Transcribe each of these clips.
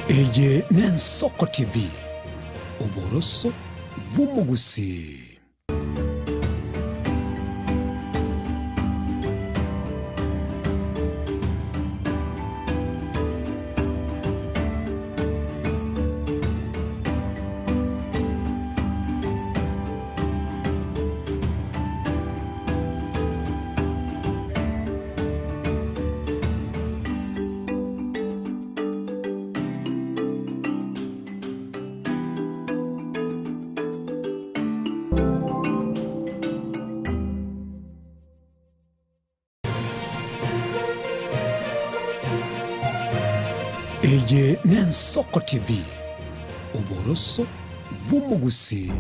Eye n'Ensoko TV oboroso bw'umugusi. Eye n'Ensoko TV oboroso bw'umugusi.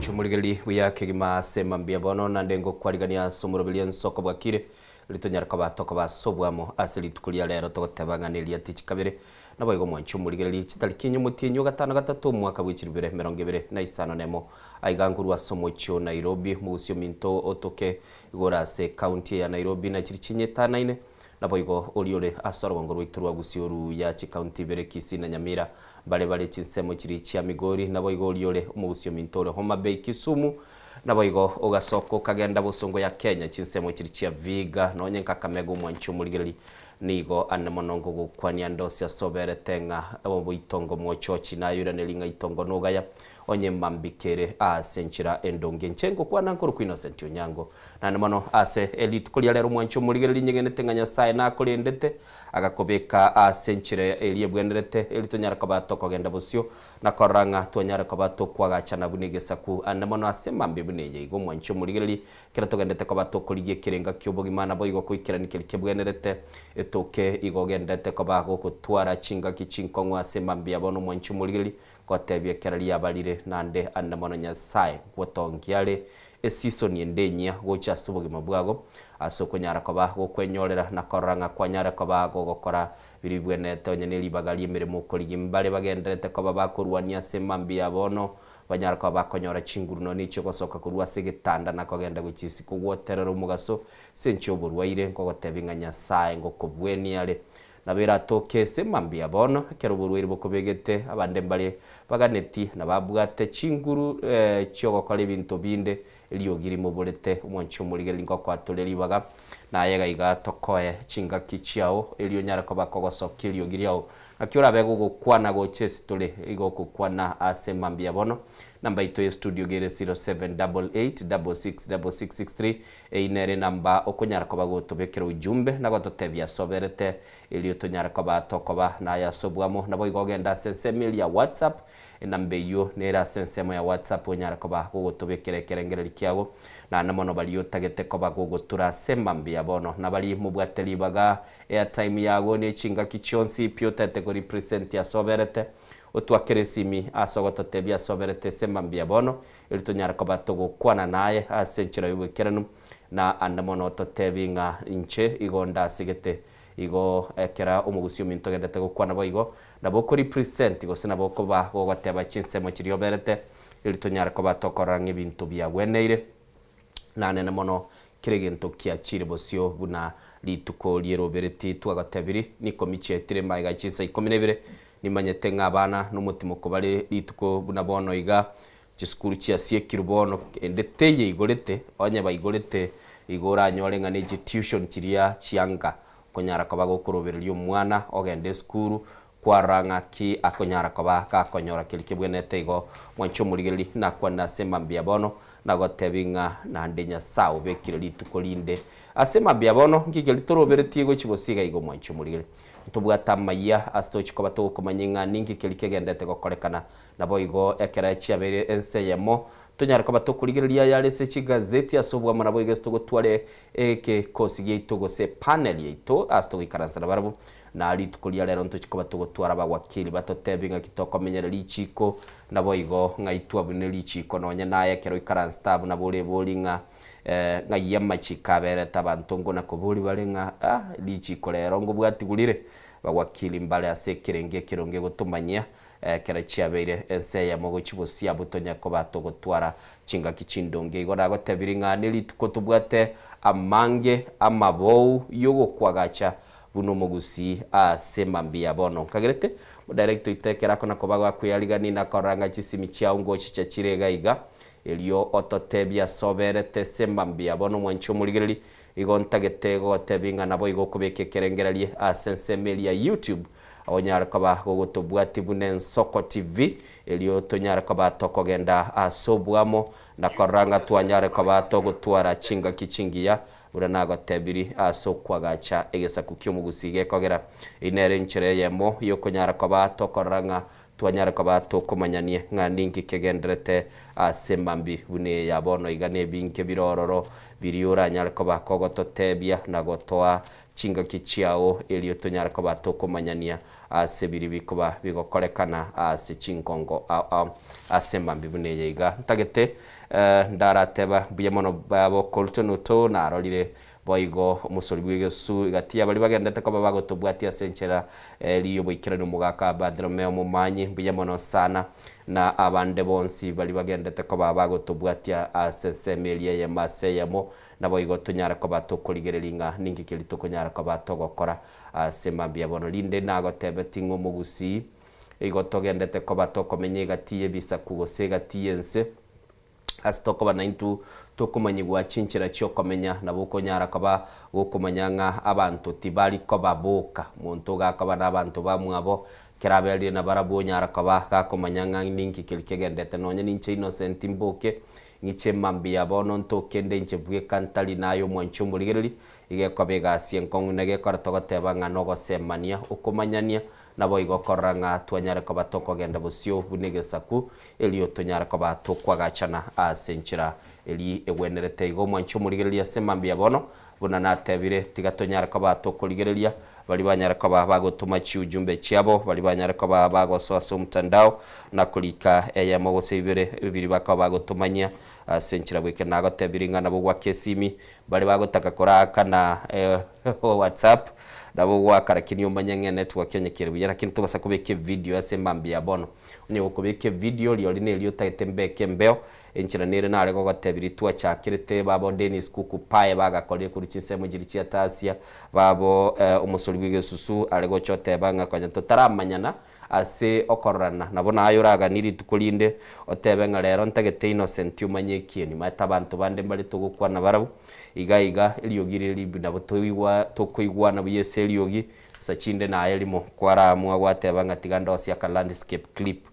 Chumuligeli wiya kegima sema mbia bono nandengo kwarigania somuro bilien soko bwakire litonyaraka batoko basobwamo asili tukulia lero togotebanganiria tichikabire naboigo mwanchu muligeli chitalikinyo mutinyo gatano gatatu mwaka bw'ikiribire 2025 nemo aiganguru asomocho Nairobi mugusio minto otoke igora se county ya Nairobi na chirichinyetanaine naboigo oliole asorongoro iturwa gusioru ya chi county bere Kisii na Nyamira bale chinsemo chiri chia Migori naboigo oliole mugusio mintore Homa Bay Kisumu naboigo ogasoko kagenda busongo ya Kenya chinsemo chiri chia Viga nonye Kakamega mwanchu muligeli nigo anemonongo gukwania ndosi asobere tenga abo itongo mwochochi na yura nelinga itongo nogaya onye mambikere asenchira endonge nchengo kwa nankuru ku Innocent Onyango na nemono ase elite kulia lero mwancho muligeli nyengene tenganya sae na kulendete agakobeka asenchire elie bwenderete elitonyara kabato kogenda busyo na koranga tonyara kabato kwagachana bunigesaku anemono ase mambe buneye igo mwancho muligeli kira togendete kabato kuligie kirenga kyobogimana boigo kuikira nikelike bwenderete etoke igogendete kabago kutwara chinga kichinkongo ase mambe abono mwancho muligeli kotebye keralia balire nande andamono nyasaye gwotongiale season yendenya gocha subugima bwago asoko nyara koba gokwenyorera na koranga kwa nyara koba gokora biribwene tonye nelibagali emirimo koligi mbale bagenderete koba bakurwania semambi abono banyara koba konyora chinguru no nicho gosoka kurwa segetanda na kogenda guchisi kugwoterero mugaso sencho burwaire ngogotebinga nyasaye ngokobweniale nabera toke semambi abono keruburwire bokobegete abande mbale baganeti nababwate chinguru cyogokora ibintu binde eliogiri mubolete umwancho muligeli ngo kwatoleli baga na yega iga tokoye chinga kichiao elionyara ko bakogosoka eliogiri ao akiora bego gukwana go chesi tole igo kukwana asemambi abono namba ito ya studio gere 0788666663 einere namba okonyara ko bagotobekera ujumbe nagototebya soberete eliotonyara ko batokoba na yasobwamo nabo igogenda sensemi ya WhatsApp enambe yo nera sensemo ya WhatsApp onyara ko bagotobekera kerengere kiago na namono baliyotagete ko bagogotura semambi abono nabali mubwateli baga airtime yago ne chinga kichonsi piotete ko represent ya soberete otwakeresimi asogototebya soberete semambi abono elitonyara ko batogo kwana naye asenchira yubekeranu na andamono totebinga inche igonda sigete igo ekera omugusio minto gendete gukwana boigo nabo ko represent go sina boko ba go gateba chinsemo chiriyo berete elitonyara ko batokoranga ibintu bya weneire nane namono kiregento kia chire bosio buna lituko liero bereti twagatebiri niko miche maiga chisa 12 nimanyete ngabana n'umutima ko bari lituko buna bono iga chiskuru chia sie kirubono endeteye igorete onye baigorete igora nyorenga ne tuition chiria chianga konyara ko bagokuroberera umwana ogende skuru kwaranga ki akonyara ko bakakonyora kilikebwenete igo mwancho muligeli na kwana semambi abono nagotebinga na ndenya sawo bekire lituko linde asemambi abono ngigeli torobereti go chibosiga igo mwancho muligeli tubwata maya astochi ko batokomanyinga ningi kelikegendete gokorekana nabo igo ekera chiabere enseyemo tonyara ko batokuligeria yale se chigazeti asobwa marabo igesto gotware eke kosigie itogo se panel yito asto ikaransa barabu na ali tukulia lero ntochiko batogotwara bagwakili batotebinga kitoko menyera lichiko nabo igo ngaitwa bune lichiko nonya naye kero ikaransa tabu nabo le bolinga ng'ai amachiko aberete abanto ngona kobori bare ng'a lichiko rero ngobwatigurire bagwakili mbare ase ekirenge ekironge gotumanyia kera chiabeire ense eyemo gochibosia butonya koba togotwara chingaki chindonge igo nagotebiri ng'a nerituko tobwate amange amabou yogokwagacha buno mogusi ase mambia bono kagerete director itekera kona koba gwakuyarigani nakoranga chisimi chiao ngochi chachirega iga elio ototebia soberete sembambia bono mwancho murigereri igo ntagete gotebinga nabo igo kubeke kerengererie asensemeli ya YouTube awonyara koba gogotobwati bune Nsoko TV elio tonyara koba tokogenda asobwamo nakoranga twanyara koba togotwara chinga kichingia uranago tebiri asokwagacha egesaku kyomugusige kogera inere nchere yemo yokonyara koba tokoranga twanyara koba tokomanyanie ng'a ningi kegenderete asembambi bune yabono igane binke birororo biriura nyara koba kogototebia na gotoa chinga kichiao elio tonyara koba tokomanyania asebiri bikoba bigokorekana ase chinkongo asembambi bune yiga ntagete ndarateba buyemono babo koltonuto narorire boigo musori bw'igesu gatia bali bagendete koba bagotobwatia senchera liyo boikirano mugaka Badromeo Mumanyi buyemono sana na abande bonsi bali bagendete koba bagotobwatia asesemelie ya maseyamo na boigo tunyara koba tokoligerelinga ningi kelito konyara koba togokora semambia bono linde nagotebe tingo mugusi igotogendete koba tokomenye gatie bisa kugose gatie nse asitoko banaintu tokumanyigwa chinchira cyo komenya nabuko nyara kaba gokumanya ng'a abantu tibali koba boka muntu gakaba nabantu bamwabo kerabeli na barabo nyara kaba gakumanya ng'a ninki kilikegendete nonye ninche innocent mboke ngiche mambia bono ntokende nche bwe kantali nayo mwancho murigereri ige kobega sienkong nege kortogoteba ng'a nogosemania ukumanyania nabo igokoranga twanyara koba tokogenda busio bunegesaku elio tonyara koba tokwagachana asenchira eli egwenerete igo mwancho murigereria semambia bono buna natebire tigatonyara koba tokoligereria bali banyara koba bagotuma chiujumbe chiabo bali banyara koba bagosoa mtandao na kulika eyamo gosebire bibiri bakaba bagotumanya asenchira bweke nagotebiri ngana bugwa kesimi bali bagotaka koraka na WhatsApp nabo gwakarakini umanyenge network yenyekerebuye lakini tubasa kubeke video asembambia bono onye gukubeke video liyo line liyo taitembeke mbeo enchira nere nare gotebiri twa chakirete babo Dennis Kuku pae bagakoreye kuri chinsemo giri cia tasia babo umusori bw'igesusu arego chote banga kwanya tutaramanyana ase okorana nabona ayuraga niri tukulinde otebenga rero ntagete innocent umanyeki ni mata abantu bande mbali tugukwana barabu iga iliyogire libi nabo tokuigwa na buyese liyogi sachinde na elimo kwaramwa gwatebanga tigando cia ka landscape clip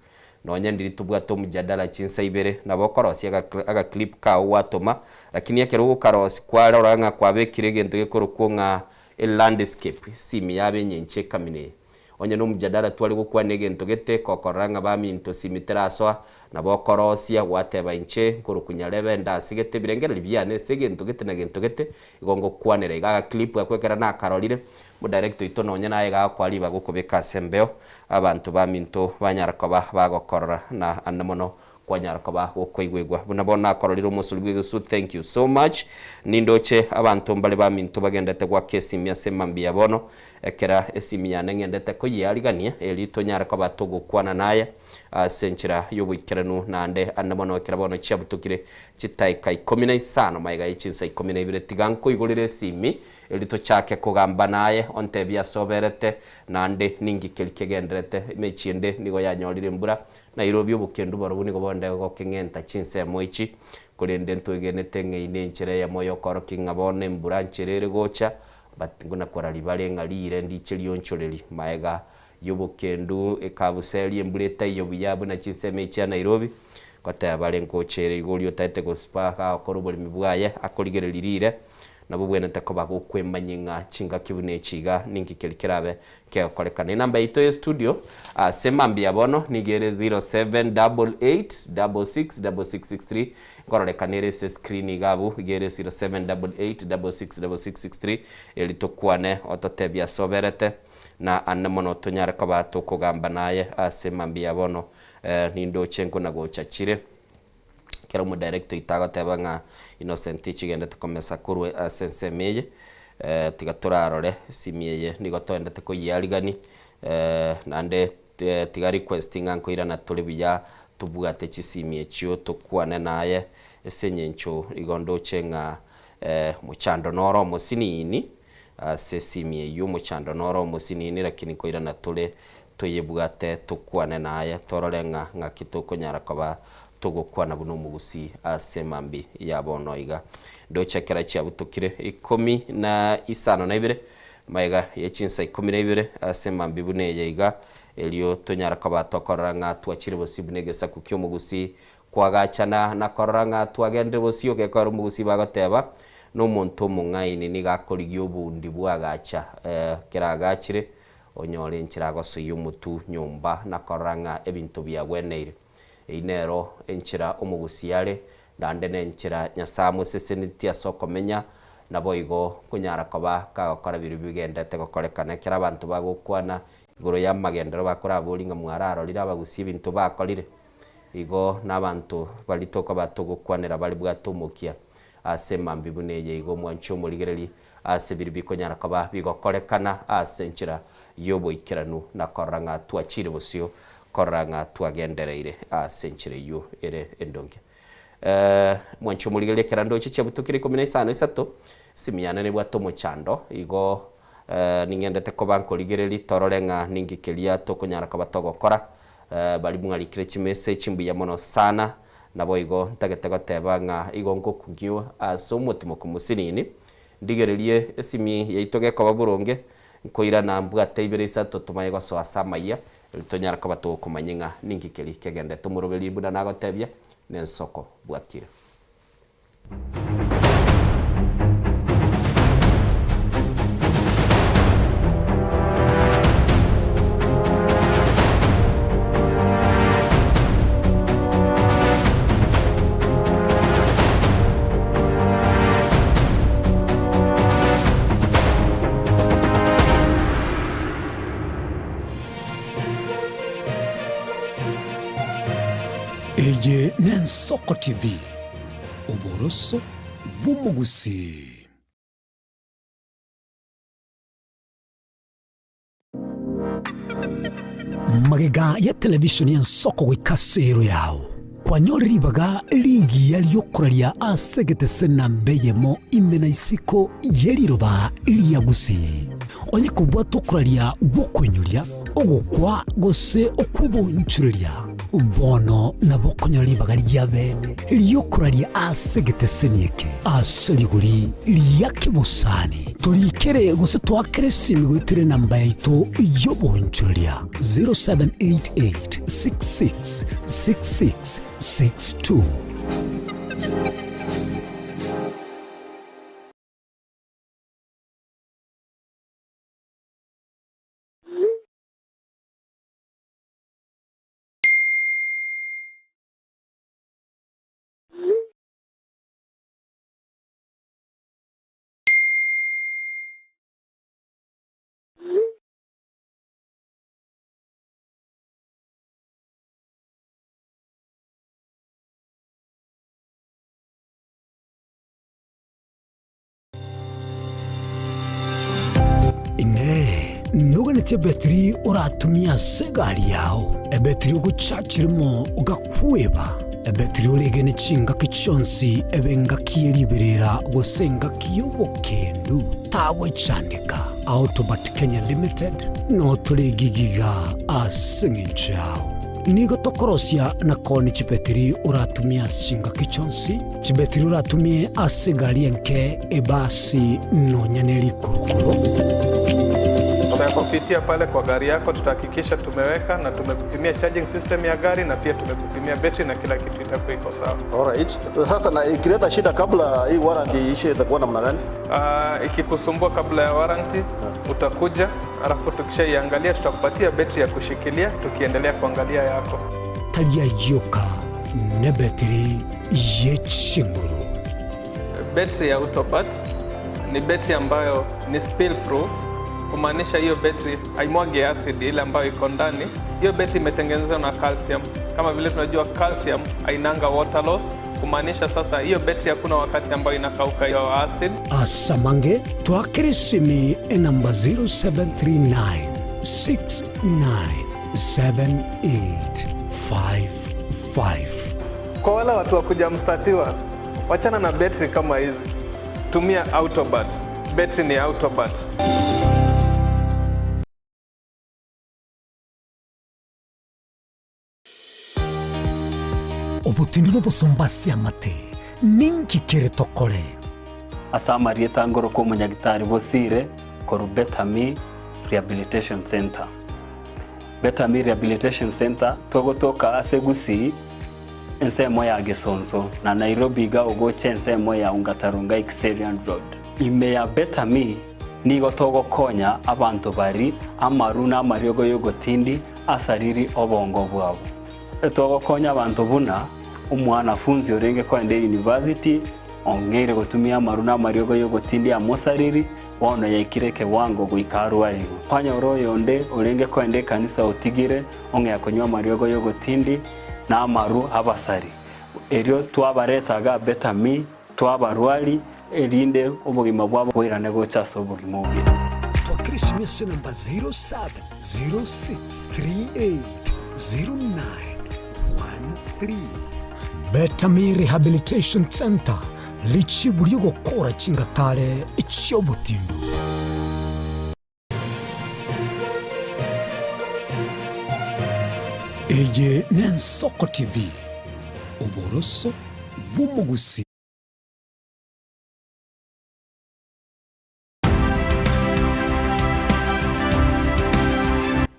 nonye ndiri tubwato mujadala chinsa ibere nabo korosi aga clip ka watoma lakini yakero karosi kwaroranga kwabekire gento gekorokuonga landscape simi yabe nyenche kamine onye no mujadala twali gukwa negento gete kokoranga baminto simiterasoa nabo korosia gwateba inche kurukunyarebe ndasigete birengera libyane segento gete na gento gete igongo kwanere ga clip akwekera na karolire mu director ito nonye naye ga kwali bagukobeka sembeo abantu baminto banyara koba bagokorora na anamono kwanyara koba gokoigwegwa bunabona korolire umusuri bw'igusu. Thank you so much nindoche abantu mbale baminto bagendete gwa kesi myasembambia bono ekera esimya nengendete ko yarigania elito nyara koba togokwana naye senchira yobwikiranu nande anamono ekera bono chiabutukire chitaika 15 maiga ichinsa 12 tiganko igolire simi elito chake kugamba naye ontebia soberete nande ningi kelikegenderete mechiende nigo yanyorire mbura Nairobi obukendu barubuni gobonde gokengenta chinsemo ichi kurende ntugenete ngeine nchire ya moyo korokinga bone mbura ncherere gocha but nguna korali balenga lire ndichiriyo nchoreri maega yobukendu ekabuseli embuleta iyo buyabu na chinsemo ichi ya Nairobi kota balengo chere igolio taite gospaka koroboli mibwaye akoligererire nabo bwene takoba gokwemanyinga chinga kibune chiga ningi kelikerabe ke kolekana namba ito ya studio semambia bono nigere 0788666663 ngororekanire se screen gabu igere 0788666663 elitokwane ototebia soberete na anamono tonyara koba tokogamba naye semambia bono nindo chengo na gochachire kera mu director itagoteba nga Innocent Ichigendete komesa kurwe sensemeye tiga turarore simiyeye nigo twendete ko yarigani nande tiga requesting anko ira na tole biya tubugate chisimie chio tukwane naye esenyencho igondo chenga muchando noro musinini sesimie yu muchando noro musinini lakini ko ira na tole toyebugate tukwane naye tororenga ngakitoko nyara koba tugukwana buno mugusi asemambi yabonoiga ndochekera chia butukire 12 maiga yechinsa 12 asemambi bune yeiga elio tonyara koba tokoranga twachire bosibunegesa kukyo mugusi kwagachana na koranga twagende bosio gekora mugusi bagoteba no muntu mungaini nigakorigyo bundi bwagacha kiragachire onyore nchirago suyumutu nyumba na koranga ebintu byagweneire inero enchira omugusiare ndande nenchira nyasamu sesenitia sokomenya naboigo kunyara koba kagokora biru bigendete gokorekana kira abantu bagukwana igoro ya magendero bakora bolinga mwararo lira bagusi bintu bakolire igo nabantu balitoko batugukwanira bali bwatumukia asemambi buneye igo mwancho muligereri asebiri bikonyara koba bigokorekana asenchira yobo ikiranu na koranga twachire bosio koranga twagendereire asenchire yu ere endonke mwancho muligereri kerando chiche butukire 13 simiyana ne bwato muchando igo ningendete ko banko ligereri tororenga ningikelia tokonyara koba togokora bali mwalikire chimese chimbuya mono sana nabo igo ntagetego tebanga igo ngokugyo asomutimo kumusinini ndigererie esimi yaitoge ko baburonge nkoira na mbwate ibere isato tumaye go so asamaya litonyara ko bato kumanyenga ningikeli kegende tumurobeli buna nagotebya nensoko bwatire Eye Nensoko TV Oboroso bumugusi. Magega ya televisioni Nensoko gwikasero yao kwanyoribaga ligi yaliyokuralia asegete senambeyemo imena isiko yeliroba liyagusi onye kubwa tokuralia bokwenyulia ogukwa gose okubonchuria bono na bokonyori bagari ya bene liyokuralia asegete senieke aseriguri liyakibusani turikere gose twakeresimi gwitire namba yaito yobonchuria 0788666662 Nuganete betri uratumia segari yao ebetri uguchachirimo ugakweba ebetri ulegene chinga kichonsi ebenga kieriberera gusenga kiyobokendu tawe chanika Autobat Kenya Limited no tulegigiga asingichao nigo tokorosia na koni chibetri uratumia chinga kichonsi chibetri uratumie asegari enke ebasi no nyaneli kurukuru. Kupitia pale kwa gari yako tutahakikisha tumeweka na tumekupimia charging system ya gari na pia tumekupimia battery na kila kitu itakuwa iko sawa. Alright. Sasa na ikileta shida kabla hii warranty ishe itakuwa namna gani? Ikikusumbua kabla ya warranty utakuja, alafu tukishaiangalia tutakupatia battery ya kushikilia tukiendelea kuangalia yako. Talia yoka ne battery yechinguru. Battery ya Autobat ni battery ambayo ni spill proof. Kumaanisha hiyo battery haimwagi acid ile ambayo iko ndani. Hiyo battery imetengenezwa na calcium. Kama vile tunajua calcium hainanga water loss, kumaanisha sasa hiyo betri hakuna wakati ambayo inakauka hiyo acid. Asamange twakirisimi enamba 0739 697855. Kwa wale watu wa kuja mstatiwa, wachana na betri kama hizi. Tumia Autobat. Betri ni Autobat. Obutindi n'obusumbasia amate ninkikere tokore asamarieta ngoro ko munyagitari bosire koru Betami Rehabilitation Center. Betami Rehabilitation Center togotoka asegusi ensemo ya Gesonso na Nairobi ga ogoche ensemo ya Ungatarunga Xerian Road. Ime ya Betami nigo togokonya abantu bari amaruna amaryogo yogotindi asariri obongo bwabo. Togokonya abantu buna umwana funzi orenge kwende university ongere gutumia amaruna amaryogo yogotindi amosariri wona yaikireke wango guikarwari kwanya oroyonde orenge kwende kanisa utigire onge akonywa amaryogo yogotindi na amaru abasari eryo twabaretaga Betami twabarwari erinde ubugima bwabo bwirane gochaso ubugima bwe twakirisimi namba 0706380913. Betami Rehabilitation Center lichiburi gukora chingatare icy'obutindu. Eye n'Ensoko TV uboroso bw'umugusi.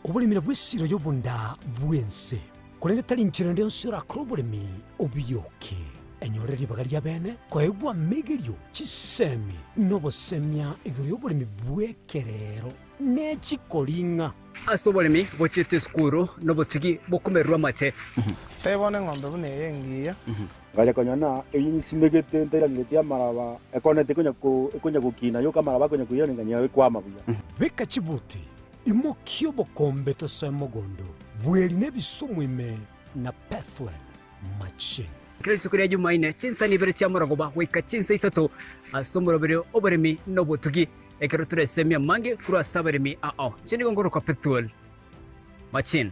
Obulimira bw'esiro y'obunda bwense kurenge tali nchirende nsura kurubulimi obiyoke enyoreri bagalya bene kwegwa migirio chisemi nobosemya igrio bulimi bwekerero nechikolinga asobolimi bochete skuru nobotigi bokumerwa mate tebone ng'ombe bune yengiya Gaya konyana eyinsimegete nterangete amaraba ekonete konya gukina yo kamaraba konya kuyona nganya kwama buya beka chibuti imokio bokombe tosemogondo bweli nebisumwime na Pathwell Machine. kile sukuri ya Jumaine chinsa ni bere chamaragoba wika chinsa isato asomoro bere oberemi nobotugi ekero turesemia mange kura saberemi chini gongoro kwa Pathwell Machine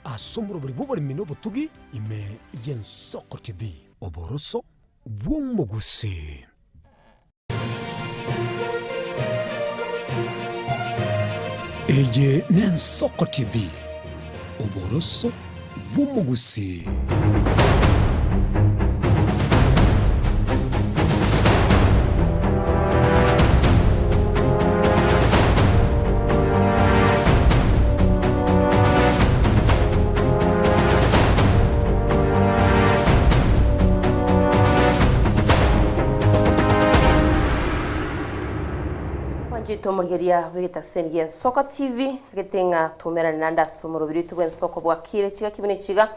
asomoro bere boberemi nobotugi ime y'Ensoko TV oboroso bw'umugusi. Eye n'Ensoko TV oboroso bw'umugusi. Tomorgeria wegeta sengia Ensoko TV getenga tumera nanda somoro biritu bw'Ensoko bwakire chiga kibone chiga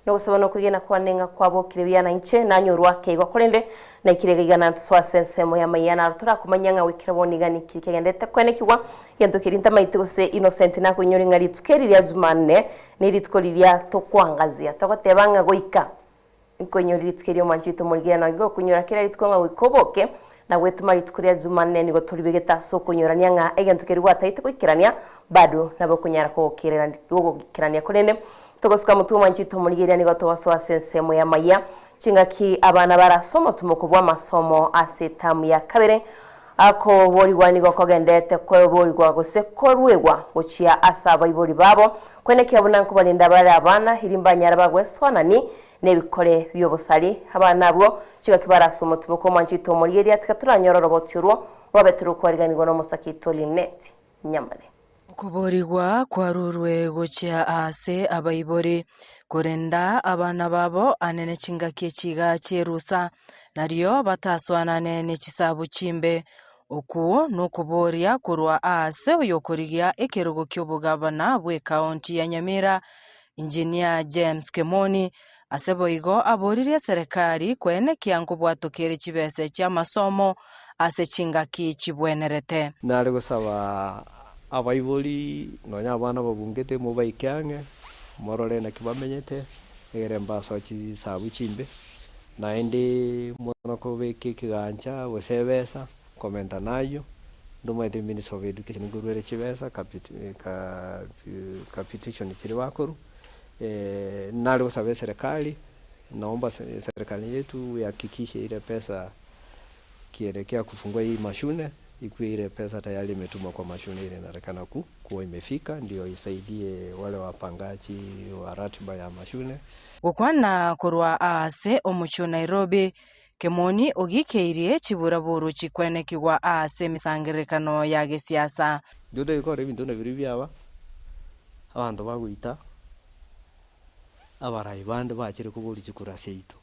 no gusaba no kugena kwanenga kwabo kirebyana inche nanyorwa keigo kolende na ikiregana tuswa sensemo ya mayana rutura kumanyanga wikira bonigani kirikegendete kwenekirwa yandokirinta maite gose Innocent na kunyori ngari tukerira Jumanne niritukoriria tokwangazia togotebanga goika inkonyori tukerio manchito morgeria na go kunyora kira ritkonga wikoboke na wetuma ritukuria Jumanne nigo turibegeta soko nyorania nga egentukirwa taite kwikirania bado nabo kunyara ko kirera go kirania kolende togosuka mutuma nchito murigeria nigo towaswa sensemo ya maya chingaki abana barasoma tumukubwa masomo asetamu ya kabere ako boriwa nigo kogendete ko boriwa gose korwegwa gochia asaba ibori babo kweneke abuna kubalinda bari abana hirimbanyara bagwe swanani nebikore byobosari abana bwo chingaki barasoma tumukoma nchito murigeria tikaturanyoro robotyurwo robetero kwariganirwa no musakito Linet Nyamale kuborigwa kwarurwe gochia ase abaibori korenda abana babo anene chingaki chiga cherusa nario bataswanane nechisabu chimbe oku nukuboria kurwa ase oyokorigia ekerugo kyobugabana bwe county ya Nyamira Engineer James Kemoni aseboigo aboririe serikali kwene kiango bwatokere chibese cha masomo ase chingaki chibwenerete nari gusaba abaibori nonya abana babungete mubaikange morore na kibamenyete egere mbaso chisabu chimbe naende mwana ko beke kigancha gusebesa komenta nayo ndomaite Ministry of Education ngurwere chibesa capitation kiri wakuru nalo gusaba serikali, naomba serikali yetu ihakikishe ile pesa kielekea kufungua hii mashule ikuwe ile pesa tayari imetumwa kwa mashule ile inaonekana kuwa imefika, ndio isaidie wale wapangaji wa ratiba ya mashule. Gukwana kurwa ase omucho Nairobi Kemoni ogikeirie chiburaburu chikwenekigwa ase misangirikano ya gisiasa. Ndodo ikore bintu na biri byaba abantu bagwita abarayi bande bakire kuburi chikura seito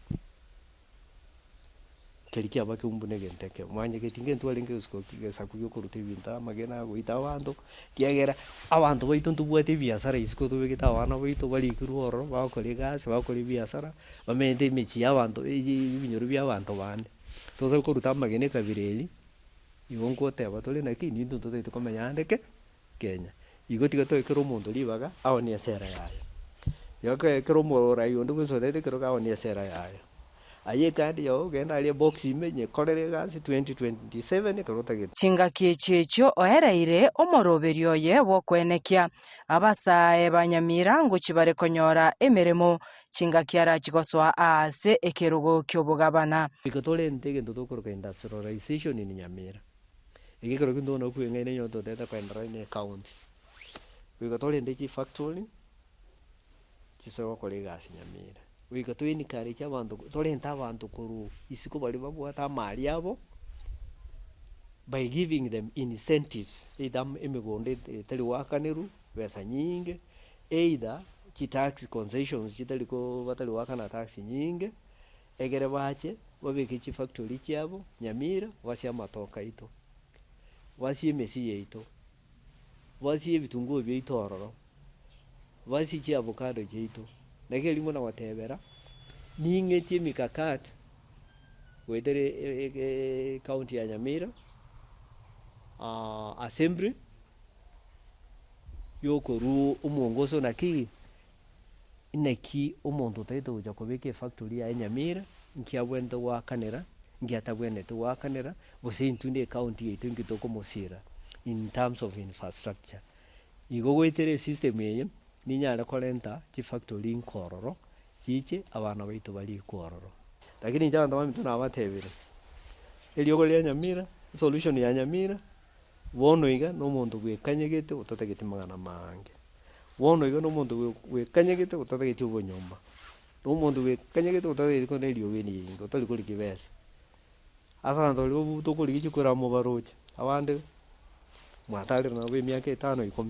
kerikia bake umbunege nteke mwanye getinge ntwalinge usko kigesa kuyo kurute binta magena gwita abantu kiagera abantu baito ntubwate biasara isiko tubegita abana baito bali kuruoro bakore gas bakore biasara bamente imichi y'abantu ibinyoro by'abantu bande toza kuruta magene kabireli ibongo teba tole nakini ndu tote komenya ndeke Kenya igoti gato ikero mundu libaga aho ni sera yayo yaka ikero mo rayo ndu buzodete kero aho ni sera yayo aye kandi yo genda ali box imenye korere gasi 2027 karota gete chinga kiechio ohereire omoroberio ye bokwenekia abasae banyamira ngo kibare konyora emeremo chinga kiara chigoswa ase ekerugo kyobugabana ikatole ndege ndo tokoroka industrialization ni Nyamira igikero kindo no kuengene nyoto teta kwa ndaraine county ikatole ndeki factory chisewa kole gasi Nyamira wikatweni kare cy'abantu torenta abantu kuru isiko bali babwata mali yabo by giving them incentives idam emigonde tali wakaneru pesa nyingi either tax concessions kitaliko batali wakana tax nyingi egere bache babeke chi factory cyabo Nyamira wasi amatoka ito wasi emesi yeito wasi ebitunguo byitororo wasi chi avocado jeito nakelimo na watebera ningetie mikakati wedere county ya Nyamira assembly yokoru umongoso naki inaki umuntu taito uja kubeke factory ya Nyamira nkiabwenda wa kanera ngiatabwene to wa kanera bose intunde county yetu ngitoko mosira in terms of infrastructure igo wetere system yeye ninyara kolenta chi factory nkororo chiche abana baitu bali kororo lakini njaba ndama mituna abatebere eliyo ya Nyamira solution ya Nyamira wono iga no muntu gwekanyegete utategete magana mange wono iga no muntu gwekanyegete utategete ubonyomba no muntu gwekanyegete utategete ko neliyo beni ngo tali kuri kibese asa ndo libo tukuri gichukura mu baroche abande mwatali na we myaka 5 10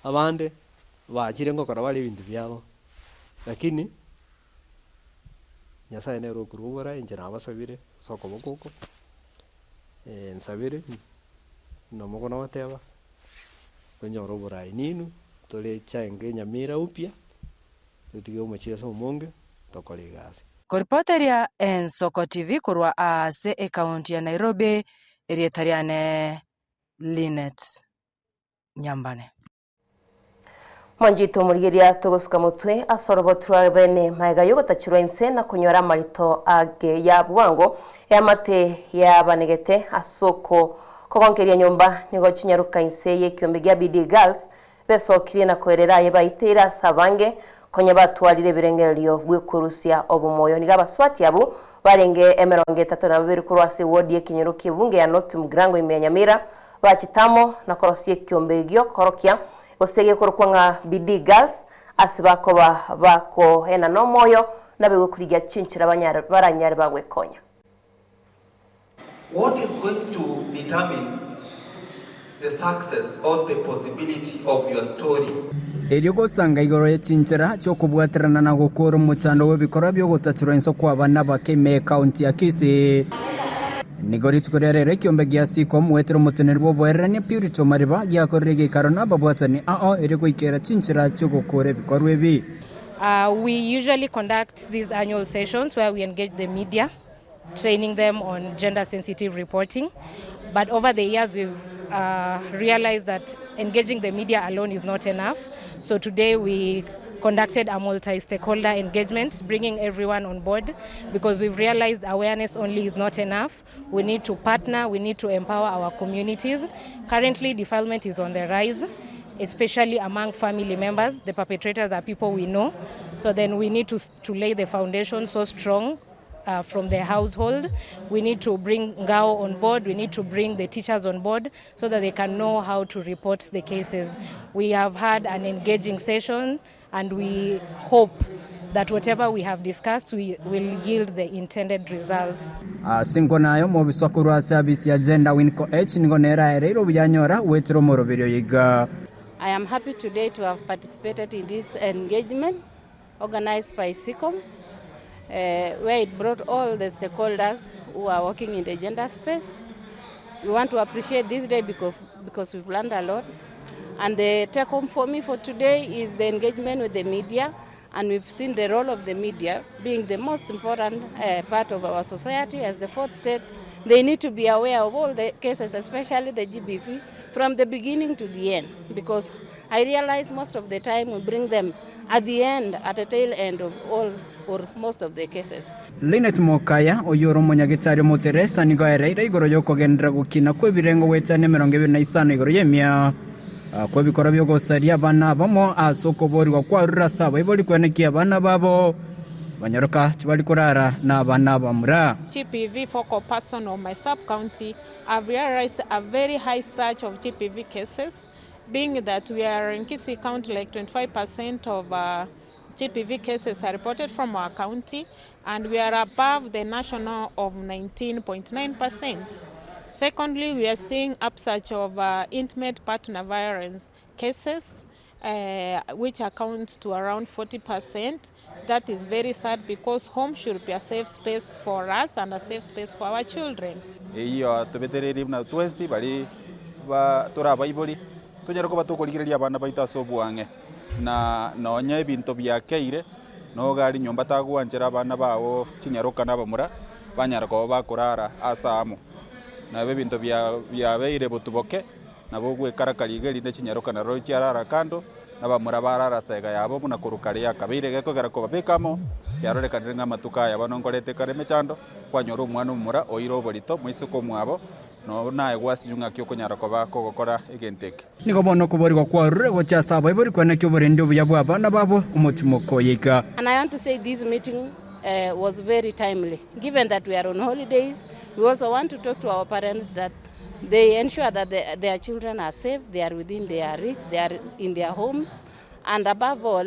abande bachire ngokora bali bintu byabo lakini Nyasaye ne rokurubora injira abasabire soko bokoko nsabire no mugona wateba konyoro burai ninu tole change Nyamira upya tutige umuchezo umonge tokole gasi Koripoteria Ensoko TV kurwa ase county ya Nairobi erietariane Linet Nyambane Manjito murigeria togosuka mutwe asorobo turabene maiga yogotachirwa inse na kunyora marito age ya bwango ya mate ya banegete asoko kogonkeria nyomba nigo chinyaruka inse ye kyombe gya BD Girls beso kiri na koerera ye baitera sabange konya batwalire birengererio bwekurusia obumoyo niga baswati abo barenge emeronge 32 kurwase wodi ye kinyeruki bunge ya North Mugrango imenyamira bachitamo na korosie kyombe gyo korokia osege korkwanga BD Girls asibako bako hena no moyo nabego kuriga chinchira baranyare bagwe konya. What is going to determine the success or the possibility of your story? Eriko sanga igoro ya chinchira cyo kubwatirana na gukora umucando w'ibikora byo gutatura insoko abana bakeme county ya Kisii Nigori tukurere kyombe gya siko mwetero muteneri bo bwerane purito mariba yakorege karona babwatani eriko ikera chinchira cyo gukora bikorwe bi. We usually conduct these annual sessions where we engage the media, training them on gender sensitive reporting. But over the years we've realized that engaging the media alone is not enough. So today we conducted a multi-stakeholder engagement, bringing everyone on board, because we've realized awareness only is not enough. We need to partner, we need to empower our communities. Currently, defilement is on the rise, especially among family members. The perpetrators are people we know. So then we need to lay the foundation so strong from the household. We need to bring Ngao on board. We need to bring the teachers on board so that they can know how to report the cases. We have had an engaging session, and we hope that whatever we have discussed will yield the intended results. Singo nayo mu bisokuru asabisi agenda winko H ngonera erero byanyora wetero moroberio yiga. I am happy today to have participated in this engagement organized by SICOM, where it brought all the stakeholders who are working in the gender space. We want to appreciate this day because we've learned a lot. And the take home for me for today is the engagement with the media. And we've seen the role of the media being the most important part of our society as the fourth state. They need to be aware of all the cases, especially the GBV, from the beginning to the end. Because I realize most of the time we bring them at the end, at the tail end of all or most of the cases. Linet Mokaya oyoro munyagitari Muteresa nigo ereira igoro yoko gendera gukina kwe birengo wetane 25 igoro yemia kwe bikora byo gosaria abana bamo asokobori wa kwarura saba iboli kwenekia abana babo banyaruka kibali kurara na abana bamura. GPV focal person of my sub-county, I've realized a very high surge of GPV cases, being that we are in Kisii County like 25% of GPV cases are reported from our county, and we are above the national of 19.9%. Secondly, we are seeing upsurge of intimate partner violence cases, which accounts to around 40%. That is very sad because home should be a safe space for us and a safe space for our children. Iyo tubetereri na twensi bali ba tora baiboli tonyero ko batukoligiriria abana baita sobuange na nonye bintu byakeire no gari nyomba tagwanjira abana bawo kinyaruka nabamura banyarako bakurara asamo na bintu byabeire butuboke nabo gwekarakarigeri ne kinyaruka na roi cyarara kando nabamura barara sega yabo muna kurukari yakabire geko garako babekamo yarorekanire ngamatuka yabanongorete kareme chando kwanyoro umwana umura oiro bolito mwisuko mwabo no nae gwasi yunga kyo konyarako bako gukora egenteke niko bono kuborirwa kwa rurego cha saba ibori kwana kyo borende buyabo abana babo umutima koyeka. And I want to say this meeting was very timely. Given that we are on holidays, we also want to talk to our parents that they ensure that their children are safe, they are within their reach, they are in their homes, and above all,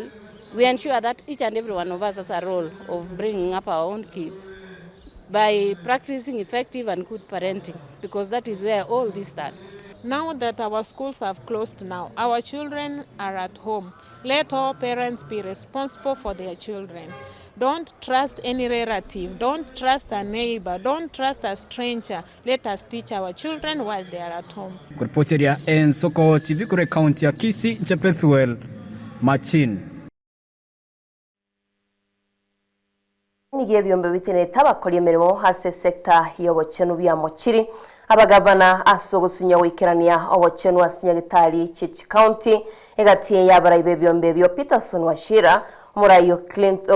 we ensure that each and every one of us has a role of bringing up our own kids by practicing effective and good parenting, because that is where all this starts. Now that our schools have closed now, our children are at home. Let all parents be responsible for their children. Don't trust any relative, don't trust a neighbor, don't trust a stranger. Let us teach our children while they are at home. Kuripoteria Ensoko TV kure county ya Kisii, Chepethuel Machin. Nigiye byombe bitene tabakora emirimo hase sector y'obochenu bya Mochiri abagavana asogosunya wikerania obochenu asinyagitali Chichi County egatiye yabarayibe byombe byo Peterson Washira murayo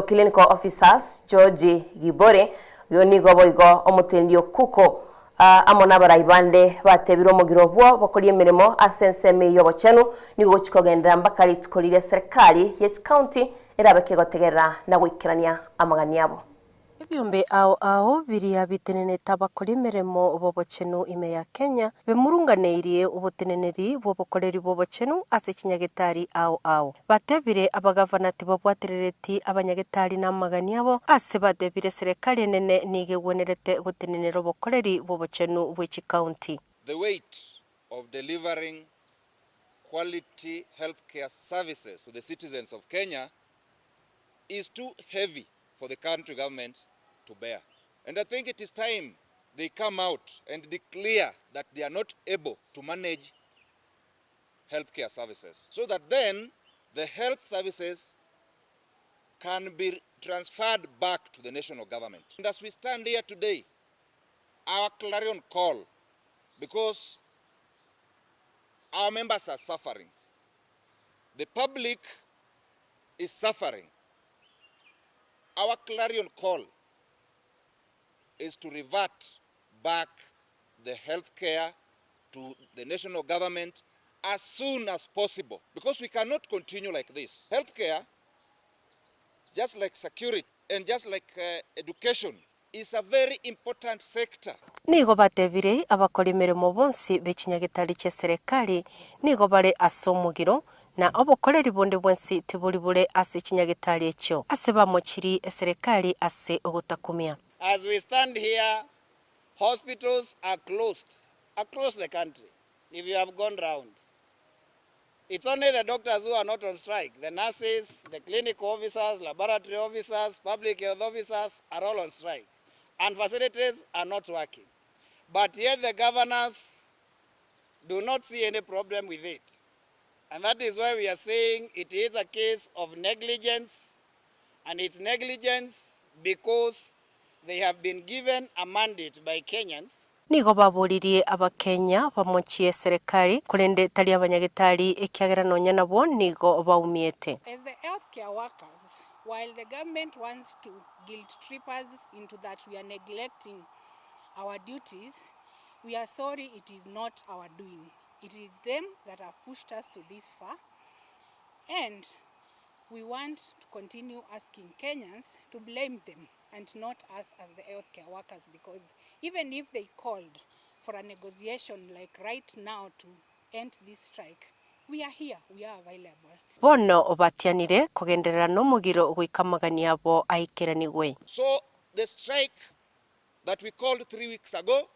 clinical officers George Gibore yonigo boigo omutendio kuko amona barayibande batebiro mugiro bwo bakora emirimo asenseme y'obochenu nigo chikogendera mbakari tukolire serikali ye county erabeke gotegera na wikerania amagani yabo. Byombe ao biria bitenene tabakora miremo bobochenu ime ya Kenya bemurunganeirie ubuteneneri bobokoreri bobochenu ase kinyagitari ao batebire abagavana tibabwaterereti abanyagitari namagani yabo ase batebire serikali nene nigegwenerete gutenenero bokoreri bobochenu bw'iki county. The weight of delivering quality healthcare services to the citizens of Kenya is too heavy for the country government to bear. And I think it is time they come out and declare that they are not able to manage healthcare services, so that then the health services can be transferred back to the national government. And as we stand here today, our clarion call, because our members are suffering, the public is suffering. Our clarion call is to revert back the healthcare to the national government as soon as possible, because we cannot continue like this. Healthcare, just like security and just like education, is a very important sector. Nigo batebire abakora imirimo bonsi bekinyagitari kya serikali nigo bare asomugiro na obukoreri bonde bwensi tibuli bule ase kinyagitari ekyo ase bamukiri serikali ase ogutakumia. As we stand here, hospitals are closed across the country. If you have gone round, it's only the doctors who are not on strike. The nurses, the clinical officers, laboratory officers, public health officers are all on strike. And facilities are not working. But yet the governors do not see any problem with it. And that is why we are saying it is a case of negligence. And it's negligence because they have been given a mandate by Kenyans. Nigo baburirie abakenya bamukiye serikali kurende tali abanyagitari ekyagera nonya nabo nigo baumiete. As the healthcare workers, while the government wants to guilt trip us into that we are neglecting our duties, we are sorry it is not our doing. It is them that have pushed us to this far, and we want to continue asking Kenyans to blame them and not us as the healthcare workers, because even if they called for a negotiation like right now to end this strike, we are here, we are available. Bono obatianire kugenderera no mugiro gwikamagania abo aikiranigwe. So the strike that we called 3 weeks ago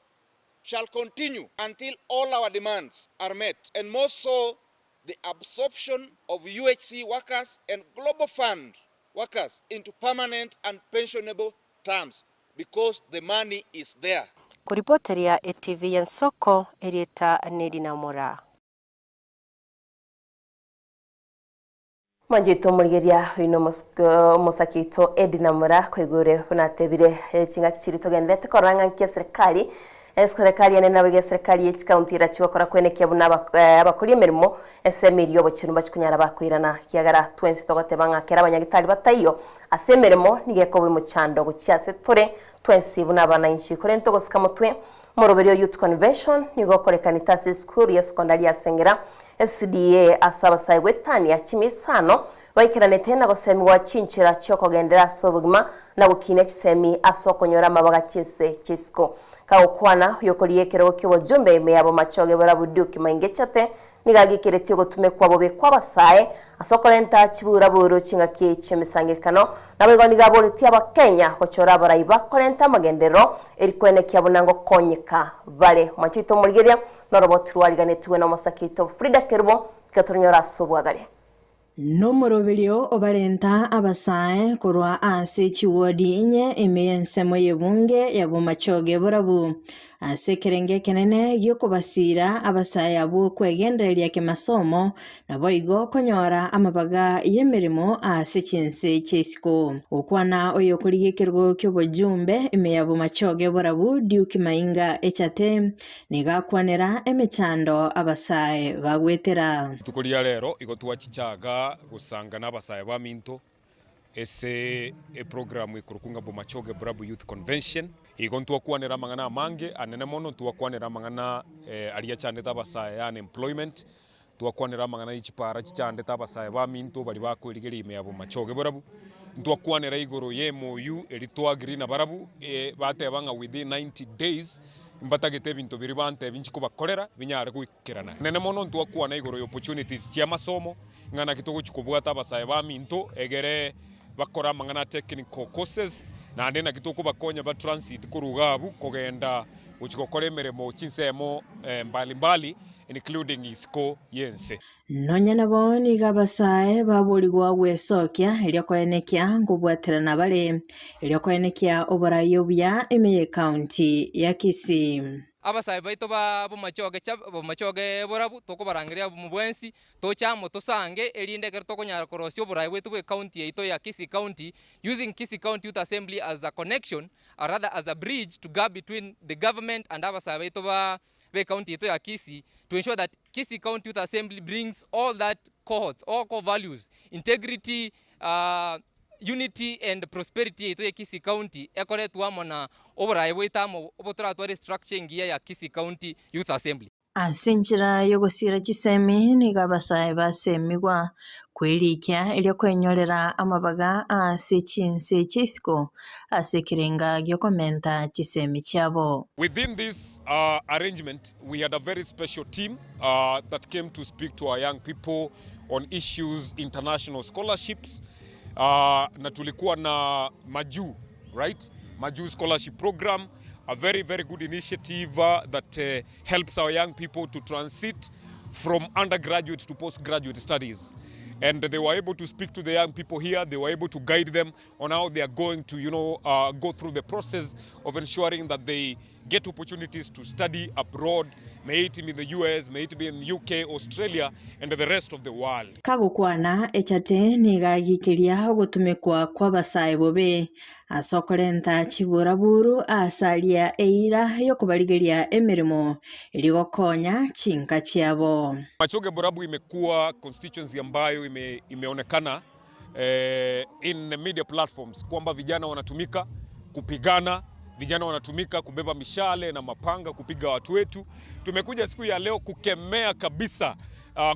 shall continue until all our demands are met, and more so the absorption of UHC workers and Global Fund workers into permanent and pensionable terms, because the money is there. Kuripoteria ETV ya Nsoko Erieta Nedina Mora. Manjito murigeria hino mosakito Edina Mora kwegure bunatebire kinga kicirito gendete koranga nkia serikali serikali ene nabege serikali ya county irachikora kwenekia buna abakuri emirimo esemiriyo bokintu bakikunyara bakwirana kiagara 20 togotebanga kera abanyagitari batayo asemeremo nigeko bwe mucando gucyase tore 20 buna bana inchi korento gosika mutwe moroberio youth convention nigo korekana tasi school ya secondary ya Sengera SDA asaba saigwe tani ya kimisano baikirane tena gosemi wa cinchira cyoko gendera sobugima na bukine kisemi asokonyora mabaga cyese kisko kaukwana yokoriye kero kyo jumbe me abo machoge barabuduki maingechate nigagikireti gotume kwabo be kwabasaye asokolenta kibura buru kinga kichemisangirikano nabego nigaboreti abakenya kochora barayiba kolenta magendero erikwene kyabunango konyeka bale machito murigeria norobot rwariganetiwe no Mosakito Frida Kerbo katonyora sobwagale no moroberio obarenta abasae kurwa ase chiwodi inye emeyensemo yebunge yabo machoge borabu ase kerenge kenene gyokubasira abasae abo kwegendereria ke masomo nabo igo konyora amabaga yemerimo ase chinse chesiko okwana oyo kurigekergo kyobojumbe emeyabo machoge borabu Duke Mainga echate nigakwanera emechando abasae bagwetera tukuria rero igo twachichaga gusanga n'abasaye ba minto ese program ikurukunga bo machoge borabu youth convention igo ntwakwanera mangana mange anene mono twakwanera mangana aria chande tabasaye unemployment twakwanera mangana ichipara chichande tabasaye ba minto bali bakwirigeria ime abo machoge borabu ntwakwanera igoro ye MOU eritwa green barabu batebanga within 90 days mbatagete bintu biri bante binchi kubakorera binyare gwikirana nene mono ntwakwana igoro opportunities cia masomo ngana kitogo chikubwata abasaye ba minto egere bakora mangana technical courses na ndena kitoko bakonya ba transit kurugabu kogenda uchikokore emeremo chinsemo mbalimbali including isco yense nonya nabo nigabasae babuligwa gwesokia elyakoenekia ngubwaterana bale elyakoenekia obarayo bya Emeye County ya Kisii abasaye baito bo machoge borabu toko barangiria mu bwensi tochamo tosange erinde ker tokonyara korosio borai wetu we county ito ya Kisii County, using Kisii County Youth Assembly as a connection or rather as a bridge to gap between the government and abasaye baito we county ito ya Kisii, to ensure that Kisii County Youth Assembly brings all that cohorts, all core values, integrity, unity and prosperity ito ya Kisii County ekoretwo amo na oboraye bwitamo obotoratware structure ngiya ya Kisii County Youth Assembly. ase enchera yogosira chisemi niga abasae basemigwa kwirikia eria kwenyorera amabaga ase chinse chisiko ase ekerenga giokomenta chisemi chiabo. Within this arrangement, we had a very special team that came to speak to our young people on issues, international scholarships. Na tulikuwa na Maju, right? Maju Scholarship Program, a very, very good initiative that helps our young people to transit from undergraduate to postgraduate studies. And they were able to speak to the young people here. They were able to guide them on how they are going to, go through the process of ensuring that they get opportunities to study abroad, may it be in the US, may it be in UK, Australia, and the rest of the world. Kagukwana echate nigagikiria gutumikwa kwa basae bobe asokorenta chiburaburu asalia eira yokubarigeria emirimo iligokonya chinka chiabo. Machoge Borabu imekuwa constituency ambayo imeonekana in media platforms kwamba vijana wanatumika kupigana, vijana wanatumika kubeba mishale na mapanga kupiga watu wetu. Tumekuja siku ya leo kukemea kabisa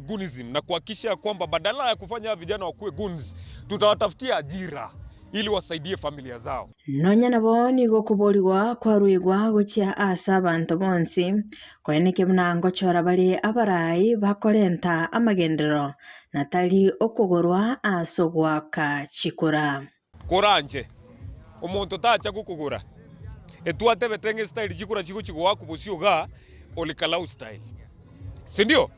gunism na kuhakikisha kwamba badala ya kufanya vijana wakuwe guns, tutawatafutia ajira ili wasaidie familia zao. Nonya nabo nigo kuboligwa kwa ruigwa guchia asa abantu bonsi kweneke mnango chora bali abarai bakorenta amagendero natali okugorwa asogwaka chikura. Koranje omuntu tacha gukugura etwate betenge style chikura chigwa kubusioga olikalau style. Si ndio?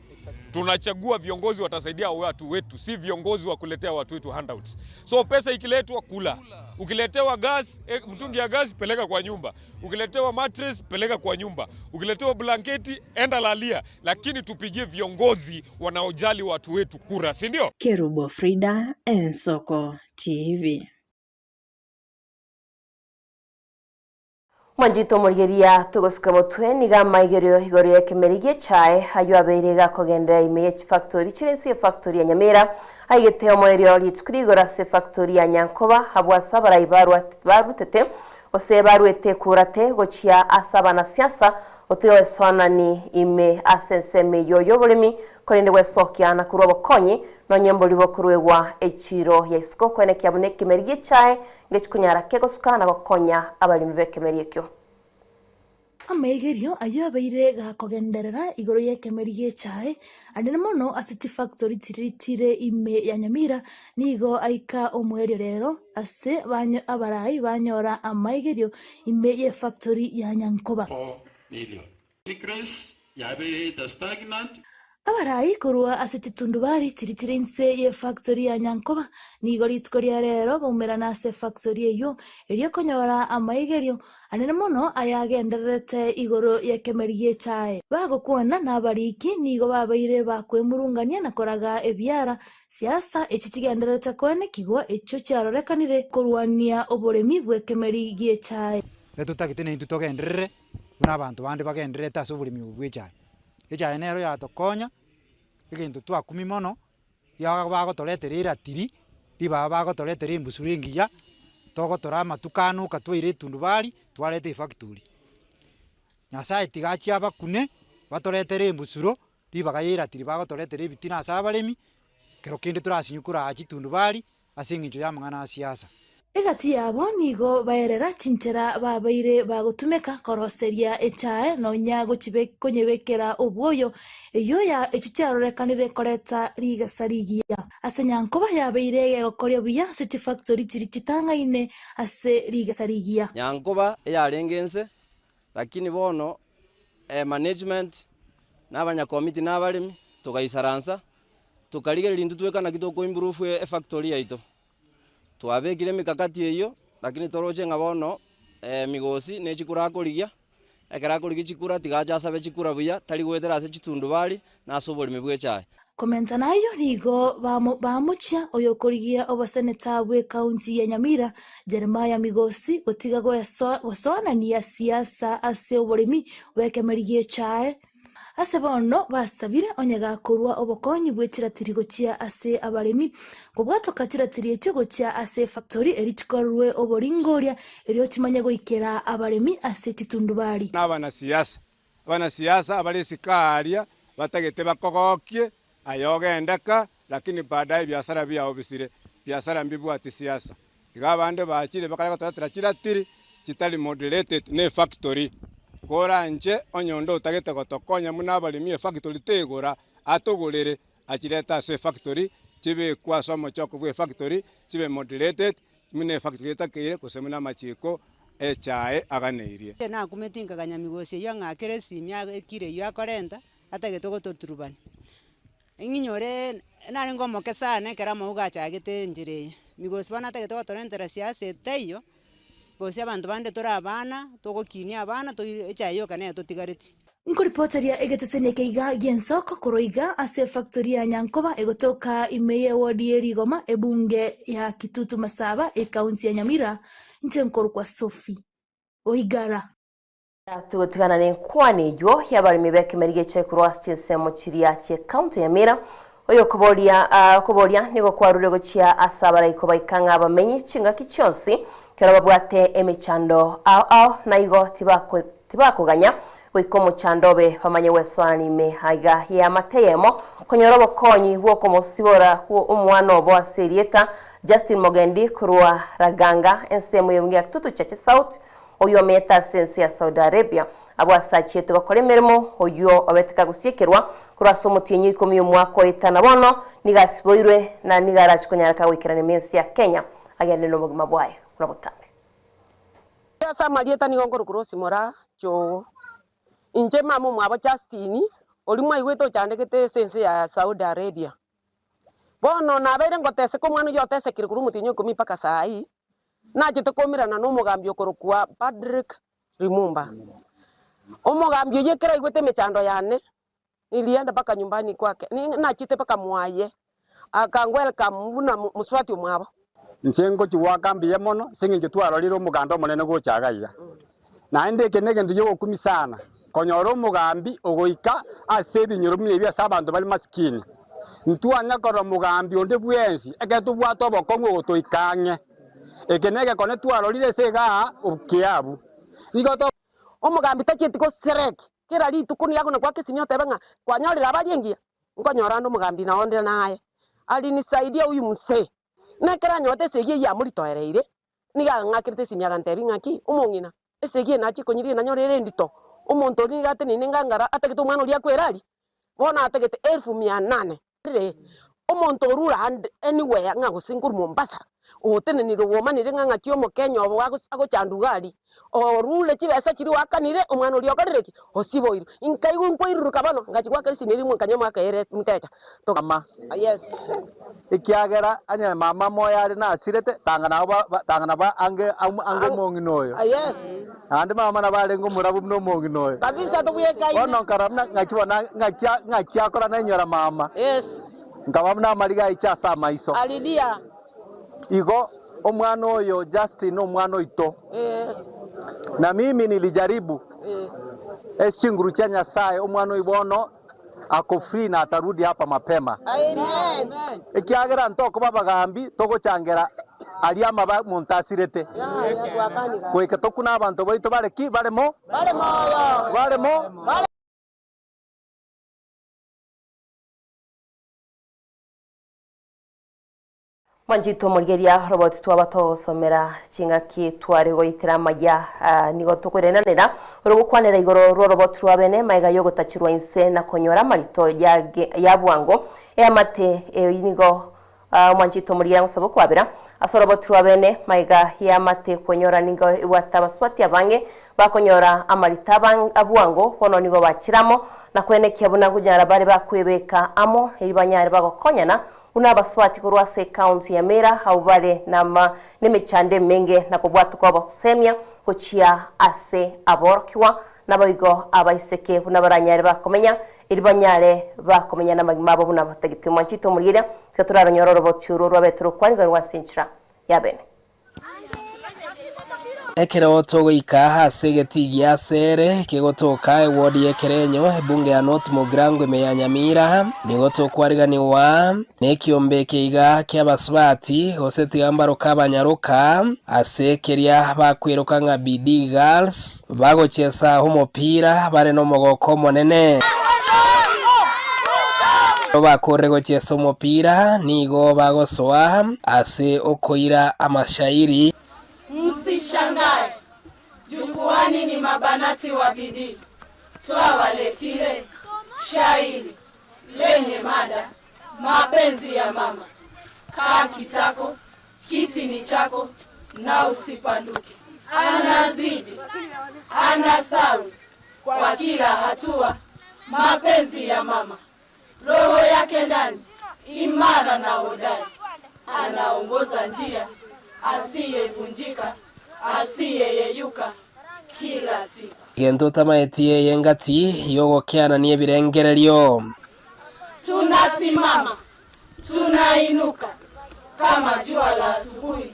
Tunachagua viongozi watasaidia watu wetu, si viongozi wa kuletea watu wetu handouts. So pesa ikiletwa kula. Ukiletewa gas, mtungi ya gas peleka kwa nyumba. Ukiletewa mattress peleka kwa nyumba. Ukiletewa blanketi enda lalia, lakini tupigie viongozi wanaojali watu wetu kura, si ndio? Kerubo Frida, Ensoko TV. Mwanjito murigeria tugosika mutwe niga maigerio igoro ya kemerigie chae hayo aberega kogendera ime factory chirensi factory ya Nyamira aigete omoerio litkurigora se factory ya Nyankoba habwa sabara barutete ose barwete kurate gochia asaba na siasa oteo eswana ni ime asenseme yoyo bolemi korende wesokia na kurobo konyi no nyembo libokurwegwa echiro ya isko kwene kyabune kemerigie chae ngechikunyara kegosuka na gokonya abalimi bekemerie kyo. Amaigerio ayo abeire gakogenderera igoro ya kemerigie chae anene mono ase factory tiritire ime ya Nyamira nigo aika omwerio rero ase abarai banyora amaigerio ime ye factory ya Nyankoba 4 million. Increase ya abeire the stagnant. Abarai korwa ase chitundubari tiritirense ye factory ya Nyankoba nigo litkoria rero baumerana ase factory eyo erio konyora amaigerio anene mono ayagenderete igoro ya kemerigie chae bagokwana nabariki nigo babaire bakwemurungania na koraga ebyara siasa echichigenderete kwene kigwa echo charorekanire korwania oboremi bwe kemerigie chae etutagite ne tutogenderere n'abantu bandi bagenderete ase oboremi bwe chae echae nero yatokonya ekintu twakumi mono yaga bagotoretera iratiri riba bagotoretera embusuru engiya togotora amatukano katwaire etundubari twarete factory nyasaye tigachi abakune batoretera embusuro riba iratiri bagotoretera ebitina ase abaremi kero kinde turasinyukura achitundubari ase engincho ya mang'ana siasa. Egati yabo nigo baerera chinchera babaire bagotumeka koroseria echae nonya konyebekera obwoyo eyo ya echicharorekanire koreta rigasarigia ase Nyankoba yabaire gegokoria buya ase factory chirichitangaine ase rigasarigia Nyankoba yarengense lakini bono management n'abanya committee n'abarimi tugaisaransa tukarigerera intu twekana kitoko improve factory yaito twabekire mikakati eyo lakini toroche ngabono migosi nechikura korigia ekera korigia chikura tigacha sabe chikura buya tari gwetera ase chitundubari nasoborime bwe chae komenta nayo nigo bamuchia oyo korigia obaseneta bwe county ya Nyamira Jeremiah Migosi gotiga gwesoanania siasa ase oboremi bwekemerigie chae ase bono basabire onyagakorwa obokonyi bwechiratiri gochia ase abaremi gobwatoka chiratiri ekyo gochia ase factory erichikorwe oboringoria erio chimanye goikera abaremi ase chitundubari abana siasa abali sikaria batagete bakogokie ayogendeka lakini baadaye biashara byao bisire biashara mbibu ati siasa iga bande bachire bakala gotara chiratiri chitali moderated ne factory kora nje onyondo utagete gotokonya muna balimi factory tegora atogorere achireta se factory chibe kwa somo choko bwe factory chibe moderated mune factory takire kusemuna machiko echae aganeirie na kumetinga kanyamigosie yanga keresi mya kire yakorenta atagete gototurubani inginyore nari ngomoke sana kera mauga chagete njire migosi bana atagete gotorentera siasa eteyo gosi abantu bande tora abana togokinia abana to echayo kana totigareti nkoripoteria egetesene keiga gensoko koroiga ase factory ya Nyankoba egotoka imeye wodi erigoma ebunge ya Kitutu Masaba county ya Nyamira nchenkoro kwa Sophie Oigara tugotigana n'enkwani jo yabarimi bekemerige chekurwa stisemo chiria che county ya Nyamira oyo kuboria nigo kwarure gochia asabara iko baikanga abamenyi chinga kichonsi kero babwate emechando ao naigo tibakuganya wikomo chandobe bamanye weswani mehaga ya mateyemo konyorobo konyi bwoko musibora umwana obo aserieta Justin Mogendi kurwa raganga ensemo yonge Kitutu Chache South oyo meta sense ya Saudi Arabia abwasachete gokora emirimo oyo obeteka gusiekerwa kurwa somutinyi ikomi umwako itana bono nigasiboirwe na nigarachikonyaraka wikirane mensi ya Kenya agende no bugima bwaye urabutambe yasa marieta nigongoro kurosi mora cho inje mamu mwabo Justin olimwa iweto chandegete sense ya Saudi Arabia bono nabere ngotese ko mwana yotese kiri kuri mutinyo komi paka sai naje tokomirana no mugambi okorokwa Patrick Rimumba omugambi yekera igwete mechando yane nilienda paka nyumbani kwake nachite paka mwaye akangwelcome buna muswati mwabo nsengo chiwakambi yemono singinje twaroriro mugando monene gochagaiga naende kenege nduyo okumi sana konyoro mugambi ogoika asebi nyoromi ebya sabantu bali maskini ntwanya koro mugambi onde bwensi egetu bwato bokongo gotoikanye ekenege kone twarorire sega okiabu nigoto omugambi tacheti ko serek kera litu kuni yako na kwake sinyote benga kwanyorira abajengia nkonyora ndo mugambi naonde naye alinisaidia huyu mse nakera nyote segie ya muri toereire niga ngakirite simyaga ntebi ngaki umongina esegie nachi konyiri na nyorere ndito umuntu ni gate ni ngangara ategete umwana uri akwerari bona ategete 1800 umuntu rura anywhere ngagusinguru Mombasa utene ni rwoma ni nganga kiomo Kenya obo ago chandugari orule chibesa chiri wakanire umwana uri okarereki osiboiru inkaigu nkoiruka bano ngachikwa kesi mirimo kanyama kaere mtecha tokama yes ikiagera anya mama moya ari na asirete tangana ba ange monginoyo yes ande mama na bale ngo murabu no monginoyo kabisa tobuye kai bono karamna ngachibona ngakia kora na nyora mama yes ngabamna mariga ichasa maiso alidia igo omwana oyo Justin omwana oito yes na mimi nilijaribu yes eshinguru cha Nyasaye omwana oibono ako free na atarudi hapa mapema amen ikiagera ntoko babagambi togochangera aliama ba muntasirete kweke tokuna abantu boito bareki baremo Manjito Mulgeria robot twabato somera chingaki tware goitira maya nigo tukurenanira urubukwanira igoro robot rwabene maiga yogo tachirwa inse na konyora marito ya bwango amate nigo manjito Mulgeria musabo kwabira asoro robot rwabene maiga ya mate konyora nigo iwatabaswati abange bakonyora amarita abwango hono nigo bachiramo na kwenekia buna kunyara bari bakwebeka amo ibanyare bagokonyana unabaswati kurwase county ya Mera haubale na nimichande menge na kubwatu kwa bakusemia kuchia ase aborkiwa nabayigo abaiseke bunabaranyare bakomenya iribanyare bakomenya namagimabo bunabategete Manjito Mulgeria katurara nyororo botyuro rwabetro kwani rwasinchira yabene ekero togoika hase getigi asere kegotoka ewodi yekerenyo ebunge ya North Mogrango emeya Nyamira nigotokwarganiwa nekiombe keiga ky'abasubati gosetigambaro k'abanyaruka ase keria bakwiruka nga BD Girls bagochesa umupira bare no mogoko monene bakore gochesa umupira nigo bagosoa ase okoira amashairi. Msishangae, jukwani ni mabanati wa bidii, twawaletile shairi lenye mada mapenzi ya mama. Kaa kitako, kiti ni chako na usipanduke. Anazidi, anasawi kwa kila hatua, mapenzi ya mama. Roho yake ndani, imara na hodari, anaongoza njia, asiyevunjika, asiyeyeyuka kila siku. Gento tamaetie yengati yogokeana ni ebirengereryo. Tunasimama, tunainuka kama jua la asubuhi,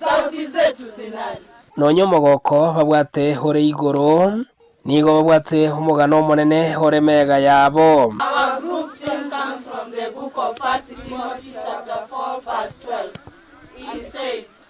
sauti zetu zinari. Nonyo mogoko babwate hore igoro nigo babwate umugano monene hore mega yabo. Our group theme comes from the book of 1 Timothy chapter 4 verse 12. It says,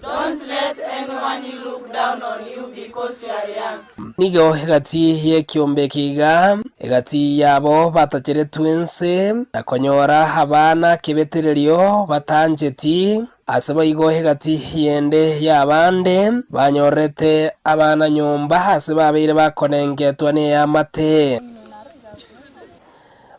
don't let anyone look down on you because you are young. Nigo hegati ye kiombe kiga hegati yabo batachere twinse nakonyora abana kebetereryo batanjeti asaba igo hegati yende yabande banyorete abana nyomba hase babire bakonengetwa ne amate.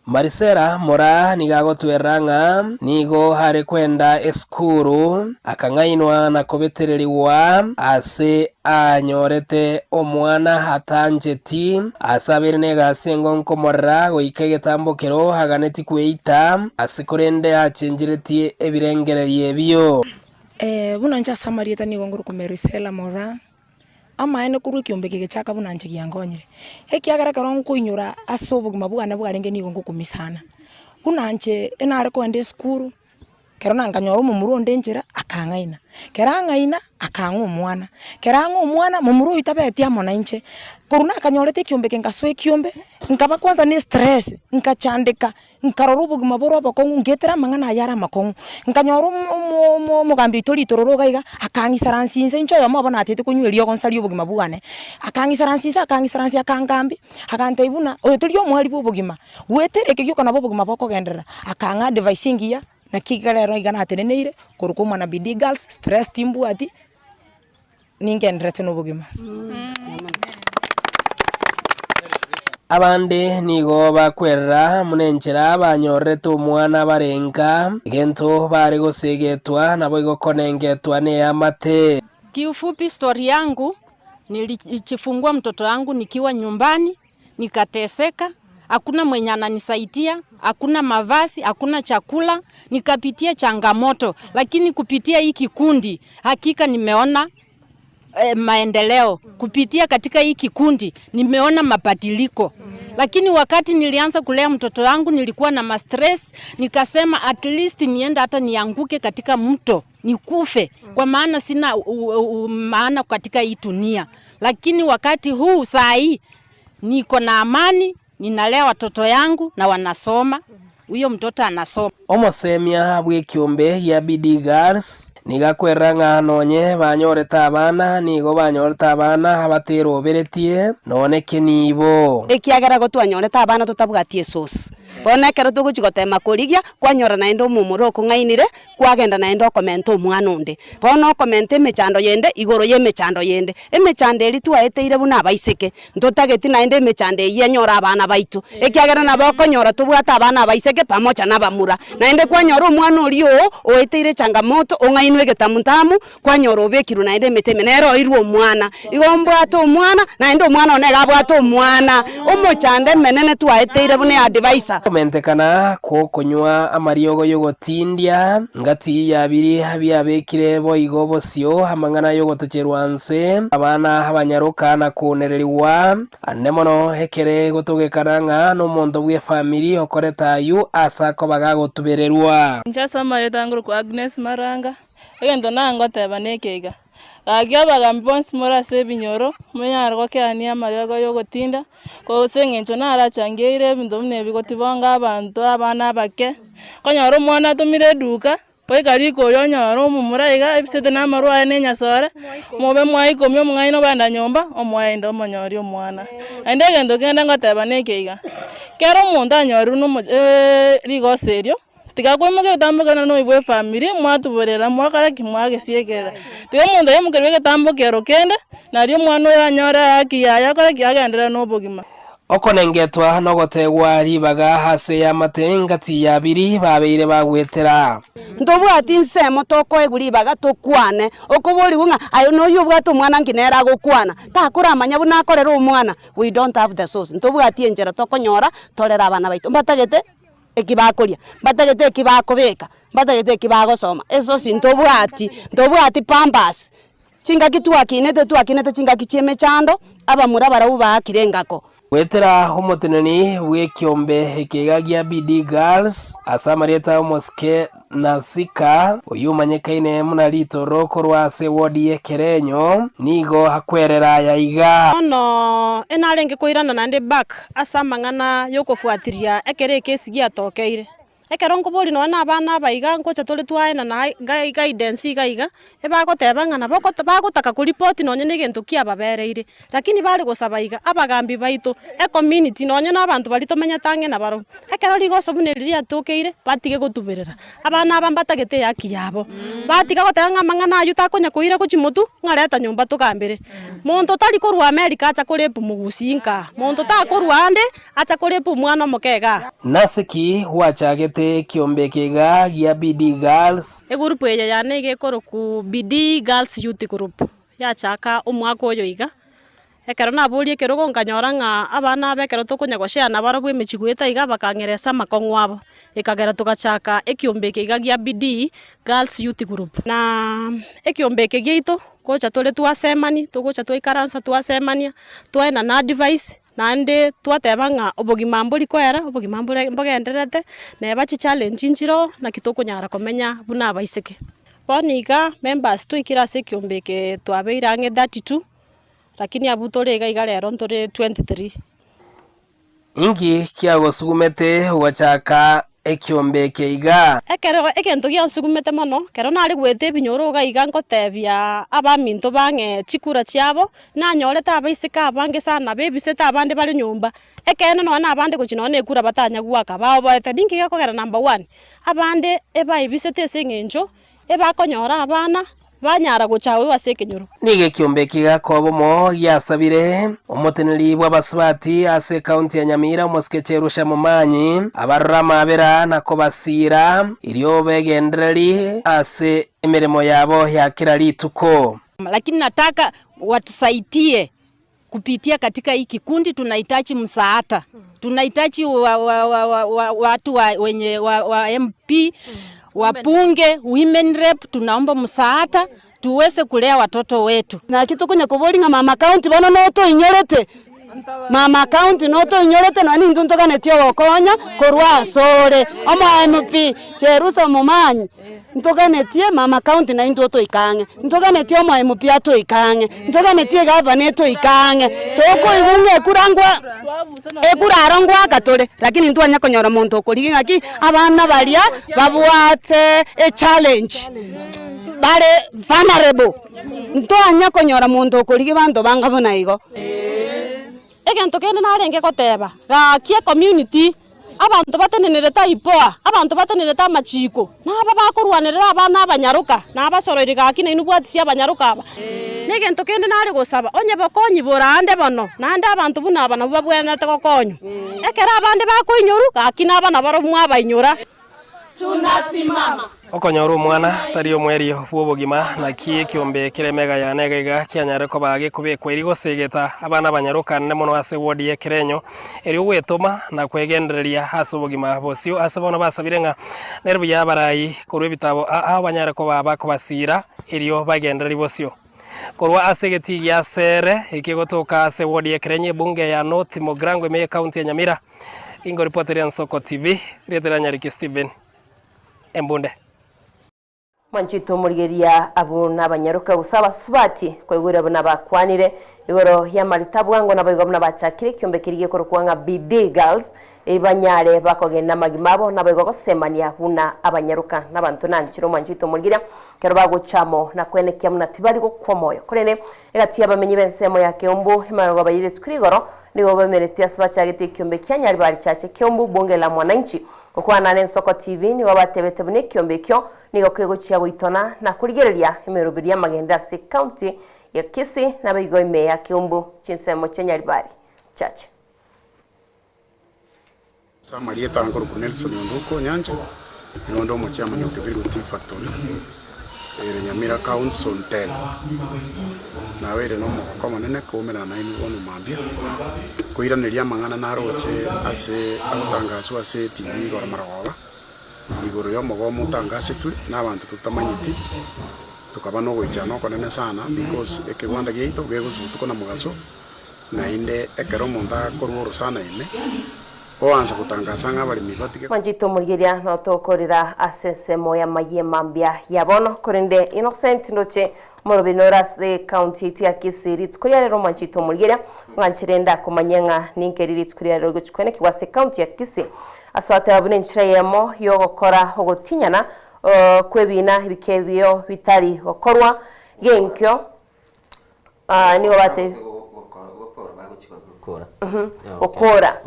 Marisera mora nigago tweranga nigo hare kwenda eskuru akangainwa na kobetereriwa ase anyorete omwana hatanjeti asabire negasengo nkomora goikege tambokero haganeti kweita asikorende achenjiretie ebirengererie ebyo. Bunanja samarieta nigo nguru kumerisela mora ama ene kuru kiombe kigechaka bunanje giangonyere ekiagara karonko inyura asobo mabwana bwarenge nigo ngukumisana bunanje enare kwende skuru kerona nganyoro mu muronde njira akangaina kerangaina akangu umwana mu muru itabeti amona inche kuruna akanyorete kiombe kengaswe kiombe nkaba kwanza ni stress nkachandika nkaroro bugima boro bakongu ngetera mangana yara makongu nkanyoro mugambi tori tororo gaiga akangisaransinze incho yo mabona atete kunywerio konsali bugima bugane akangisaransinza akangambi akante ibuna oyo tori yo mwali bugima wetereke kyo kana bugima boko genderera akanga advising ya na kigarero igana ateneneire kurukuma na BD Girls stress timbu ati ningendrete no bugima. Abande nigo bakwerera munenchera banyorete omwana barenga gento bari gosegetwa nabo igokonengetwa ne amate. Kiufupi story yangu nilichifungua mtoto wangu nikiwa nyumbani nikateseka, hakuna mwenye ananisaidia, hakuna mavazi, hakuna chakula, nikapitia changamoto, lakini kupitia hii kikundi hakika nimeona maendeleo. Kupitia katika hii kikundi nimeona mabadiliko. Lakini wakati nilianza kulea mtoto wangu nilikuwa na stress, nikasema at least nienda hata nianguke katika mto nikufe, kwa maana sina maana katika hii dunia. Lakini wakati huu saa hii niko na amani, ninalea watoto yangu na wanasoma. Uyo mtoto anasoma. Omosemia bw'ikiombe ya BD Girls nigakweranga nonye banyoreta abana nigo banyoreta abana abatero beretie none kenibo ekiagera gotwanyoreta abana tutabwatie source bona kero tuguchigotema kurigia kwanyora naendo mumuro kungainire kwagenda naendo komento omwana onde bona komento mechando yende igoro ye mechando yende emechando eri twaeteire buna abaiseke ntotageti naende emechando yanyora abana baitu ekiagera nabo konyora tubwata abana abaiseke pamoja na bamura naende kwanyora omwana orio oeteire changamoto ongainwe getamuntamu kwanyora obekiru naende meteme nero irwo omwana igombwato omwana naende omwana onega bwato omwana omochande menene twaeteire buna advisor komentekana ko konywa amariogo yogotindia ngati yabiri byabekire boigo bosio amangana yogotocherwanse abana abanyaruka na kunereriwa anemono hekere gotogekananga no mondo bwe family okoreta yu asako bagagotubererwa njasa mareta nguru kwa Agnes Maranga egento nango teba nekeiga Gagia bagambons mora se binyoro munyar go kyania mario go yogotinda ko sengencho nara changeire bintu mne bigotibonga abantu abana bake konyoro mwana tumire duka poikari ko yonyoro mumuraiga ebisete na marwa ne nyasore mobe mwai komyo mwaino banda nyomba omwaenda omonyori omwana ende gendo kenda ngoteba nekeiga kero mundu anyoru no rigoserio tiga kwemuke tambukana no ibwe family mwatuborera mwakara kimwage siekera tiga mundu yemukere tambukero kende na rio mwana yanyora akiyaya kora kiagendera no bogima okonengetwa no gotegwa ribaga hase ya matengati ya biri babeire bagwetera ndobwati nsemo toko eguribaga tokwane okobori bunga ayo no yobwato mwana nginera gukwana takura amanya buna akorera umwana we don't have the source ndobwati enjera tokonyora torera abana baitu mbatagete ekibakoria mbatagete ekibakobeka mbatagete ekibagosoma eso ndobwati pambas chingaki twakinete chingaki chieme chando abamura barabu bakirengako wetera homoteneni wekiombe ekegagia BD Girls asamareta moske nasika oyumanyekaine muna litoro korwase wodi yekerenyo nigo hakwerera yaiga no enarenge koirana nande back asamangana yokofuatiria ekere kesi giatokeire ekerongo bori no na bana baiga ngocha tole twaena na guidance gaiga ebagotebangana bagotaka ku report no nyene gento kia babereire lakini bali gosabaiga abagambi baito community no nyene abantu bali tomenya tange na baro ekero ligoso buneri atokeire batige gotubirira abana abambatagete yaki yabo batiga gotanga mangana ayuta konya kuira kuchimutu ngareta nyumba tukambere muntu tali korwa America acha kurepu mugusinka muntu ta korwa ande acha kurepu mwana mokega nasiki wachagete kiombe kega gia BD Girls egroup eya yane gekoro ku BD Girls Youth Group yachaka umwaka oyo iga ekero naburie kerogo nkanyora nga abana bekero tokunya goshana barabwe michigweta iga bakangeresa makongwabo ekagera tukachaka ekiombe kega gia BD Girls Youth Group na ekiombe kegeito kocha tole twasemani tugocha twaikaransa twasemania twaena na advice nande twatebanga obogima mburi kwera obogima mbure mbogenderete neba chi challenge njiro na kitokunyara komenya buna baiseke boniga members twikira sekiombeke twabeirange 32 lakini abutorega igarero ntore 23 ingi kiagosugumete wachaka ekiombe keiga ekero ekento giansugumete mono kero nari gwete binyoro gaiga ngotebia abaminto bange chikura chiabo nanyoreta abaisika abange sana bebiseta abande bali nyumba ekene no na abande kuchino ne kura batanya gwaka bao boete dingi gakogera number 1 abande eba ibisete sengenjo eba konyora abana banyara guchawe wasekenyoro nige kiombe kigakobo mo yasabire omoteneri bw'abaswati ase county ya Nyamira moskecherusha mumanyi abarama bera nakobasira iriyo begendereri ase emiremo yabo ya kila lituko lakini nataka watusaidie kupitia katika hii kikundi tunahitaji msaada tunahitaji watu wenye wa MP wapunge women rep tunaomba msaada tuweze kulea watoto wetu na kitu kunya kubolinga mama county bana noto inyorete mama county noto inyorete nani nduntoka netyo gokonya korwa sore omo MP cherusa mumanyi ntoka netie mama county na ndoto ikange ntoka netyo omo MP ato ikange ntoka netie governor eto ikange toko ibunge kurangwa ekurarangwa katole lakini ntwanya konyora muntu okoliginga ngaki abana balia babwate challenge bare vulnerable ntwanya konyora muntu okoligi bantu bangabona igo egento kene narenge goteba gakie community abantu batenenereta ipoa abantu batenenereta machiko naba bakorwanirira abana abanyaruka nabasoroire gakine inubwatisia abanyaruka aba negento kende nari gosaba onye bakonyi borande bono nande abantu buna abana babwenete gokonyo ekera abande bakoinyoru gakina abana baro mwabainyora tunasimama okonyora omwana tari omweri bw'obogima naki ekiombe kiremega yanegaiga kianyare kobage kubekwa irigosegeta abana banyarukane mono ase wodi yekerenyo erio gwetoma na kwegendereria ase obogima bosio ase bono basabire ng'a nerbu yabarai korwa ebitabo abanyare kobaba kobasira erio bagendereri bosio korwa ase geti gia sere ikigotoka ase wodi yekerenyo bunge ya North Mogrango me county ya Nyamira ingo reporter ya Nsoko TV retera Nyariki Steven Embunde. Manchito murigeria abu n'abanyaruka gusaba subati kwegura abo n'abakwanire igoro ya maritabu ngo nabayigo n'abacakire kyombe kiriye korukwanga BD Girls ibanyare bakogenda magimabo nabayigo gosemania huna abanyaruka n'abantu nanchiro manchito murigeria kero bagucamo na kwenekya munatibari go kwomoyo kurene egati abamenyi bensemo ya Kiombu imarwa bayire tkurigoro nibo bemeretia sabachagite kyombe kyanyari bari chache Kiombu bunge la mwananchi okwana n'Ensoko TV nigo batebete bune kyombe kyo nigo kwego chia buitona na kurigereria imerubiria magenda se county ya Kisii na bayigo ime ya Kiombu chinsemo chenyari bari chache Samarieta Angoro Nelson Nduko Nyanja inondo mochama ni Kibiru Tea Factory Nyamira Council 10 na were no mukoma nene kumera na inu onu mambia kuiraniria mangana na roche ase atangazo ase TV gora marawa igoro yo mogo mutangazo tu n'abantu tutamanyiti tukaba no gwichana konene sana because ekigwanda gito gegusutuko na mugaso na inde ekero monda korworo sana ine oanza kutangaza ng'abalimi batike Manchito murigeria no tokorera asesemo ya maye mambia yabono korinde Innocent ndoche morobinoras de county ya Kisii tkuria rero Manchito murigeria mwanchirenda kumanyenga ninkeriri tkuria rero guchkwene kiwase county ya Kisii asate abune nchirayemo yo gukora ogotinyana kwebina bikebyo bitari gokorwa genkyo nigo bate okora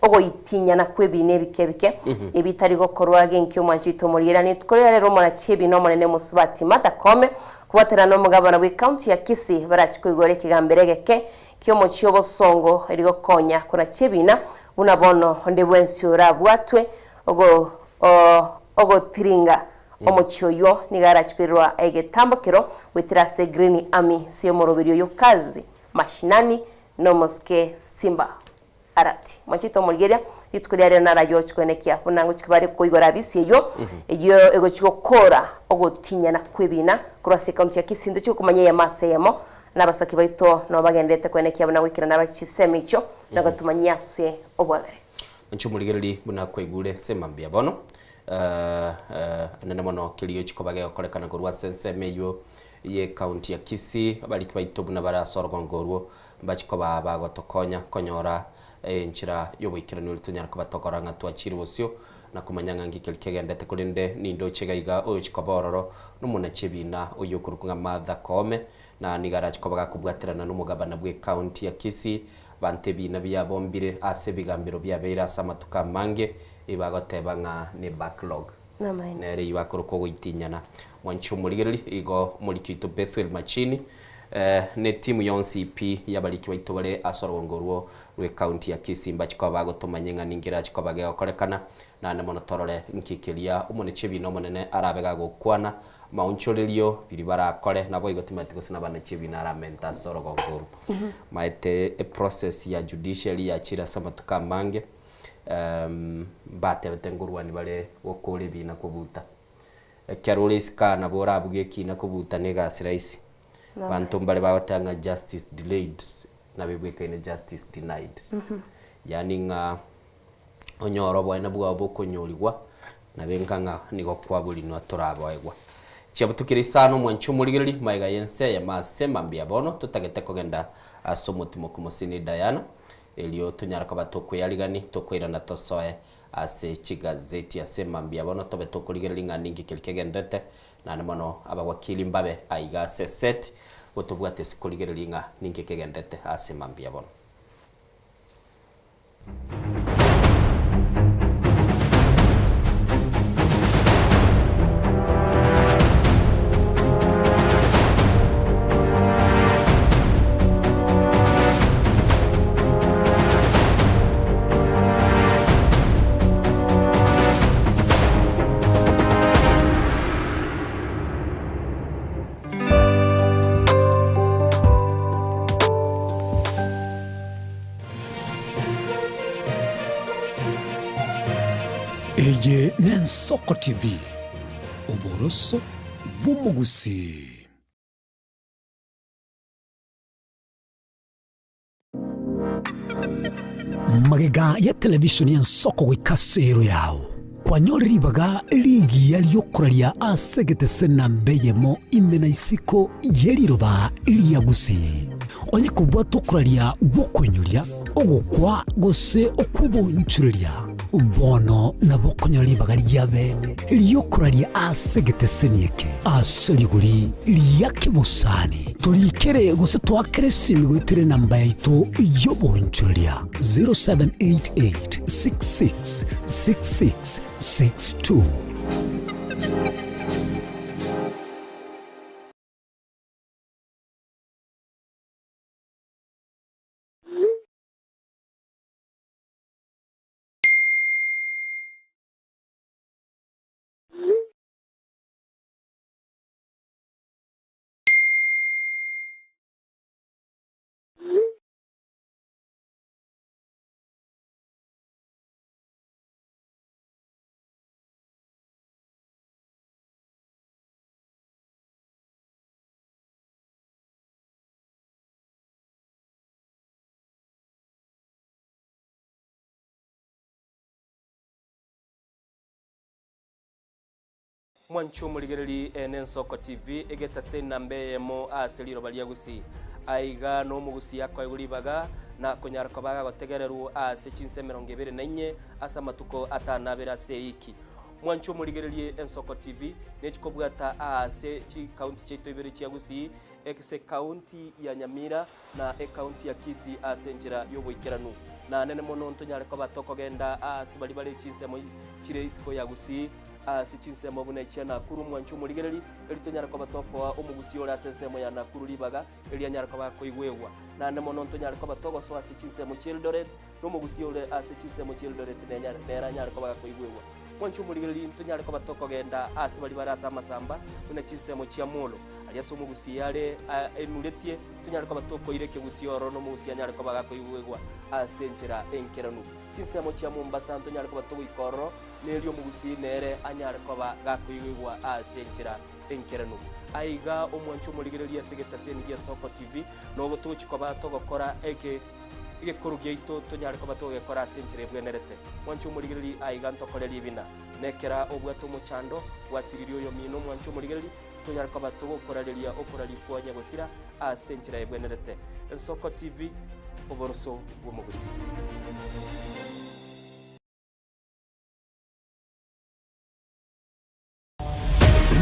ogo itinyana kwebine bikebike ibitari gokorwa genkyo Manchito murigeria ni tkuria rero mona chebi no monene musubati matakome kubatera no mugabana we county ya Kisii barachikugore kigambere geke kyo mochyo bosongo erigo konya kuna chebina unabono onde bwensura bwatwe ogo tiringa omochyoyo nigarachikirwa egetambokero witirase Green Army sio morobirio yo kazi mashinani no moske Simba arati Manchito murigeria itkuria rero narayo chikonekia kunango chikibare kuigora bisiyo eyo ego chikokora ogotinyana kwebina kurase county ya Kisii ndo chikumanya ya masemo nabasaki baito no bagendete kwenekia bana wikira nabachisemicho nagatumanyase obwagare Manchito murigeria buna kwegure semambia bono nene mono kiliyo chikobage okorekana gorwa sensemeyo ye county ya Kisii abaliki baito buna barasorwa ngorwo bachikoba bagotokonya konyora nchira yobwikirano litunyara kubatokora nga twachiri bosyo na kumanyanga ngikeligendete kulinde nindo chigaiga oyo chikobororo numuna chebina oyo kurukunga matha kome na nigara chikobaga kubwaterana n'umugabana bwe county ya Kisii bantebina byabombire ase bigambiro byabeira samatuka mange ibagoteba nga ne backlog nere ibakuruko gwitinyana Manchito murigeria igo mulikito Bethel Machini ne timu yonsi ip yabaliki baito bare asorongorwo rwe county ya Kisii mbachiko bagotomanyenga ningira chiko bage okorekana na mono torore nkikiria umone chebino monene arabega gukwana maunchorerio biribara akore nabo igotimatiko sina bana chebina aramenta sorogongoro maite a process ya judiciary ya chira samatuka mange bate betengurwani bare wokore bina kubuta Caroliska na bora bugeki na kubuta nega siraisi bantu mbale bawatanga justice delayed na bibweka ine justice denied yani nga onyoro bwana bwa bokonyoliwa na benkanga nigo kwabuli no toraboegwa chiabutukiri sano Manchito murigeria maiga yense ya masema mbia bono tutagete kogenda asomotimo kumosini Diana elio tunyara kabato kweyaligani tokwira na tosoe ase chigazeti asema mbia bono tobe tokurigeria nganingi kelikegendete na mono abawakili mbabe aiga set otobwate sikurigeria nga ningi kegendete asema mbia bono Eye n'Ensoko TV oboroso bw'umugusi magega ya televishoni y'Ensoko gwikasero yawo kwanyore ribaga ligia lyokuraria asegete sena mbeyemo imena isiko yeriroba liagusi onye kubwa tokuraria bokwenyoria ogokwa gose okubonchureria bono na bokonyori bagari ya bene lyokuraria asegete senieke aseriguri liyake busani turikere gose twakere sinigwitire namba yaito yobonchureria 0788 666662. Mwancho muligereri Nensoko TV egeta sena mbeyemo aseliro baliagusi aiga no mugusi yakwa iguribaga na kunyara kwabaga gotegereru ase chinse 24 asa matuko atanabera seiki mwancho muligereri Ensoko TV nechikobwata ase chi county cheto ibere chiagusi ekse county ya Nyamira na county ya Kisii ase njira yoboikeranu na nene mono ntonyare kwa batoko genda ase bali chinse mo chire isiko yagusi sichinse mabuna ichana kuru mwancho muligereri elitonyara kwa batoko wa omugusi ora sensemo ya nakuru libaga elianyara kwa koigwewa na nemono ntonyara kwa batoko so asichinse mu Childoret no mugusi ora asichinse mu Childoret nera nyara kwa koigwewa mwancho muligereri ntonyara kwa batoko genda asibali barasa masamba una chinse mu Chiamulo aliaso mugusi yale enuletie tonyara kwa batoko ireke gusi oro no mugusi anyara kwa koigwewa asenchera enkeranu chinse mu Mombasa ntonyara kwa batoko ikoro nelio mugusi nere anyara kwa gakoigwa asenchera enkeranu aiga omwancho muligereria segeta senigia Soko TV no gotuchi kwa batogokora eke korugeito tonyara kwa batogokora asenchera bwenerete mwancho muligereri aiga ntokoreri bina nekera obwato muchando wasiririo yo mino mwancho muligereri tonyara kwa batogokorareria okorari kwa nyagosira asenchera bwenerete Soko TV oboroso bwomugusi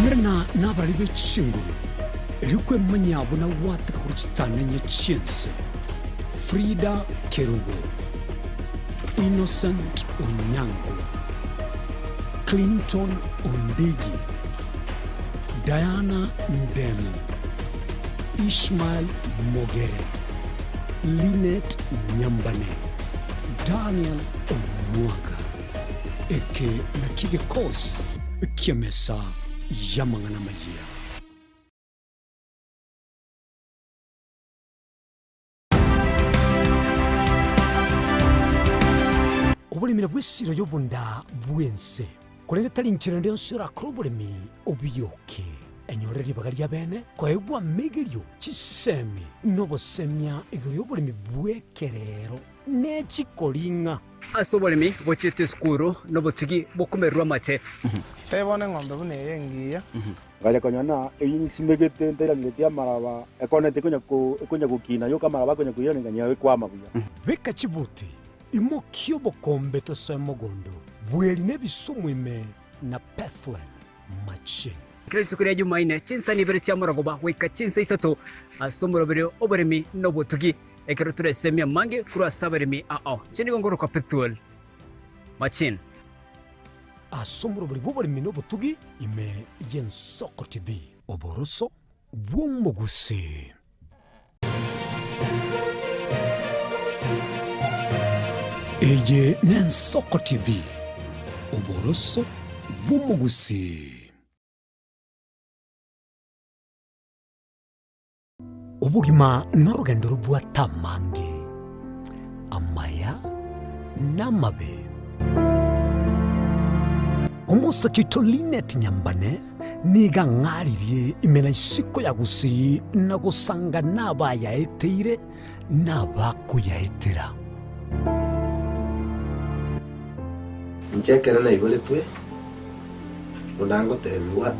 Mrena nabali bechinguru elikwe manyabo na wataka kuchitana nya chense Frida Kerubo, Innocent Onyango, Clinton Ondigi, Diana Ndemu, Ishmael Mogere, Linet Nyambane, Daniel Omwaga, eke nakige kos kiamesa yamangana maya. Obulimira bwesiro yobunda bwense kulende talinchira ndio sura krobulimi obiyoke enyoreri bagali ya bene kwa egwa megelyo chisemi nobosemya egyo obulimi bwekerero nechikolinga asobolimi bochete skuru nobotigi bokumerwa mate tebone ngombe bune yengiya gale konyana eyisimegete ndera ngetia maraba ekonete kunya kukina yo kamara bakonya kuyira nganya we kwama buya beka chibuti imokyo bokombe to semogondo bweli nebisumwime na Pathwell machine Kristo kuri Jumaine chinsa ni bere cyamuragoba weka chinsa isato asomoro bere oberemi nobotugi ekero turesemya mange kuri asaberemi chini gongoro kwa Pathwell machine asomoro bere oberemi nobotugi ime Ensoko TV oboroso bw'umugusi. Eye Ensoko TV oboroso bw'umugusi. Ubugima n'urugendo rw'atamange amaya n'amabe umusakito Linet Nyambane niga ngaririye imena isiko yagusi na gusanga nabayaeteire nabakuyaetera nchekera na igore twe undango temiwa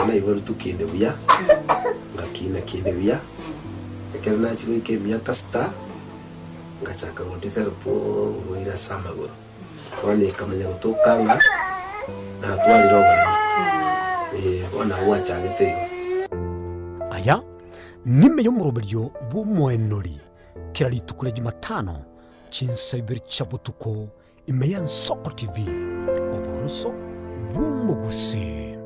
na igore tukinde buya ngakina kinde buya ekera na chiko ikemia tasta ngachaka ngudifero po ngoira samagoro wani kamenya gutokanga na twalirobana ona wachagete aya nime yo muroberio bumwenori kila litukule Jumatano chinsa ibiri chabutuko imeya Nsoko TV oboroso bumugusi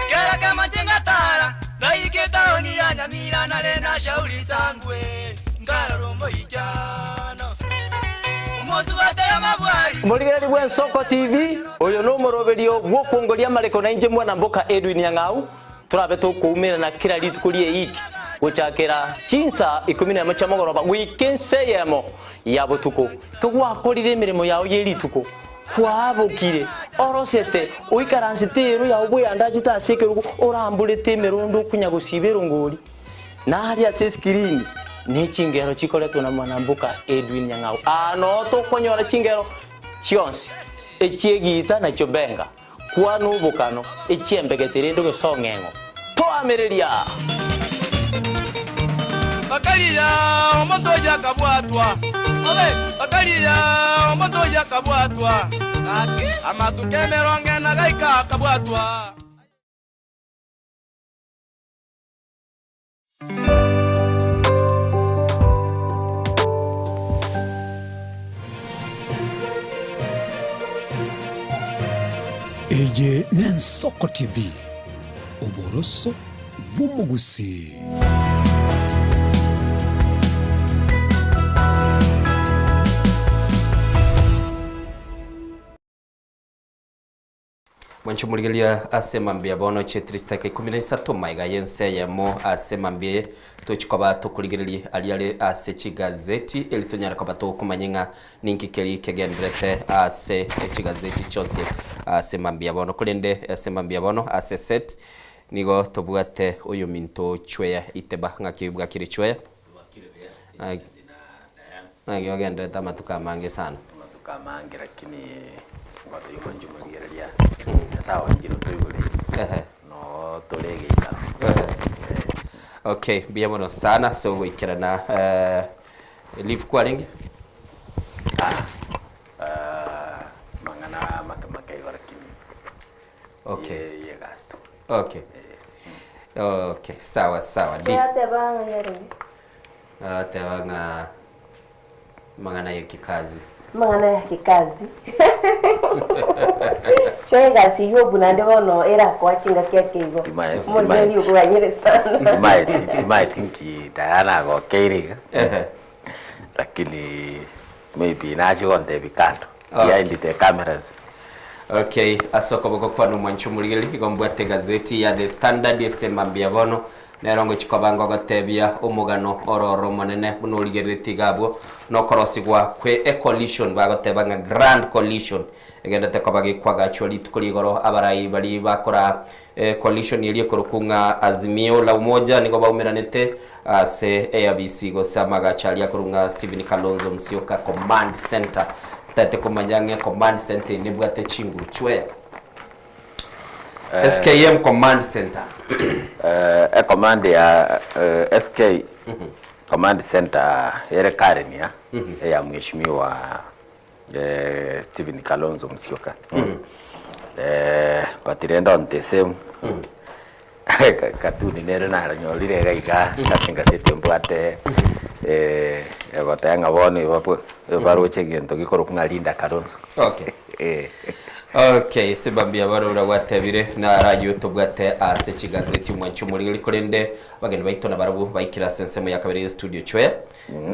kera kama tingatara ndaiketa oni ya Nyamira na rena shauri zangwe ngararombo ijano Murigereri bwa Nsoko TV uyu no muroberio gwokongoria mareko na inje mwana mboka Edwin Yang'au turabe tukumira na kila litukulie iki guchakira chinsa 11 chamogoroba wikenseyemo ya butuko tugwakorire imirimo yawe yerituko kwabukire orosete uikaransitero ya ubwe andajita sekerugo orambulete imirundo kunyagusibero ngori na hali ase screen ni chingero chikoletwa na mwanambuka Edwin Yang'au ano tokonyora chingero chionsi echiegita na chobenga kwa nubukano echiembegetere ndo gesongengo toamereria Bakalia omoto yakabwatwa Bakalia omoto yakabwatwa amatukemeronge na gaika kabwatwa Eye ni Nsoko TV oboroso bumugusi Mwancho murigelia asemambia bono chetristaka 13 maiga yense yemo asemambie tochikoba tokuligereli aliale ase gazeti elitonyara koba to kumanyenga ninkikeli kegendrete ase gazeti chonse asemambia bono kulende asemambia bono ase set nigo tobwate uyu minto chweya iteba ngakibwa kiri chweya agi ogendrete matuka mange sana matuka mange lakini watu yumanju murigelia sawa njiro tuyugule no tolege ikaro okay biamono sana so wikira na live kwalingi mangana makamaka iwarakini okay ye gasto okay okay sawa di tebanga mangana yekikazi Chenga si yobu nande bono era kwa chinga kiakigo muri yugwanyire sana my thinki Diana go keiriga lakini maybe naji onde bikando behind the cameras okay asoko boko kwa no mwancho murigeli igombwate gazeti ya The Standard esemambia bono nerongo chikobango gatebia umugano ororo monene buno ligereti gabo no korosigwa kwe a collision bagotebanga grand collision egenda tekobagi kwaga choli tukuligoro abarai bali bakora collision yeli kurukunga Azimio la Umoja niko baumeranete se ABC go samaga chalia kurunga Stephen Kalonzo Musyoka command center tate komanyange command center ni bwate chingu chwe SKM command center a command ya SK command center yere Karenia ya mheshimiwa Stephen Kalonzo Musyoka patirenda on the same katuni nero na nyolire gaiga kasinga setimbwate batanga bone bapo baroche gento gikoro kungalinda Kalonzo okay okay sebambia barura watebire na radio tubwate ase gazeti mwancho muri kurende bagende baitona barabu baikira sensemo ya kabiri studio chwe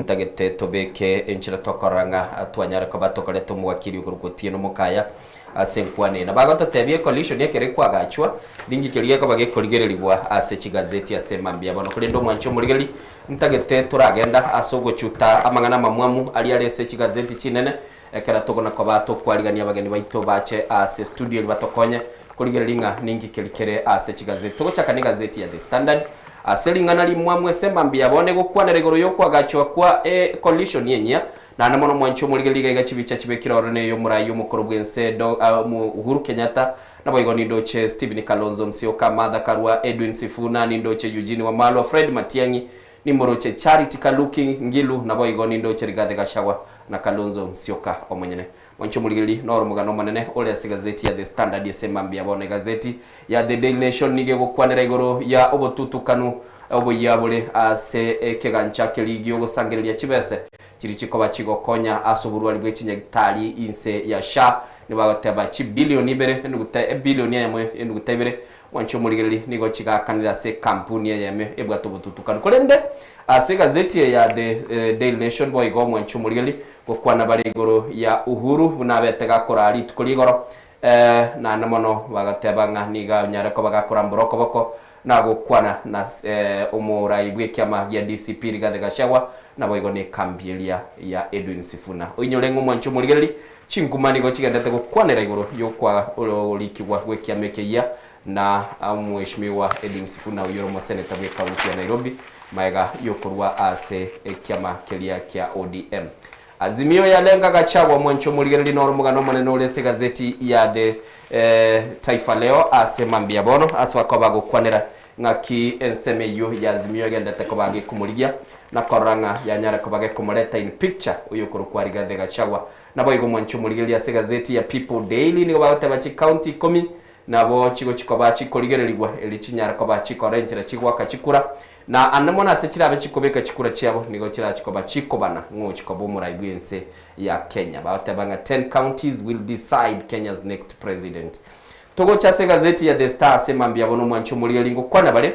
ntagete tobeke enchira tokoranga atwanyara ko batokoreto muwakiri ugurukotie no mukaya ase nkwane na bagoto tebie collision yekere kwagachwa lingi kiriye ko bagekorigereribwa ase gazeti asemambia bono kurendo mwancho muri ntagete turagenda asogo chuta amangana mamwamu ali ase gazeti chinene ekera togona kwa bato kwarigania bageni baito bache ase studio batokonye kurigereringa ningi kelikere ase gazeti togochaka ni gazeti ya The Standard aselingana limwamwe semambia bone gukwanera igoro yokwagachwa kwa collision yenya na namono mwancho muligeliga gachibicha chibekira ne yo murayo mukoro bwense do Uhuru Kenyatta na boygo ni doche Stephen Kalonzo Musyoka, Martha Karua, Edwin Sifuna ni doche Eugene Wamalwa, Fred Matiang'i ni moroche Charity Kaluki Ngilu na boygo ni doche Rigathi Gachagua na Kalonzo Musyoka omonyene mwancho muligeli no rumugano manene ole gazeti ya The Standard yesemambia bone gazeti ya The Daily Nation nige gukwanera igoro ya obotutukanu oboyabule ase kegancha keligi ogosangiriria chibese chiri chikoba chigokonya asoburwa libwe chinyagitari inse ya sha ni bagateba chi bilioni ibere n'ugute bilioni yamwe n'ugute ibere wancho muligeli nigo chigakanira se kampuni yame ebwato bututukana kolende ase gazeti ya The Daily Nation boy go wancho muligeli gokwana bari igoro ya Uhuru bunabetega korali tukuligoro na namono bagateba niga nyara ko bagakora mboroko boko na gukwana na umurai bwekyama ya DCP Rigathi Gachagua na boigo ne kambielia ya Edwin Sifuna oinyolengo mwancho muligeli chinkumani go chigendete gukwanera igoro yokwa olikibwa bwekyameke na mheshimiwa Edwin Sifuna uyoro mo senator bwe kaunti ya Nairobi maega yokorwa ase kyama kelia kya ODM. Azimio ya lenga Gachagua mwancho muligeli no rumugano maneno lese gazeti ya The Taifa Leo asemambia bono aswa kwa bago kwanera ngaki ensemeyo ya Azimio genda takobage kumuligia na koranga ya nyara kobage kumuleta in picture uyo kurukwa Rigathi Gachagua na boigo mwancho muligeli ase gazeti ya People Daily ni bagote bachi county 10 nabo chigo chikobachi koligererigwa elichinyara kobachi korenjera chigwa kachikura na anamona sekira abechikobeka chikura chiabo nigo chira chikoba chikobana ngo chikobo muraibwense ya Kenya batabanga 10 counties will decide Kenya's next president. Togo cha gazeti ya The Star semambia bono mwancho muligelingo kwana bale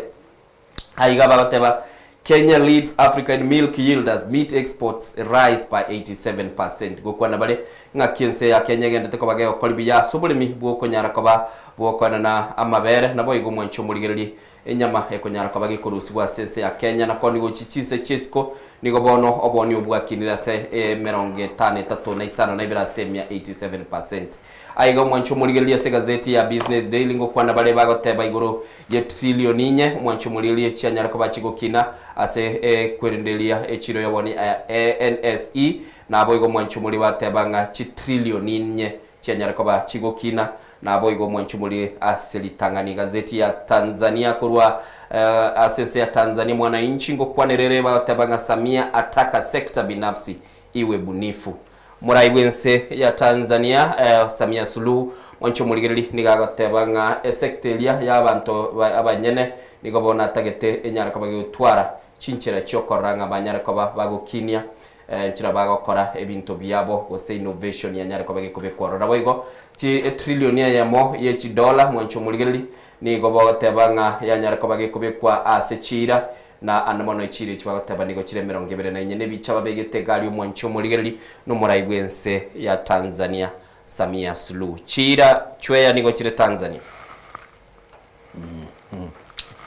aiga bateba Kenya leads African milk yield as meat exports rise by 87%. Gokwana bale ngakiense ya Kenya genda teko bageo kolibya subulimi bwoko nyara koba bwoko na amabere nabo igo mwancho muligerili enyama ekonyara kobage kurusibwa sense ya Kenya na koni go chichise chisco nigo bono oboni obwakinira se 53 na isano na ibira semia 87%. Aigo mwancho muligelia se gazeti ya Business Daily ngo kwana bale bagoteba igoro ye trillion inye mwancho muligelia chianyara koba chigokina ase kwerendelia echiro yaboni NSE na aboigo mwancho muli batebanga chi trillion inye chianyara koba chigokina na aboigo mwancho muli aselitangani gazeti ya Tanzania kurwa asese ya Tanzania Mwananchi ngo kwanerere batebanga Samia ataka sekta binafsi iwe bunifu. Muraibwense ya Tanzania Samia Suluhu mwancho muligeli nigagatebanga sektelia ya abantu abanyene nigobona tagete enyara kabage utwara chinchera chokoranga abanyara koba bagukinia nchira bagokora ebintu byabo gose innovation ya nyara kabage kubekora raboigo chi trillion ya mo ye chi dollar mwancho muligeli nigobotebanga ya nyara kabage kubekwa asechira na anamono ichiri chibagoteba nigo chire 24 nebicha babegete gali mwancho muligeli no muraibwense ya Tanzania Samia Suluhu chira chweya nigo chire Tanzania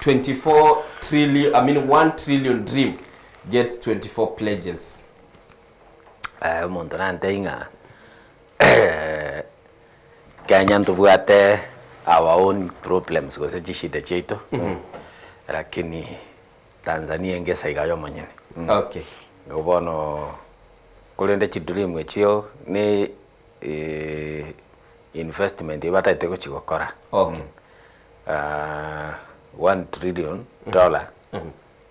24 trillion 1 trillion dream gets 24 pledges. Muntu nantenga Kenya tubwate our own problems gose chishida cheito lakini Tanzania ngesa igayo manyene. Okay. Ngobono kulende chidream echio ni investment ibataite ko chigokora. Okay. 1 trillion dollar.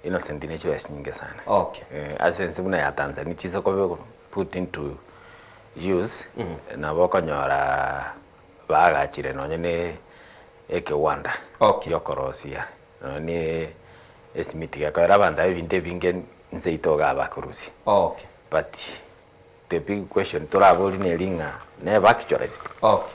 Innocent inacho nyingi sana. Okay. Asense buna ya Tanzania chiso ko put into use na bokonyora bagachire nonyene ekewanda. Okay. Yokorosia. Ni esmitiga kwa rabanda binde binge nseito gabakurusi. Okay. But the big question turaboli nelinga ne bakchorese. Okay.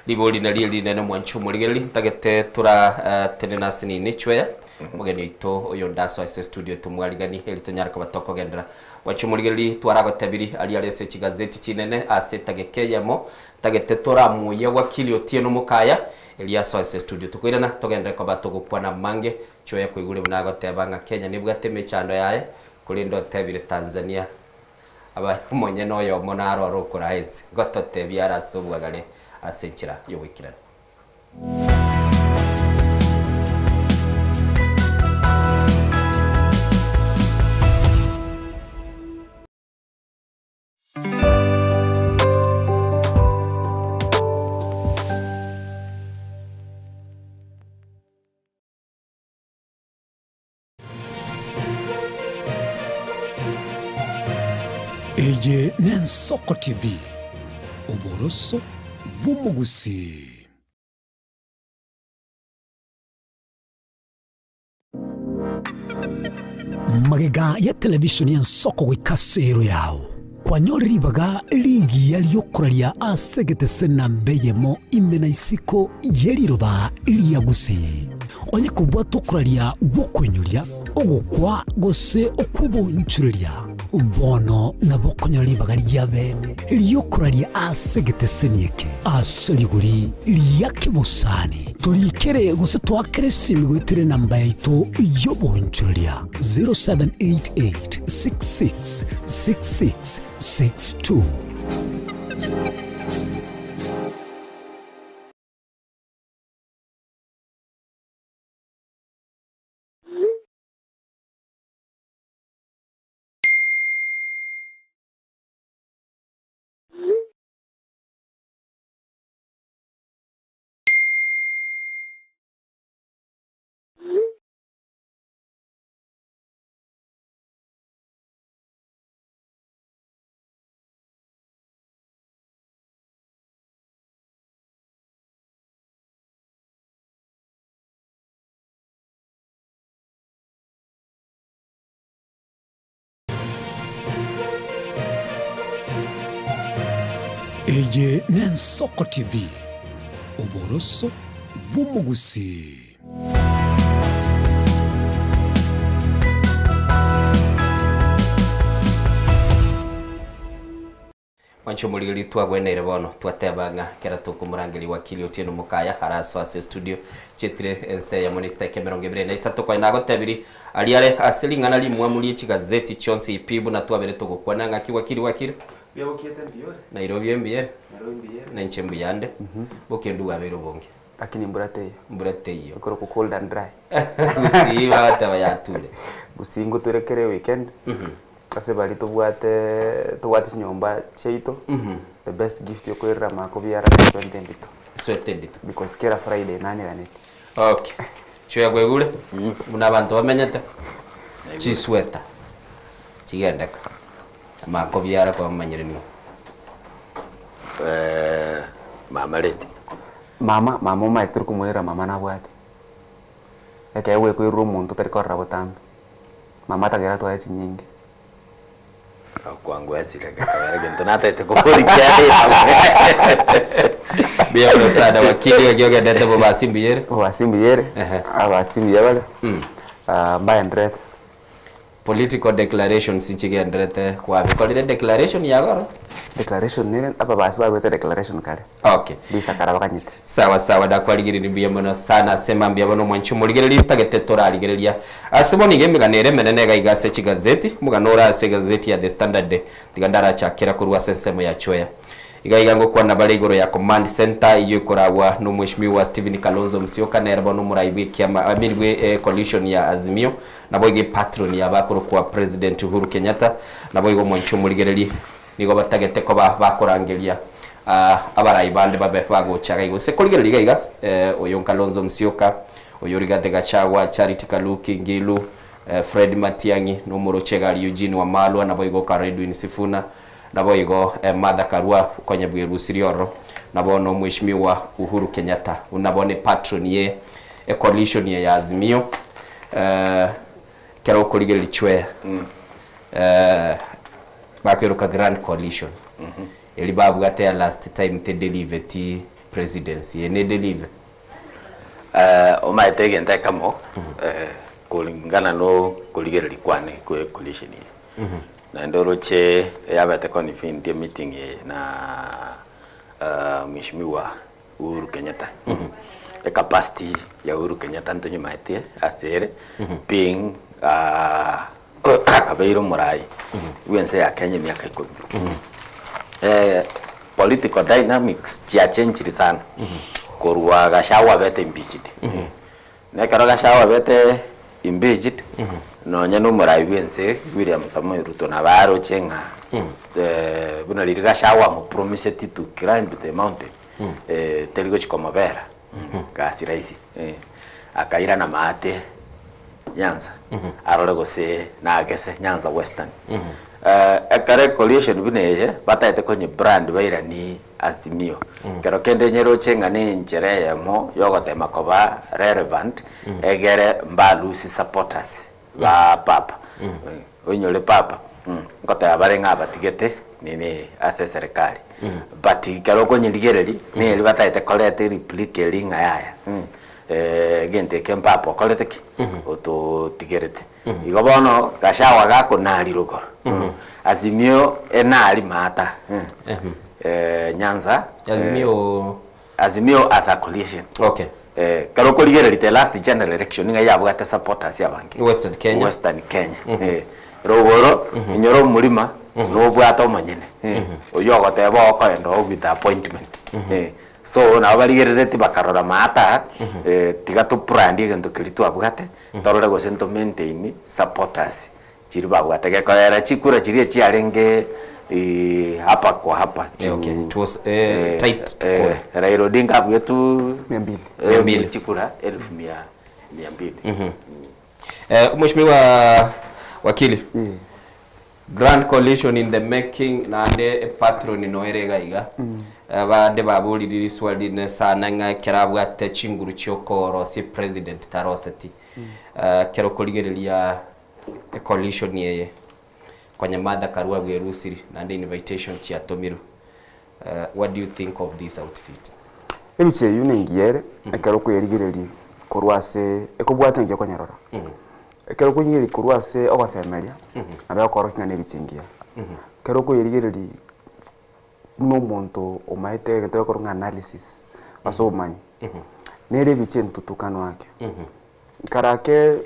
Liboli na lili nene mwancho muligeli tagete tura tenena sini nichwe mugeni ito oyo ndaso ase studio tumwaligani elitonyara kwa batoko gendera mwancho muligeli twarago tabiri ali alese chigazeti chinene ase tagekeyamo tagete tura muye wakili otieno mukaya Eliaso ase studio tukwirana togendera kwa batoko kwana mange chwe ko igule bunago tebanga Kenya nibwate mechando yae kulindo tebire Tanzania aba monye noyo monaro arokora ese gotote byara sobwagale asenchira yowikirana Eye Nensoko TV. Oboroso bumugusi. Magega ya televishoni ya Nsoko wikasero yao. Kwa nyori baga ligi yaliyokuralia asegete sena mbeyemo imena isiko yeliroba liyagusi. Onye kubwa tukuralia wokwenyulia ogukwa gose okubonchuria. Bono na bokonyori baga liyabene liyokuralia asegete senieke. Asoliguri liyakibusani. Tulikere gose twakere simigwetire namba yaito yobonchuria 0788 66 66 62. Eye Nensoko TV. Oboroso bumugusi. Mancho muligiri twagwenere bono twatebanga kera tukumurangiri wakili Otieno Mukaya araso ase studio chetire ense ya monita kemeronge bire na isato kwa inago tebiri aliare aselingana li mwamuli chigazeti chonsi ipibu na twabere tugukwana ngaki wakili Biabo kiete mbiore. Nairobi mbiere. Nairobi mbiere. Na nchembu yande. Bokendu wabero bonge. Lakini mburate iyo. Okoro ku cold and dry. Usiba atabayatule. Gusingo turekere weekend. Kase bali tubwate nyomba cheito. The best gift yokwera mako biara 2022. Because kera Friday nani ganeti. Okay. Choya gwegule. Muna bantu bamenyete. Chisweta. Chigendeka. Mako biara kwa manyirini. Mama leti. Mama maituru kumwera mama nabwate. Eke ewe kwiru muntu tarikora botambi. Mama tagera twachi nyingi. Kwangu asirega kawera gento natete kokori kyale. Bia prosada wakili agyoga dete bo basimbiyere. Basimbiyere. Abasimbiye bale. Mba ndret. Political declaration sinchige ndrete kwa bikolire declaration yagoro. Declaration nene apa basi babete declaration kale. Okay. Bisa karabakanyite. Sawa da kwaligirira biyamono sana sema mbiyabono mwanchu muligirira tagete toraligereria. Asiboni gemiganere menene gaigase chigazeti muganora ase gazeti ya The Standard tigandara chakera kurwa sensemo ya choya. Igaigango kwa nabale igoro ya command center iyo koragwa no mweshimiwa Steven Kalonzo Musyoka na erabo no muraibi kiama amirwe coalition ya Azimio nabo ige patron ya bakuru kwa President Uhuru Kenyatta nabo igo mwanchu muligereri nigo batagete ko bakorangeria abarayi bande babe bagochaga igo se kuligereri gaiga oyo Kalonzo Musyoka oyo Rigathi Gachagua Charity Kaluki Ngilu Fred Matiang'i no Murochega Eugene Wamalwa nabo igo Edwin Sifuna nabo igo Martha Karua kwenye bweru sirioro nabo no mweshimiwa Uhuru Kenyatta unabone patron ye coalition ya Azimio kero kuligeri chwe bakero ka grand coalition eli babu gate last time te deliver ti presidency ene deliver o mai te gente kamo kulingana no kuligeri kwane ku coalition na ndoro che yabate konifindi meeting na mheshimiwa Uhuru Kenyatta capacity ya Uhuru Kenyatta ntonyo maite asere being akabeiro murai wense ya Kenya miaka 10 political dynamics chia change sana korwa Gachagua bete impeached ne karo Gachagua bete impeached no nyano murai wense William Samoei Ruto na baro chenga buna liri Gachagua mo promise to climb the mountain teligo chikoma vera kasi raisi akaira na mate Nyanza arole gose na agese Nyanza Western ekare coalition bineye bataete konye brand baira ni Azimio kero kende nyero chenga ni njere mo yogotema koba relevant egere mbalusi supporters ba papa onyole papa ngota abarenga batigete nini ase serikali but kero konye ligereri ni bataete kolete replique linga yaya gente kempapo kolete ki oto tigerete igobono gashawa gako nali rugo Azimio enali mata Nyanza Azimio as a coalition okay karo koligere the last general election nga yabo gata supporters yabangi Western Kenya rogoro inyoro mulima no bwata omanyene oyogo tebo okoendo with appointment so na baligere bakarora mata tiga to brand igento kiritu abugate torore go sento maintain supporters chiri babwate ke kolera chikura chiri chiarenge hapa kwa hapa okay it was tight Raila Odinga abwetu 200 chikura 1200 Mheshimiwa wakili Grand Coalition in the making na ande patron noerega iga bande babuliri swaldine sana nga kerabwate chinguru cyokoro si president Taroseti kero kuligerelia coalition yeye kwenye madha karua bwerusiri na ande invitation chia Tomiru what do you think of this outfit ebiche yunengiere ekero kwerigerelia korwase ekobwate ngyo konyarora kero kunyiri kurwase obasemeria abe okorokinga nebichengia kero kwerigerelia no muntu omaite gete koronga analysis aso umanyi nere biche ntutukano wake karake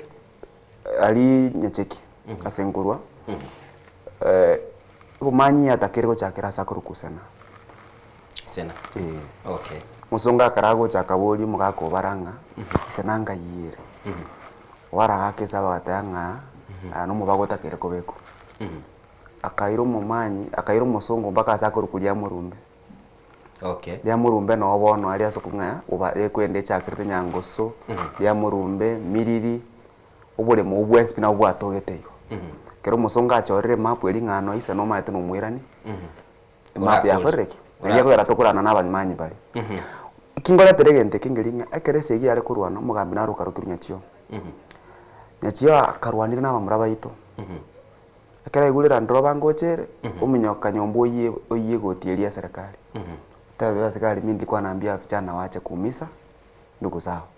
ali nyacheki asengurwa umanyi atakere go chakira sakuru kusena sena okay musonga karago chakaboli mugako baranga senanga yire wara hake saba atanga no mubagota kere kobeko akairo mumanyi akairo musongo mpaka sakuru kulia murumbe okay ya murumbe no bono ali asokunga uba ekwende chakirite nyangoso ya murumbe miriri obole mu ubwespi na ubwatogeteyo kero musonga achorere map eri ngano ise no maete no mwirani map ya koreki ngiye kwera tokurana n'abanyimanyi bali kingora teregente kingiringa ekerese igi ari kurwana mugambi na rukarukinya chyo nyachyo akarwanire n'abamura baito akara igulira ndroba ngochere uminyoka nyombo oyiye gotieria serikali tawe serikali mindi kwa naambia vijana waache kuumisa ndugu zao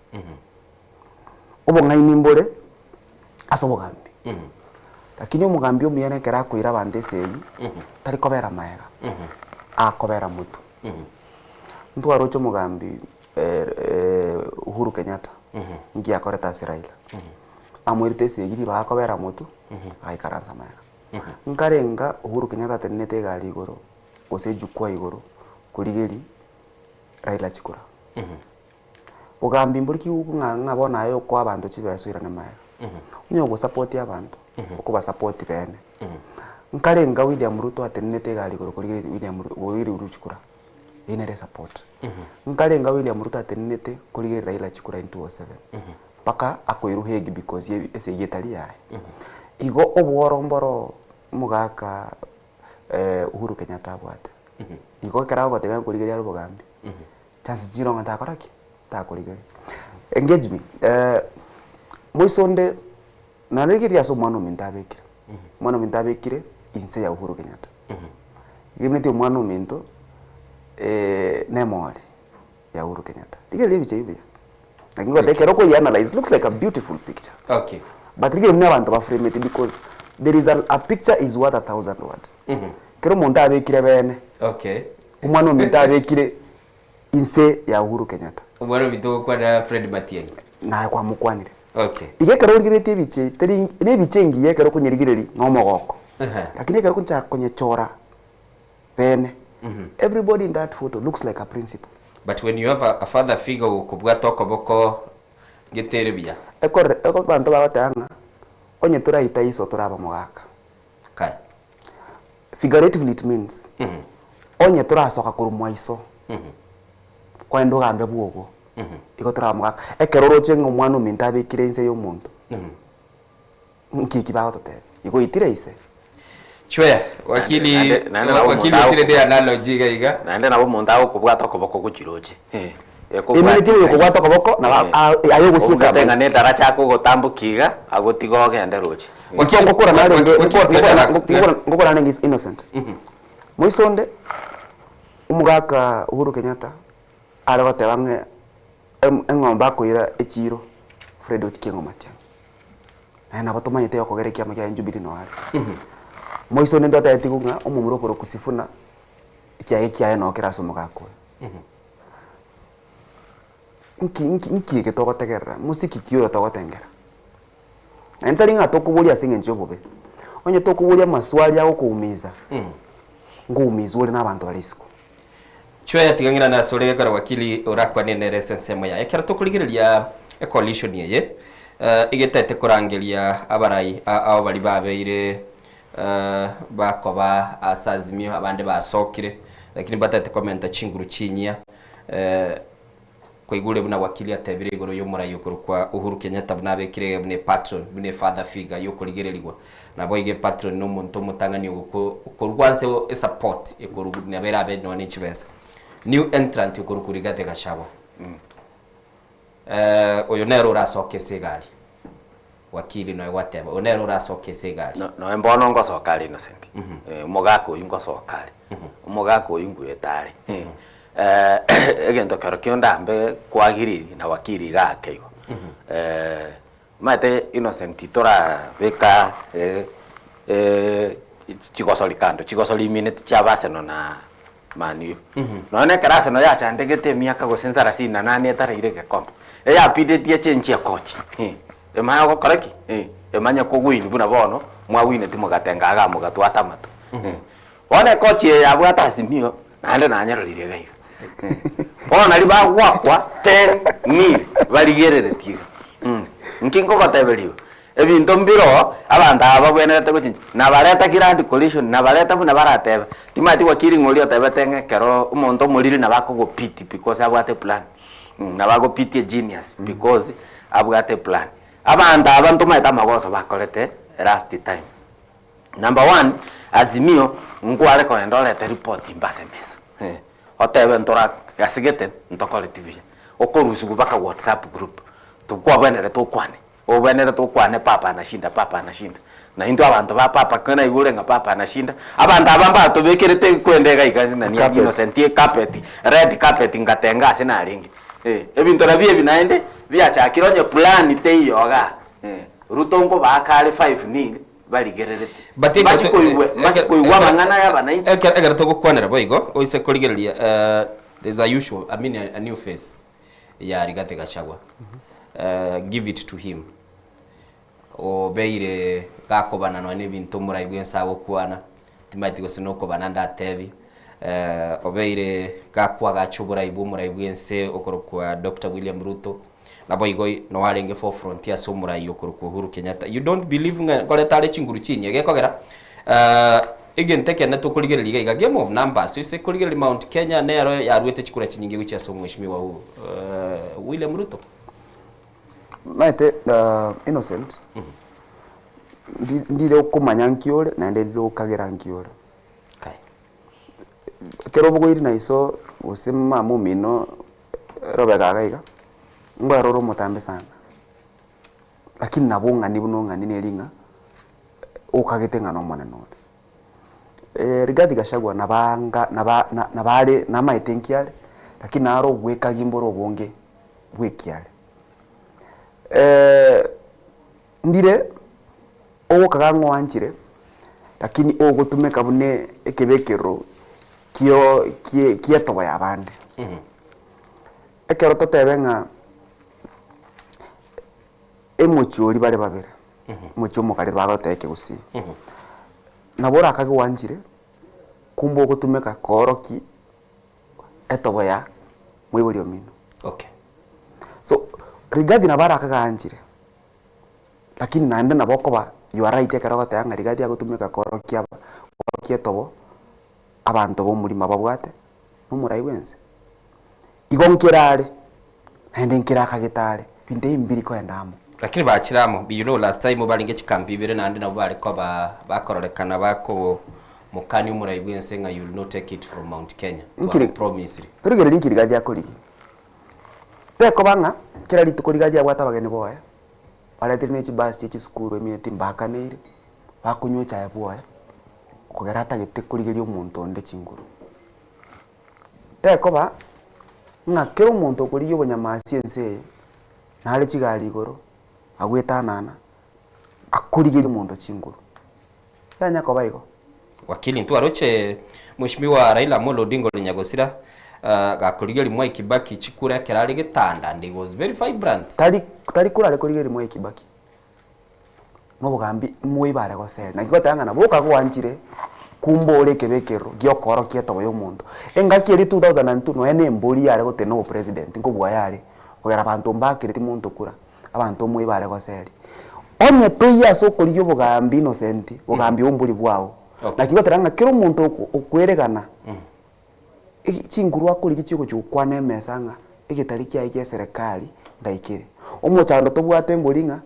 ubo ngaini mbole asobogambi lakini umugambi umiyene kera kuira bande seyi tari kobera maega akobera mutu ndu arocho mugambi Uhuru Kenyatta ngi akoreta Raila amwirite segiri bakobera mutu aikaranza maega nkarenga Uhuru Kenyatta tenete gali igoro osejukwa igoro kurigeri Raila chikura ugambi mburiki ukunganga bona ayo kwa abantu chibeswira na maega nyo go support abantu okuba support bene nkarenga William Ruto atenete gali igoro kurigeri William Ruto chikura inere support nkarenga William Ruto atenete kurigeri Raila chikura into 7 paka akoiruhegi because ese yetali yae igo obworomboro mugaka Uhuru Kenyatta abwate igo karago tebe kurigeri ari bugambi chance jiro ngata koraki ta kurigeri engagement moisonde narigeri aso mwana mintabekire inse ya Uhuru Kenyatta gimneti mwana minto nemori ya Uhuru Kenyatta digere biche ibe ngo they can also analyze looks like a beautiful picture okay but really never want frame it because there is a picture is worth 1,000 words kero monta abekire bene okay umwana minta abekire inse ya Uhuru Kenyatta ubwo bito kwa na Fred Matiang'i na kwa mukwanire okay ige kero rigirete biche teri ne bichengiye kero kunyirigireri ngomogoko lakini kero kuncha kunyechora bene everybody in that photo looks like a principal. But when you have a father figure kubwa toko boko geterebia eko bantu babatanga onye turaita iso turaba mugaka kai figuratively it means onye turasoka kurumwa iso kwa ndo gambe bwogo iko turaba mugaka ekeroro chengo mwana mintabe kirense yo muntu nkiki bawo tote iko itire ise chwe wakili otire de analogy gaiga naende nabo muntu agukubwata okoboko guchiroche imiti ukubwata okoboko na ayo gusuka tenga ne daracha ko gotambukiga agotiga ogende roche wakili ngokora nenge is innocent moisonde umugaka Uhuru Kenyatta aragote bamwe engomba koira echiro Fred Otieno Matiang'i na batomanyete yokogerekia mu ya Jubilee no ari moisonde ndota yetigunga umumuro koro kusifuna kya no kiraso mugako nki getogotegerera musiki kiyo togotengera entari nga tokubulia singenje bobe onye tokubulia maswali yago kuumiza nguumiza uri n'abantu barisiko chwe tigangira na sore gara wakili urakwa nene sensemo ya ekera tokuligiria coalition yeye igetete kurangeria abarai abo bali babeire bakoba asazimio abande basokire lakini batete komenta chinguru chinya kwaigule buna wakili atebire igoro y'umurai ukuru kwa Uhuru Kenyatta bunabekire bune patron bune father figure yokuligererigwa nabo ige patron no muntu mutangani ukurwanse support ikuru nabera abe no nichibesa new entrant ukuru Rigathi Gachagua oyo nero rasoke segari wakili no wateba onero rasoke segari no embono ngosokali innocent umugako ingosokali umugako ingwetari egento kero kiondambe kwagiriri na wakili gake mate innocent tora beka chigosoli kando chigosoli minute chabase no na manu none karase no yacha ndegete miaka gosensara sina nani etarire gekombe eya pidetie chenchi ya coach emaya gokoreki emanya kugwini buna bono mwawine timogatenga aga mugatwata matu one coach yabwata Azimio nande nanyarorire gaiga ona liba gwakwa 10,000 baligereretie nkingo gotebelio ebinto mbiro abantu aba bwenerete guchinja na bareta kirandi collision na bareta buna barateba timati wakiri ngoli otebetenge kero umuntu muliri na bako gopiti because abwate plan na bago piti genius because abwate plan abantu maita magoso bakolete last time number 1 Azimio ngware ko endolete report imbase mesa otebe ntora yasigete ntokole TV okorusugu baka WhatsApp group tukwa benere tukwane obenere tukwane papa anashinda na into abantu ba papa kana igure nga papa anashinda abantu abamba tobekirete kwendega ikana ni innocent carpet red carpet ngatenga sina alingi ebintu nabie binaende biachakironye plan teyoga rutongo bakale 5 baligererete batikoigwa mangana yaba na egera togukwanera boigo oise kurigereria there's a usual a new face ya Rigathi Gachagua give it to him obeire gakobana no nebintu muraibwe nsago kwana timati gosino kobana ndatebi obeire gakwa gachubura ibu muraibwe nse okorokwa Dr. William Ruto naboigo no warenge for frontier so murai okorokwa Uhuru Kenyatta you don't believe ngore tare chinguru chinye gekogera igenteke na tukuligereria iga game of numbers so ise kuligereria Mount Kenya nero yarwete chikura chinyinge gucha so mweshimiwa William Ruto maite innocent ndire ukumanya nkiore na ndire ukagira nkiore kai kero bugwiri na iso usema mumino robe gagaiga ngwaroro mutambe sana lakini nabunga nibuno ngani nelinga ukagitenga no mwana no Rigathi Gachagua nabanga nabale na maitenkiale lakini naro gweka gimboro bonge bwekiale ndire ogokaga ngwanchire lakini ogotumeka bune ekebekero kieto ya bande ekero totebenga emochori bare babere mocho mukari bagoteke gusi nabora akagwanchire kumbo ogotumeka koroki etobo ya mwiburi omino okay so Rigathi nabara akaganchire lakini nande nabokoba you are right ekero gotanga Rigathi agotumeka korokia etobo abantu bo muri mababwate numurai wense igonkirare nande nkira akagitare binde imbiri ko endamo lakini bachiramo you know last time balinge chikambi bire nandi nabo bariko bakororekana bako mukani umuraibwe nsenga you will not take it from Mount Kenya to promise turigere linkiri gaji akori teko banga kira litukori gaji abwata bagene boya aletiri ne chibasi chikuru emiyeti mbakanire bakunywa cha boya kugera tagite kurigeria umuntu onde chinguru teko ba ngakero umuntu kuriyo bonyamasi ense nale chigari igoro agweta nana akurigeria umuntu chinguru yanya ko baiko wakili ntu aroche Mheshimiwa Raila Amolo Odinga Nyagosira gakurigeria Mwai Kibaki chikura kerari gitanda and it was very vibrant tari kurare kurigeria Mwai Kibaki no bugambi mwe bare gosel na kigotanga na boka gwanjire kumbore kebekero giokoro kieto yo muntu engaki eri 2002 no ene mburi yare gote no president ngobwa yare ogera bantu mbakire ti muntu kura abantu mwe bare gosel onye toya sokoriyo bugambi innocent bugambi umburi bwao na kigoteranga kiro muntu okweregana chinguru akuri kichiko chukwane mesanga igitariki ya serikali ndaikire omochando tobwate mburinga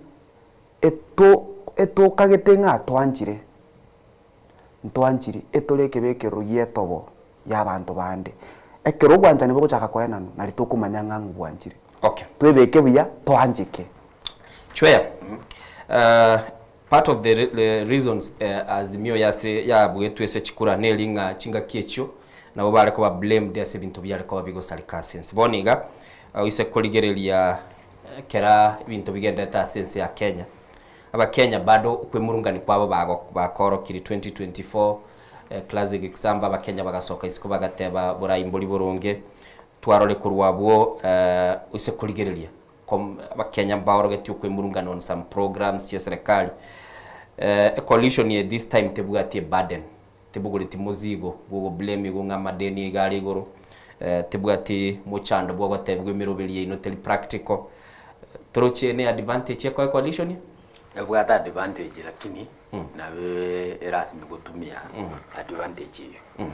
eto kagetenga twanjire ntwanjiri etoleke bekero yetobo y'abantu bande ekero gwanjani bwo chaka kwenano nali tukumanya ngangu bwanjire okay twebeke buya twanjike chweya part of the reasons azimio ya bwetu ese chikura nelinga chinga kiecho nabo bare ko blamed ase bintu byale ko bigo sarikasense boniga ise koligerelia kera bintu bigenda ta sense ya Kenya aba Kenya bado kwemurungani kwabo bakoro kiri 2024 classic exam aba Kenya bagasoka isiko bagateba burayi mbuli burunge twarole kurwabwo ise koligerelia kom aba Kenya baworo gati kwemurungani on some programs ya serikali a coalition ye this time tebugati burden tebuguliti muzigo bwo blame go ngamadeni gali goro tebugati muchando bwo batebwe mirobeli ino tele practical toroche ne advantage ya coalition yabwata advantage lakini nawe erasmi gutumia advantage iyo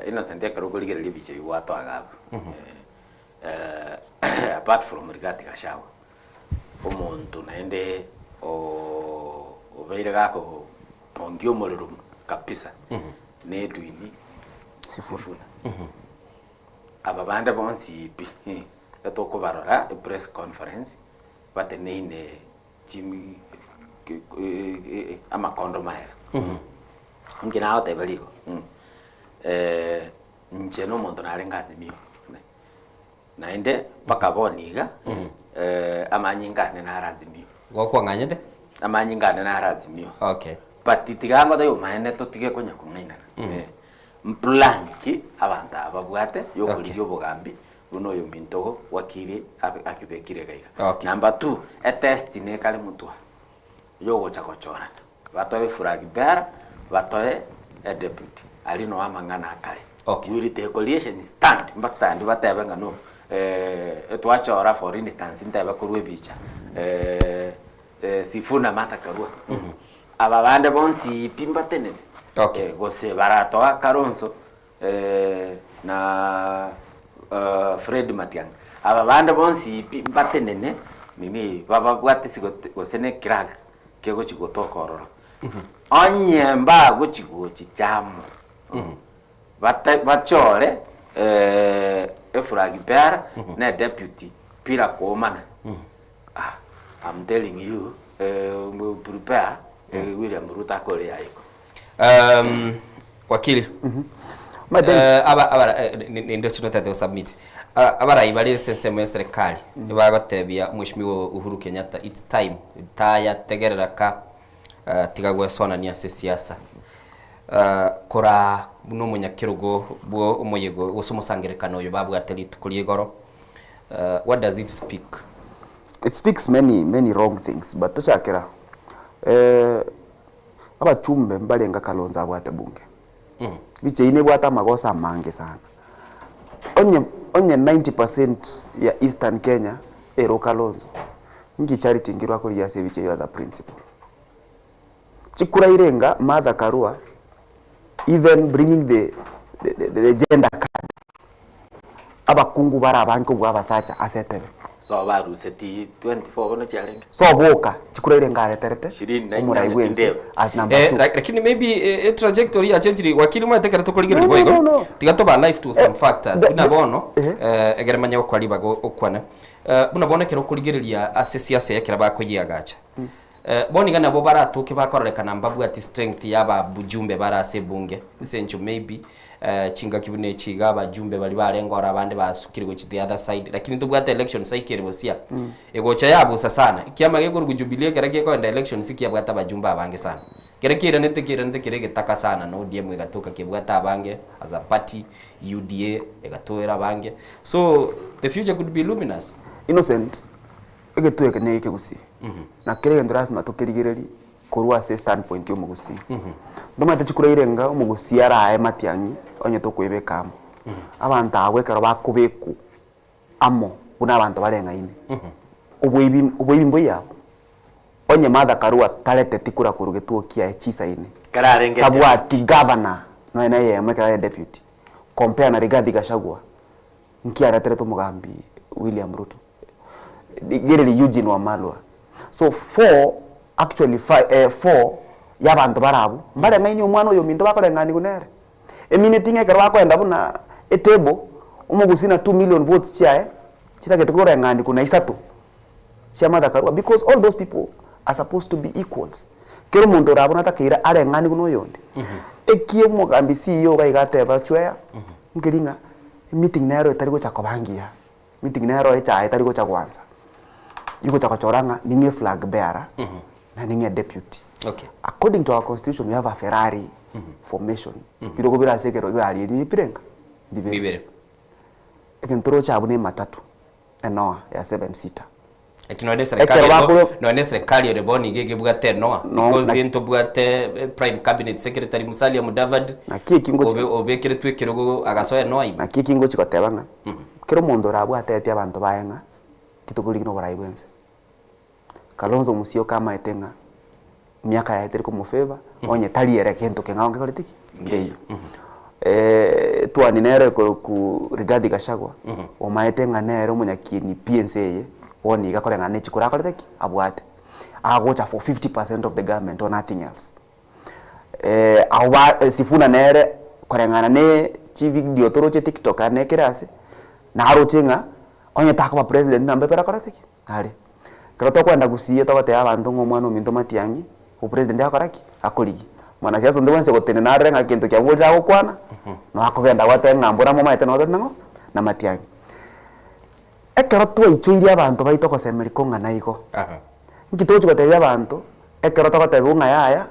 innocent yakarugurigere libiche biwato agabo apart from rigati gashawo umuntu naende obeire gako ongio molero kapisa nedwini sifuna aba bande bonsi pi etoko barora press conference bateneine chimi ama kondo mahe ngina ate baligo ncheno muntu narengazi mio naende pakaboniga amanyingane narazimio gwakwanganyete amanyingane narazimio okay patitigango dayo maene totige konya kumaina mplanki abanta ababwate yokuliryo bogambi buno yo mintogo wakiri akibekire gaiga number 2 a test ne kale mutwa yogo chakochora batoe furagi bera batoe a deputy alino amangana akale will take coalition stand mbakta ndi batebenga no etwachora for instance ntaba kurwe bicha sifuna mata karua aba bande bonsi pimba tenene gose barato akaronso na Fred Matiang'i aba bande bonsi pimba tenene nini baba gwate sigote gosene crack kego chigotokororo onyemba gochigo chichamo bachore Efragi Bear na deputy pira komana I'm telling you prepare William Ruto akole ayiko wakili aba ndio tunataka submit abara ibali sensemo ya serikali babatebia Mheshimiwa Uhuru Kenyatta it's time taya tegereraka tigagwe sona ni siasa kora no munyakirugo bwo umuyego usumusangirikano yo babwa atelitu kuligoro what does it speak? It speaks many wrong things but tuchakira abachumbe mbalenga Kalonzo abwate bunge biche ine bwata magosa mange sana onye 90% ya Eastern Kenya ero Kalonzo ngi charity ngirwa ko ya sebiche yo as a principal chikura irenga Martha Karua even bringing the gender card abakungu bara abanko bwa basacha asetebe so baru seti 24 kono challenge so boka chikurere ngare terete umurai wense as number 2 lakini maybe trajectory ya change wakili mwatekera tukuligire boigo tigato ba life to some factors buna bono egere manya kwa liba okwana buna bono kero kuligiriria asesiasa yakira bakoyiagacha boni gana bo baratuke bakorekana mbabu ati strength yaba bujumbe barase bunge sencho maybe chinga kibune chiga bajumbe bali barengora abande basukire go the other side lakini tubwate election cycle bosia egocha yabo sana kiama gego rujubilee kereke ko enda election sikia bwata bajumba abange sana kerekire nete kirege taka sana no DM egatoka kibwata abange as a party UDA egatoera abange so the future could be luminous innocent egetueke ne ikegusi na kirege ndras matukirigireri kurwa se standpoint yo mugusi ndoma tachikura irenga umugusi arae matiangi onye tokwebekamo abantu agwekero bakubeku amo buna abantu barenga ine ubwibi mboya onye mada karua talete tikura kurugetuo kia chisa ine kararenge kabwati governor no ena yeme kara deputy compare na Rigathi Gachagua nkiara tereto mugambi William Ruto digireli Eugene Wamalwa so 4 actually 4 yabantu barabu mbare ngaini umwana uyo minto bakorengani kunere eminute ngeke bakwenda buna etebo umugusina 2 million votes chiae chitagete kurengani kuna isatu chama dakarwa because all those people are supposed to be equals kero muntu rabona takira arengani kuno yonde ekie mugambi CEO gaigateba chweya ngiringa meeting nero etarigo chakobangia meeting nero echa etarigo chakwanza yuko chakachoranga ninge flag bearer na ninge deputy. Okay. According to our constitution, we have a Ferrari formation. Piro ko bira sekero gari ni pirenga. Bibere. Ekentoro cha abune matatu. Enoa ya 7 seater. Ekino ene serikali ore boni gege bugate noa because into bugate prime cabinet secretary Musalia Mudavadi na kikingo obekere twekero agasoya noa na kikingo chikotebanga. Kero mondo rabwate ati abantu bayenga kitukulikino baraibwense. Kalonzo Musyoka kama etenga miaka ya eteri como feva onye taliere kento kenga onge koletiki ngeyo tuani nero ku Rigathi Gachagua o maetenga nero munyakini PNC ye oni gakorenga ne chikura koletiki abwate agocha for 50% of the government or nothing else awa Sifuna nere korengana ne chi video toroche TikTok ane kerase na arochenga onye takwa president nambe pera koletiki ari Kroto kwenda kusiye tokote abantu ngomwana minto matiangi o president yakoraki akoligi mana siasa ndwanse gotene na renga kintu kya ngolira gukwana no akogenda gwate ngambura mo maite no nango na matiangi ekero twa ichuiria abantu baito kosemeri konga naiko nkitochu gotebya abantu ekero tokotebya unga yaya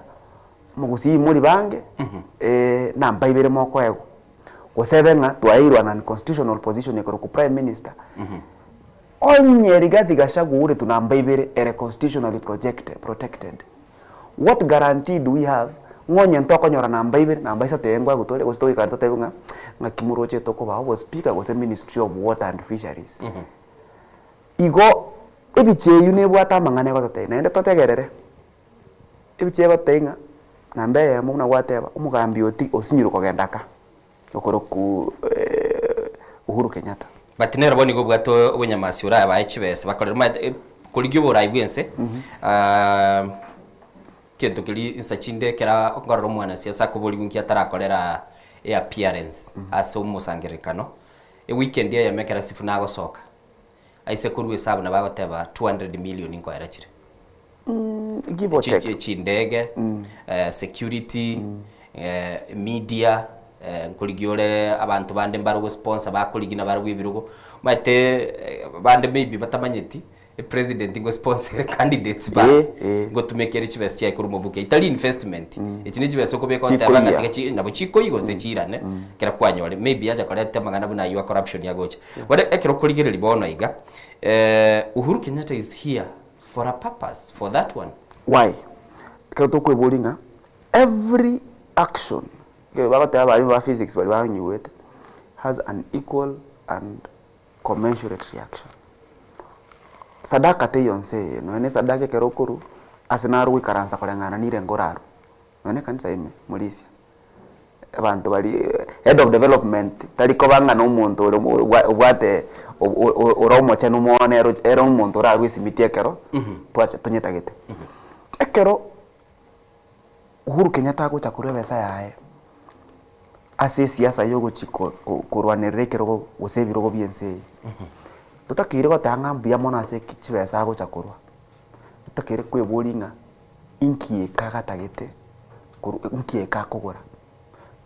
mugusi muri bange namba ibere moko ego gosebenga twairwa na constitutional position ekoro ku prime minister onye Rigathi Gachagua ure tunamba ibere ere constitutionally protected. What guarantee do we have ngonye ntoko nyora namba ibere namba isa tengwa gutole gostoi karto tebunga ngakimuroche toko ba was speaker was a Ministry of Water and Fisheries. Igo ebiche yune bwata mangane gotote na ende totegerere ebiche gotenga namba ya muna wateba umugambi oti osinyiro kogendaka okoro ku Uhuru Kenyatta. Batinera boni go bwato obunyamasi ura aba HBS bakorera kuligyo borai bwense kento kili insachinde kera ngororo mwana siasa kubuli winki atarakorera appearance aso musangirikano weekend ya mekera Sifuna gosoka aise kuru hesabu na bagoteba 200 million inko yarachire give or take chindege security media kuligiole abantu bande mbaro sponsor bakuligina baro bibirugo mate bande maybe batamanyeti president ngo sponsor candidates ba ngo tumekere chibese cya kuri mubuke itali investment iki ni chibese ko beko tabanga tike nabo chiko yigo se chirane kera kwanyole maybe aja kolete magana buna you corruption ya gocha wale ekero kuligire libono iga Uhuru Kenyatta is here for a purpose for that one why kero to kwebolinga every action ba physics bali nyuwete has an equal and commensurate reaction. Sadaka te yonse no ene sadaka kerokuru asinaru ikaranza kolengana nire ngoraru. None kanisa ime mulisia. abantu bali head of development taliko banga no muntu ubwate uromocha no mone era umuntu ra rwisi ekero twacha tunyetagete ekero Uhuru Kenyatta gocha kuri besa yae ase siasa yogo chiko kurwanirire ekero gusebiro go biense tutakire gotanga mbia mona ase kichibesa gocha kurwa tutakire kweburinga inkie kagatagete inkie kakogora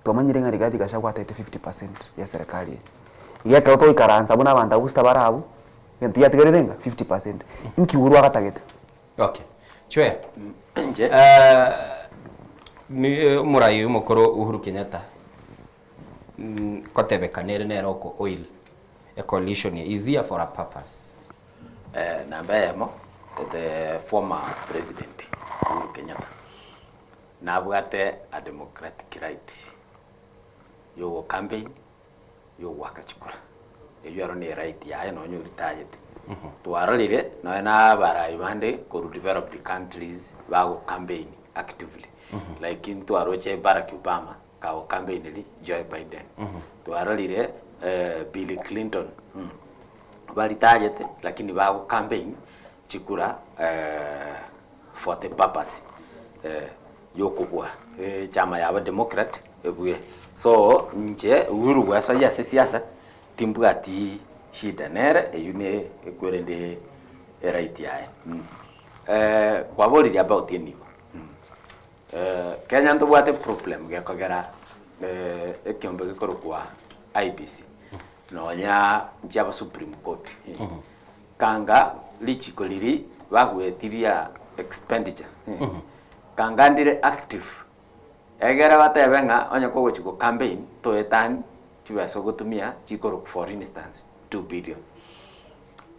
twamanyire ngari gadi gashagwa 50% ya serikali igeka to ikaransa buna banda gusta barabu ntiya tigerenga 50% inki urwa gatagete. Okay chwe nje murai mukoro Uhuru Kenyatta kotebekanere nero ko oil a coalition is here for a purpose. Nambemo the former president Uhuru Kenyatta nabwate a democratic right yo campaign yo wakachukura eyo aro ni right ya no nyo retired twaralire no na bara ibande ko develop the countries bago campaign actively like into aroche Barack Obama ka campaign li Joe Biden twaralire Bill Clinton bali target lakini bago campaign chikura for the purpose yo kubwa chama ya Democrat ebuye so nje Uhuru gwasa ya siasa timbugati shida nere eyune ekwerende right yae kwabori about any Kenya ndo bwate problem gekogera ekyombe gikoro kwa IBC nonya njaba Supreme Court kanga lichiko liri bagwetiria expenditure kanga ndire active egera batebenga onye ko gochiko campaign to etani tibaso gutumia chikoro for instance 2 billion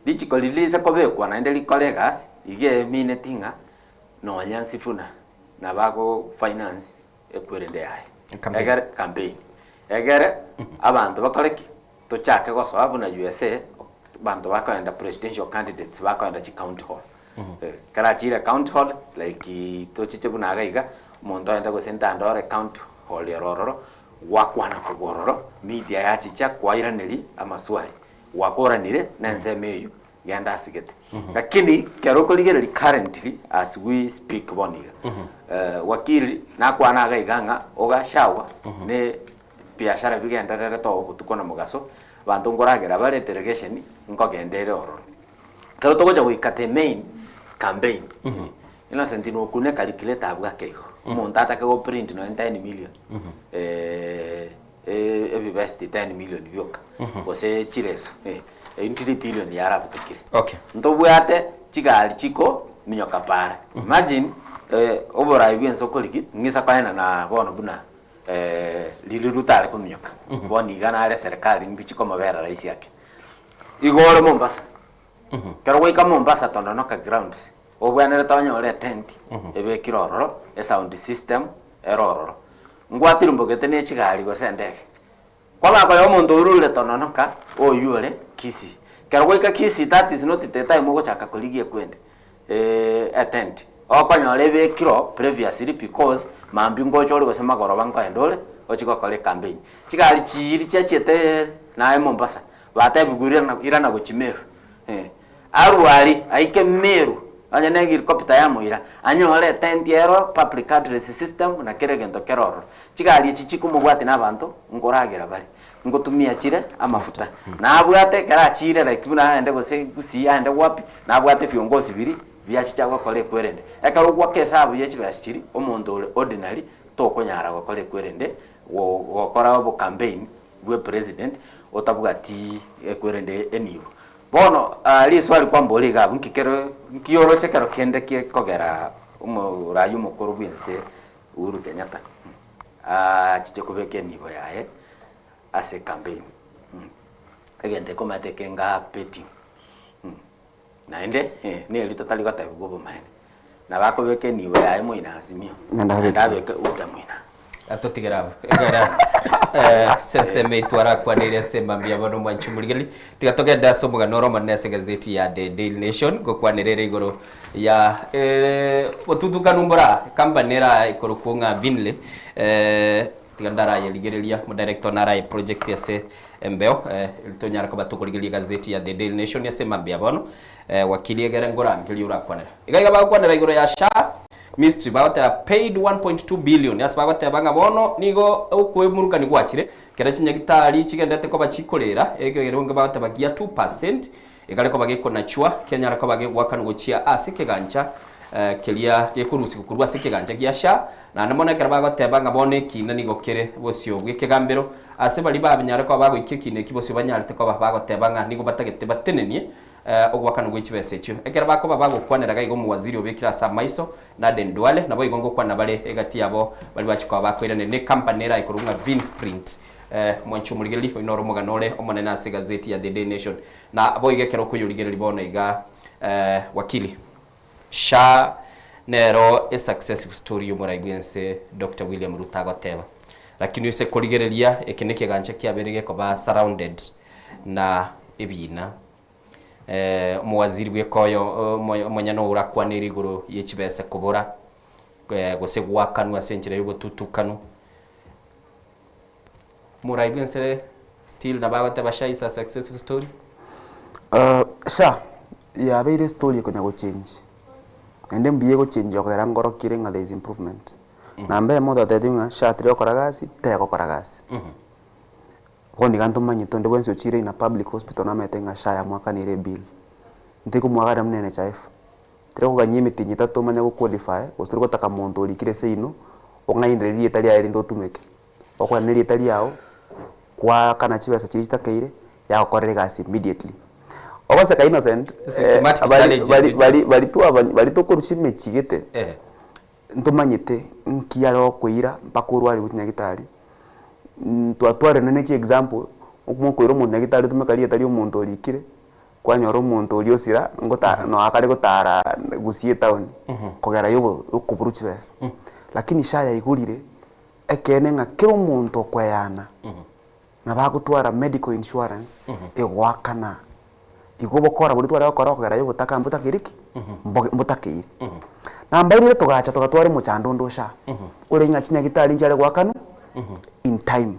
lichiko liliza kobekwa na ndeli colleagues ige minetinga no nyansifuna na bago finance ekwerende yae egera campaign egera abantu bakoreki to chake go sababu na USA bantu bakaenda presidential candidates bakaenda chi county hall Karachira county hall like to chiche bunaga iga muntu aenda go senta ndore county hall ya rororo wakwana kugororo media ya chicha kwairaniri amaswali wakoranire nansemeyo yanda asigete lakini keroko ligere currently as we speak boniga wakiri nakwanaga iganga ogashawa ne biashara bigenda rere to butukona mugaso bantu ngoragera bare delegation ngogendere ororo kero to goja wikate main campaign ina sentino kune calculate abwa kego umuntu atake go print no 10 million every best 10 million byoka bose chireso 3 billion yara butukire okay ndobwate chigali chiko minyoka para imagine obora ibyenso koliki ngisa kwaena na bono buna lilirutale kunyoka boni gana ale serikali mbichiko mabera rais yake igore Mombasa kero wika Mombasa tondo no ka grounds obwanere tonyore tent ebe kirororo e sound system erororo ngwatirumbogete ne chigali go sendeke kwa bako yo muntu urule tondo no ka oyure kisi kero wika kisi that is not the time go chaka koligie kwende tent okonyore ebe kiro previously because mambi ngocho uri gosema goroba nkwaendole ochiko kole campaign chigali chiri chachete na Mombasa bata bigurira irana go chimeru arwari aike meru anya negir kopita ya muira anyole tentiero public address system na keregento keroro chigali chichiku mugwati nabantu ngoragera bari ngotumia chire amafuta nabwate kara chire like buna ende gose gusi ende wapi nabwate viongozi biri byachichagwa kole kwerende ekarugwa kesabu yechibasiri omuntu ordinary to konyara gokole kwerende gokora obo campaign we president otabugati ekwerende eniwo bono ali swali kwamba oliga nkikero nkiyoro chekero kende kogera umurayu mukuru bwense Uhuru Kenyatta chiche kubeke nibo yae ase campaign egente komate kenga peti naende ne totally got go mine na bako beke nibo yae moina azimio ndabeke uda moina atotigera sense meitwara kwa nire semba mbia bono mwanchumuligeli tigatoge daso muganoro manese gazeti ya The Daily Nation go kwa nire igoro ya otutuka numbora kambanera ikoro kunga Vinle tigandara yeligereria mu director nara project yase mbeo ilitonyara ko batukurigeria gazeti ya The Daily Nation yase mambia bono wakili egere ngora ngili urakwanera igaiga bakwanera igoro ya SHA ministry bagota paid 1.2 billion yas bagota banga bono nigo ukwe murugani gwachire kera chinyagitari chigendete ko bachikorera egeronge bagota bagia 2% igale ko bagikona chwa Kenya rako bagigwakana guchia asikegancha kelia gekurusi kukurwa sikeganja giasha na namona kera bagota banga bone kina nigo kere bosio gwikegambero ase bali babinyara ko bago ikekine kibosio banyarite ko bagota banga nigo batagete batenenie ogwakana gwechibese ekyo ekera bako bagokwanera gaigo mu waziri obekira Samaiso na Dendwale nabo igongo kwana bale egati yabo bali bachikwa bakwirane ne company era ikurunga Vinsprint mwanchu muligeli inoro muganole omonene ase gazeti ya The Daily Nation na abo igekero kuyuligeli bona iga wakili SHA nero a successful story yomuraigwense Dr. William Ruto agoteba lakini use kuligereria ekeneke gancha kiaberege ko ba surrounded na ebina muwaziri bwekoyo monyano urakwanira iguru yechibese kubura gose gwakanwa senchira yugo tutukanu muraigwense still nabagota basha is a successful story SHA yabeire story konya go change ende mbiye go change okera ngoro kirenga there is improvement nambe modo tedinga SHA trio koragasi tego koragasi Honi ganto manyito ndo wenso chire ina public hospital na metenga SHA ya mwaka nire bill ndiko mwagara mnene NHIF trio ganyime tinyita to manya go qualify ostro taka monto likire seino ongaindire rietali ya ndo tumeke okwa niri etali yao kwa kana chibesa chirita keire ya korere gasi immediately obase ka innocent systematic challenges bali to kuruchi mechigete ntumanyite nkiyaro kwira mpakurwari gutinyagitari twatware nene ki example ukumukwira umuntu nyagitari tumekali etali umuntu olikire kwanyora umuntu oliosira ngota no akari gutara gusie town kogera yobo ukuburuchi besa lakini SHA igurire ekene nga kiro umuntu kweyana na bagutwara medical insurance egwakana igobokora buri twara bakora kogera yo butaka mbutakiriki mbutakiri namba ire tugacha tugatware mu chandondo SHA uri ngachinya gitari njare gwakanu in time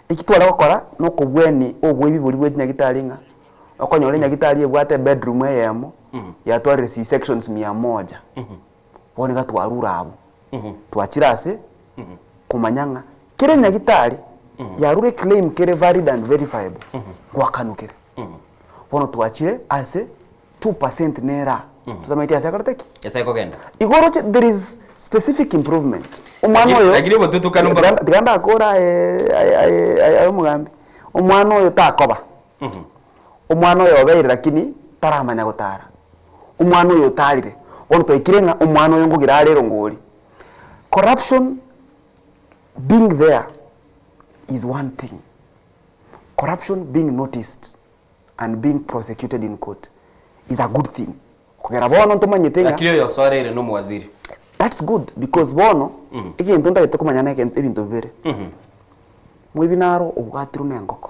ikitwara gukora no kubweni obwebi buri bwechinya gitari nga okonyore nya gitari ebwate bedroom eyemo yatware C sections 100 bone gatwarura abo twachirase kumanyanga kire nya gitari yarure claim kire valid and verifiable gwakanukire bono twachire ase 2% nera tuzamaiti ase akarteki ese kogenda igoro there is specific improvement umwana oyo lakini botutuka numba tiganda akora ayo mugambi umwana oyo takoba umwana oyo obeire lakini taramanya gutara umwana oyo tarire bono twikirenga umwana oyo ngugira rero ngori corruption being there is one thing. Corruption being noticed and being prosecuted in court is a good thing. Kogera bono ntumanyitenga. Akiriyo yosorere no muwaziri. That's good because bono iki ntonda gete kumanyana ebintu bibere. Mwibinaro ubwatiru nengoko.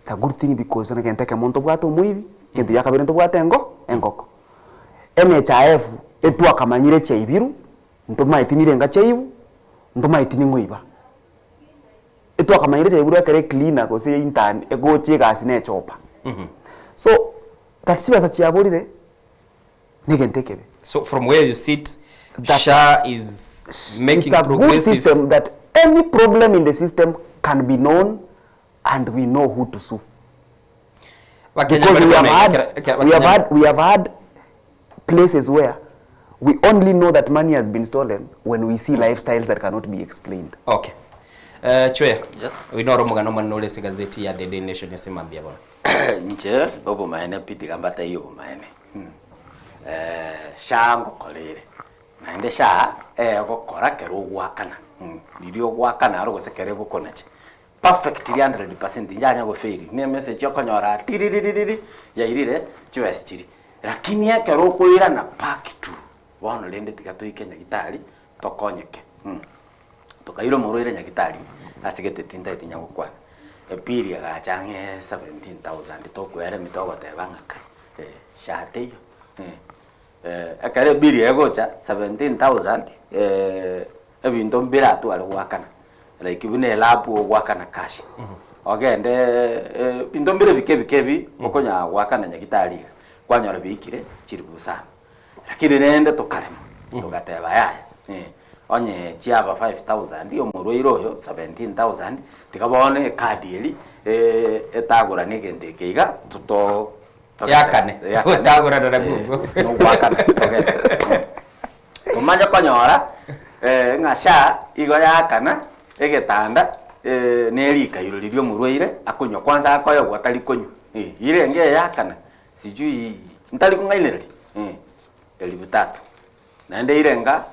It's a good thing because na kenteke muntu bwato mwibi kintu yakabere ntubwate engoko. NHIF etu akamanyire cheibiru ntumayitinire nga cheibu ntumayitini ngwiba. Etu akamanyire cheibiru akere cleaner ko se intern ego chegasi ne chopa. So that siba chiaborire nigentekebe. So from where you sit, SHA is making it's a progressive good system that any problem in the system can be known and we know who to sue. Because we have had places where we only know that money has been stolen when we see lifestyles that cannot be explained. Okay. Chwe, yes. We know Romugano Manole gazeti ya The Daily Nation yasema mbia bwana. Nje bobo maene piti gambata hiyo maene. SHA ngokolere. Naende SHA gokora kero gwakana. Ndirio gwakana aro gosekere gukonache. Perfect 100% njanya go fail. Ni message yo konyora tiririri yairire chwes chiri. Lakini yake ro koira na pack tu. Wano lende tikato ikenya gitari tokonyeke. Tokairo moroire nyagitari asigete tinta itinya gukwana. Epiri agachange 17,000 tokwere mitogo tebangaka. Shateyo. Akare biri egocha 17,000 ebinto mbira tu ali gwakana like bune lab gwakana cash ogende binto mbire bikebi okonya gwakana nyagitari kwanyora bikire chiribu sana lakini nende tokarema tugateba yaya onye chiaba 5000 iyo murwiro yo 17000 tikabone kadi eli etagura nigende keiga tuto yakane utagura na bugo no gwakana kumanya konyora ngasha igo yakana egetanda nerika iruririo murweire akunywa kwanza akoyo gwatari konyu ile nge yakana sijui ntari kungainere elibutatu naende irenga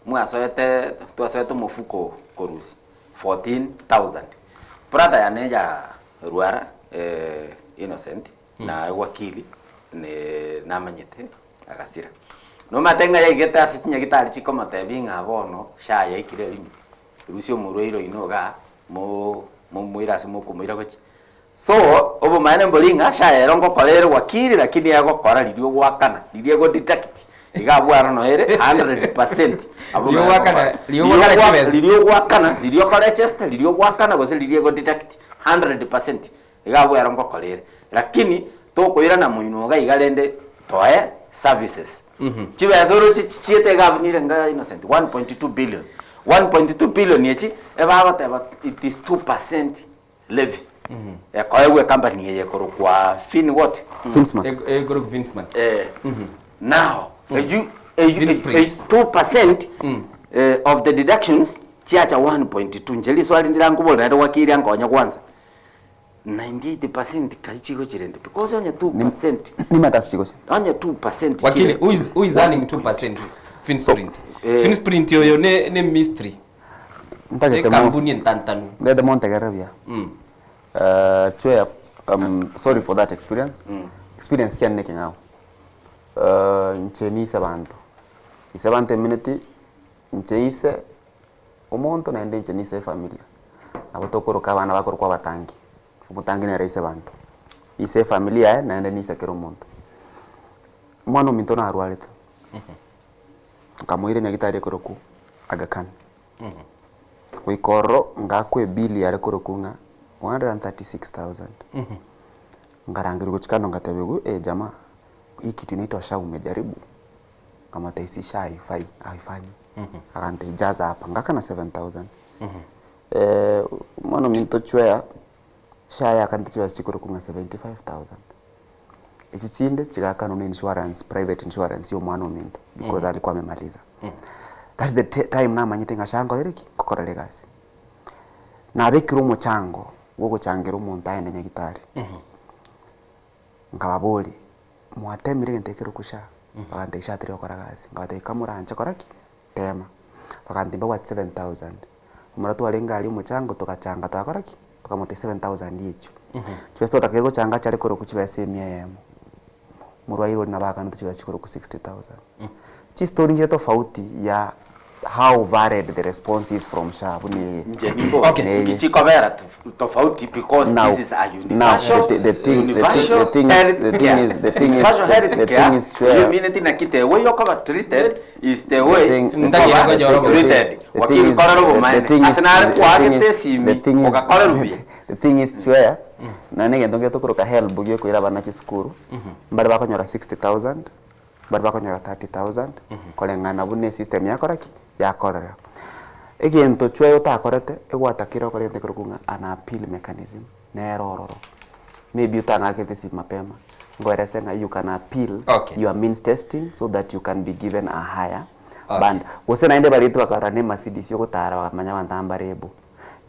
mwasoete twasoete mufuko korusi 14000 brother yaneja ruara innocent na wakili ne namanyete agasira no matenga yaigeta asinya gitari chiko matebinga bono sha yaikire limi rusio murweiro inoga mo mwira simu kumwira gochi so obo mane mbolinga sha erongo kolere wakili lakini yago kora lirio gwakana lirio go detect igabwara no ere 100% lirio gwakana lirio gwakana lirio kora chest lirio gwakana gose lirio go detect 100% igabwara ngo kolere lakini to koira na muinoga igalende toye services chibe zoro chiete gabnire nga innocent 1.2 billion 1.2 billion yechi eba bata it is 2% levy kwa hiyo company yeye kwa what Finsmart group Finsmart now you 2% of the deductions chiacha 1.2 njeli swali ndirangu bora ndo wakiri angonya kwanza 98% kachigo chirende because onye 2% ni matasigo onye 2% wakili who is earning 2% Finsprint Finsprint yoyo ne mystery ntagete kampuni ntantanu ngede monte garabia chwe sorry for that experience experience kian neking out ncheni sabanto isabante minute ncheise omonto na ende ncheni se familia abotokoro kabana bakoro kwa batangi umutangi na reise bantu ise familia na ende nise kero monto mwana minto na arwaleta kamoire nyagitari koroku agakan wikoro ngakwe bili yare korokunga 136,000 ngarangiru kuchikano ngatebegu jamaa hii kitu inaitwa sha umejaribu kama taisi sha haifanyi akante jaza hapa ngaka na 7,000 mwana minto chwea sha ya akante chwea sikoro kunga 75,000 ichichinde chikaka no insurance private insurance yo mwana minto because alikuwa amemaliza that's the time na manyite ngashango leriki kokorele gasi na bekiro muchango wogo changero umuntu ayende nyagitari ngababoli mwatemire ntekero kusha bakanteisha atiri okora gasi ngabateka muranje koraki tema bakantimba wa 7,000 umuratu walenga ali muchango tukachanga twakoraki tukamote 7,000 yicho chwesto takero changa chale koro kuchiba semia yemo murwairo na baka ntuchiba chikoro ku 60,000 chi story nje tofauti ya how varied the response is from SHA buni okay kichikobera tofauti because now, this is a universal now the thing is you mean it na kite way you cover treated is the way treated wakili kororo mine asana kwa kitesi okakora rubi the thing is where na nege ndonge tokoroka help bugyo kwira bana chiskuru mbari bakonyora 60,000 bari bakonyora 30,000 kolengana bune system yakoraki yakorera egento chwe utakorete egwatakira korete kurukunga ana appeal mechanism nerororo maybe utangakete si mapema ngoeresenga you can appeal your means testing so that you can be given a higher band wosena inde bari tubakarane Mercedes yokotara bamanya bantambarebo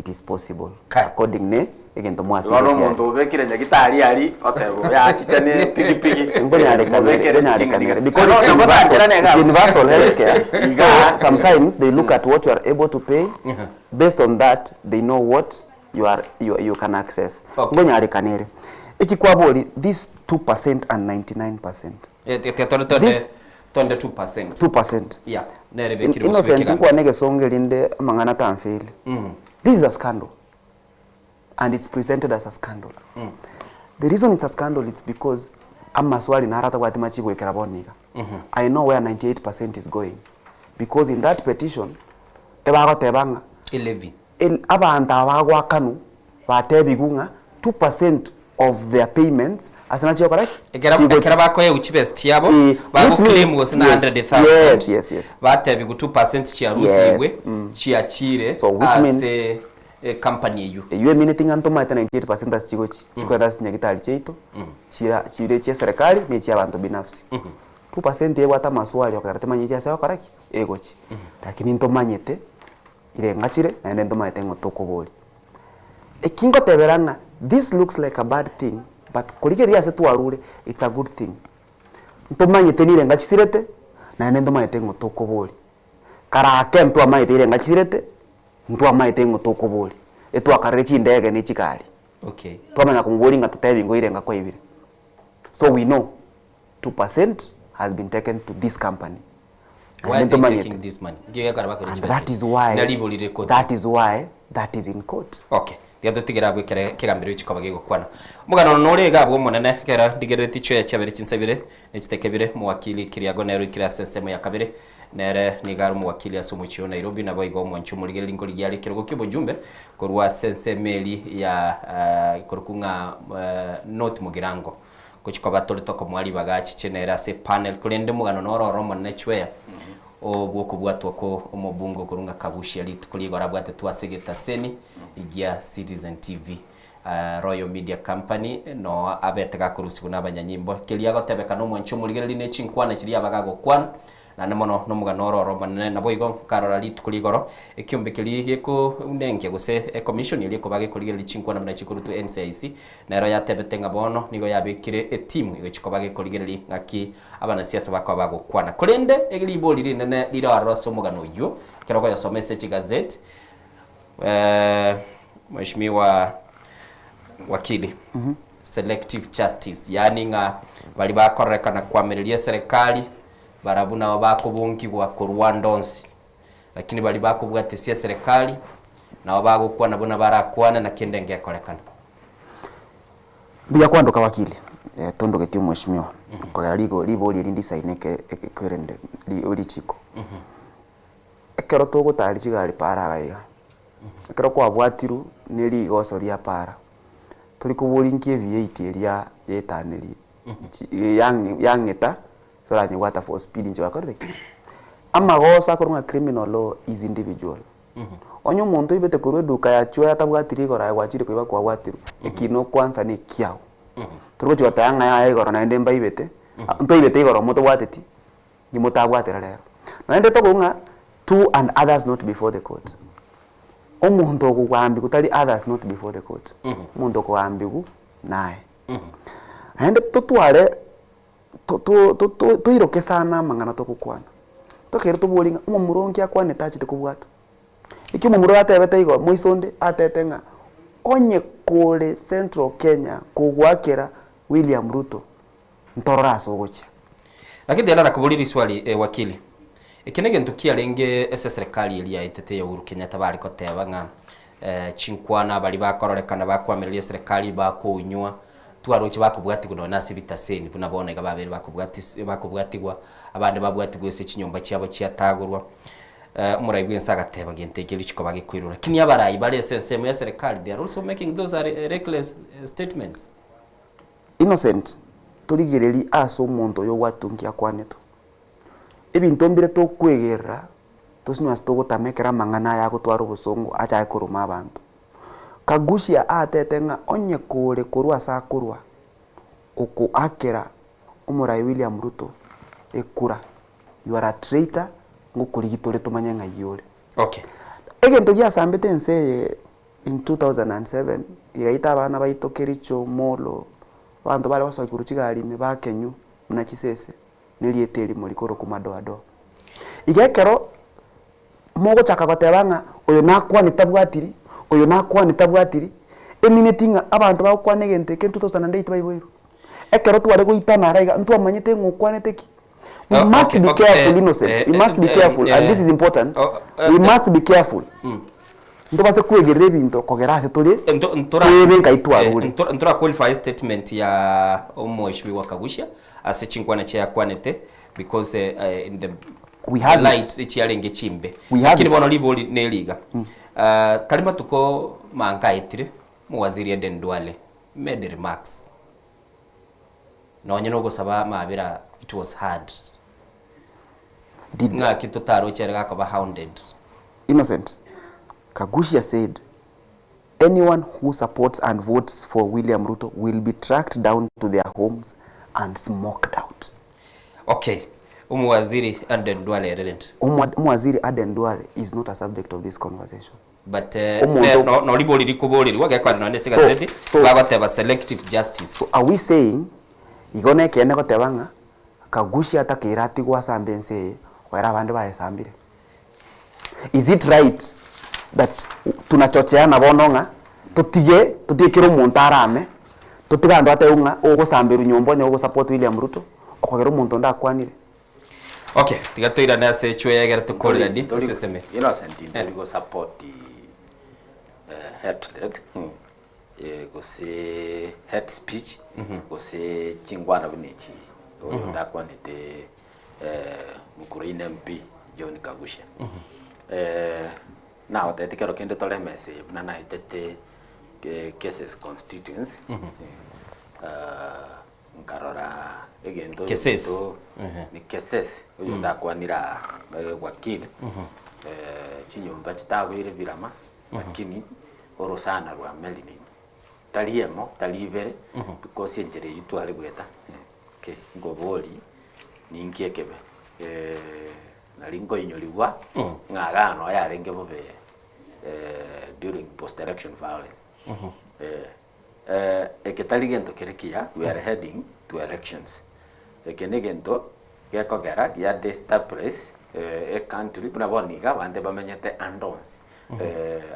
it is possible according ne egento mwa loro muntu ubekire nyagitari ari otebo ya chichane pigipigi ngonya kamera because universal healthcare so sometimes they look at what you are able to pay based on that they know what you can access ngonya kanere ikikwaboli this 2% and 99% this 2% yeah nerebekire innocent kwa nege songelinde mangana tamfeli this is a scandal and it's presented as a scandal the reason it's a scandal it's because amaswali na harata kwati machigo ikarabonika I know where 98% is going because in that petition ebagotebanga levy abantu abagwakanu batebigunga 2% of their payments asana chiyo correct ekera bakoye uchibest yabo claim was 100,000 yes batebi ku 2% chia rusiwe chia chire so which means company you meaning antoma ita 98% as chigochi chikwenda sinyagitali cheito chire che serikali ni chia abantu binafsi 2% yego ata maswali okarate manyiti ase okoraki egochi lakini ntomanyete ile ngachire na ende ntomanyete ngotokobori ekingo teberanga this looks like a bad thing but kuligeria ase twarure it's a good thing ntomanyete nile ngachisirete na ende ntomanyete ngotokobori karake mtu amanyete ile ngachisirete mtu amanyete ngotokobori etu akarere chindege ni chikali okay twamenya kungori ngatutebi ngo ile ngakwaibire so we know 2% has been taken to this company. Why are they taking this money? That is why that is in court. Okay. Thia tutigira gwikere kigambiro chikoba gigukwana. Mugano no ri gabwo munene kera ndigireti chwe ya chabere chinsabire nichitekebire muwakili Kiriago Nero ikira sensemo ya kabire nere nigaru muwakili asumuchio Nairobi na boigo mwanchu muligere lingoli gyali kirogo kibo jumbe korwa sensemeli ya korukunga North Mugirango kuchikoba tolitoko mwali bagachi chenera se panel kulende mugano noro romo nechwe obwoko bwatwa ko omobungo kurunga kabushi ali tukuligora bwate twasegeta seni igia Citizen TV Royal Media Company no abetega kurusiku n'abanyanyimbo kiliago tebeka no mwancho muligere line chinkwana kiri abagago kwana na nemono no mugano roro manene nabo igo karora litukuligoro ekiombe kiliye ko unenge gose commission ile ko bage kuligere lichinkwana na chikuru tu NCIC na ero yatebetenga bono nigo yabekire etimu igo chikobage kuligere ngaki abana siasa bakwa bago kwana kulende egilibo liri nene lira roso mugano yo kiroko yasomese chigazeti mheshimiwa wakili selective justice yani nga bali bakorekana kwamirilia serikali barabuna bakubungi kwa kurwandonsi lakini bali bakubwatesia serikali na wabago kwa nabona barakwana na kendenge yakorekana bya kwandoka wakili tondo getio mheshimiwa kwa libo lindi saineke ekwirende li chiko ekero togo tari chigari para gaiga ekero kwa bwatiru neri gosoria para turi kuburinkie V8 eria yetaneri yangeta soranye wata for speed nje bakoreke amagosa kurunga criminal law is individual onyo muntu ibete kurweduka ya chwe atabwatiri gora gwachire kwiba kwa bwatiru ekino kwanza ni kiao turiko chwatanga ya igoro na ende mbaibete nto ibete igoro muto bwateti ni mutabwatira lero na ende tokunga two and others not before the court omuntu okugwambi kutali others not before the court umuntu okugwambi naye ende totware tuiroke sana mangana tokukwana tokere tubulinga umurongi akwane tachite kubwata iki umumuro atebete igo muisonde atetenga onye kole Central Kenya kugwakera William Ruto ntorora sogocha lakini ndara kubuliri swali wakili ikinege ntukia lenge ese serikali ilia itete ya Uhuru Kenyatta bali koteba nga chinkwana bali bakororekana bakwamirilia serikali bakunywa twaroche bakubwati kuno nasi bitaseni bunaboneka babere bakubwatigwa abandi babwatigwa ese chinyomba cyabo cyatagurwa umurayi nsaga teba gentekeli chiko bagikwirura kini abarayi bale sensemo ya serikali they are also making those are reckless statements innocent turigereri aso umuntu yo watungia kwaneto ebintu mbire to kwegera tosinwa stogo tamekera mangana ya gutwara ubusongo acha kuruma abantu kagushia atetenga onye kore kurwa sa kurwa uku akera umurai William Ruto ekura you are a traitor ngukurigitore tumanyenga yore okay egento gya sambete nse in 2007 igaita abana baitokericho molo bantu bale basoye kuruchigari me bakenyu muna kisese nilieteli mulikoro kumadoado igekero mogo chaka gotebanga oyo nakwa nitabwatiri oyo nakwa nitabwatiri eminetinga abantu bakwanegente ke 2008 bayiboiro ekero tware goitana araiga ntu amanyete ngokwanete ki we must be careful innocent we must be careful and this is important we must be careful ndo base kwegerera ebintu kogerase tuli ebenka itwarure ntora qualify statement ya omweshwi wakagushya ase chinkwana cha yakwanete because in the we have light ichiarenge chimbe We have lakini it. bono liboli ne liga kalima tuko mankaitire muwaziri Aden Duale made remarks nonye no gusaba mabira it was hard nga kitotaro cherega ko ba hounded Innocent. Kagusha said anyone who supports and votes for William Ruto will be tracked down to their homes and smoked out. Okay. Umuwaziri Aden Duale didn't. Umuwaziri Aden Duale is not a subject of this conversation. But no liboli likuboli wagekwa no ndese gazeti bagoteba selective justice. So are we saying igone kene gotebanga Kagusha atakirati gwa sambense wera abandi bayesambire? Is it right that tunachocheana bononga tutikira umuntu arame tutigando ateunga ogusambira nyombo ogo support William Ruto okogera umuntu ndakwanire? Okay, tigatoira na se chwe yagera tukolera di seseme. Innocent in go support hatred. Go say hate speech. Go say chingwana binichi. Ndakwanite mukuru MP John Kagusha. Now that kero kende tole message na itete cases constituents. Nkarora egento cases ni cases uyu ndakwanira wakili chinyumba chitagwire birama lakini orosana rwa melini taliemo talibere because enjere yitu ali gweta ke ngoboli ninkiekebe nalingo inyoliwa ngagano ayarenge bobe during post election violence eketaligento kerekia we are heading to elections ekenegento gekogera ya destabilize a country buna boniga bande bamenyete andons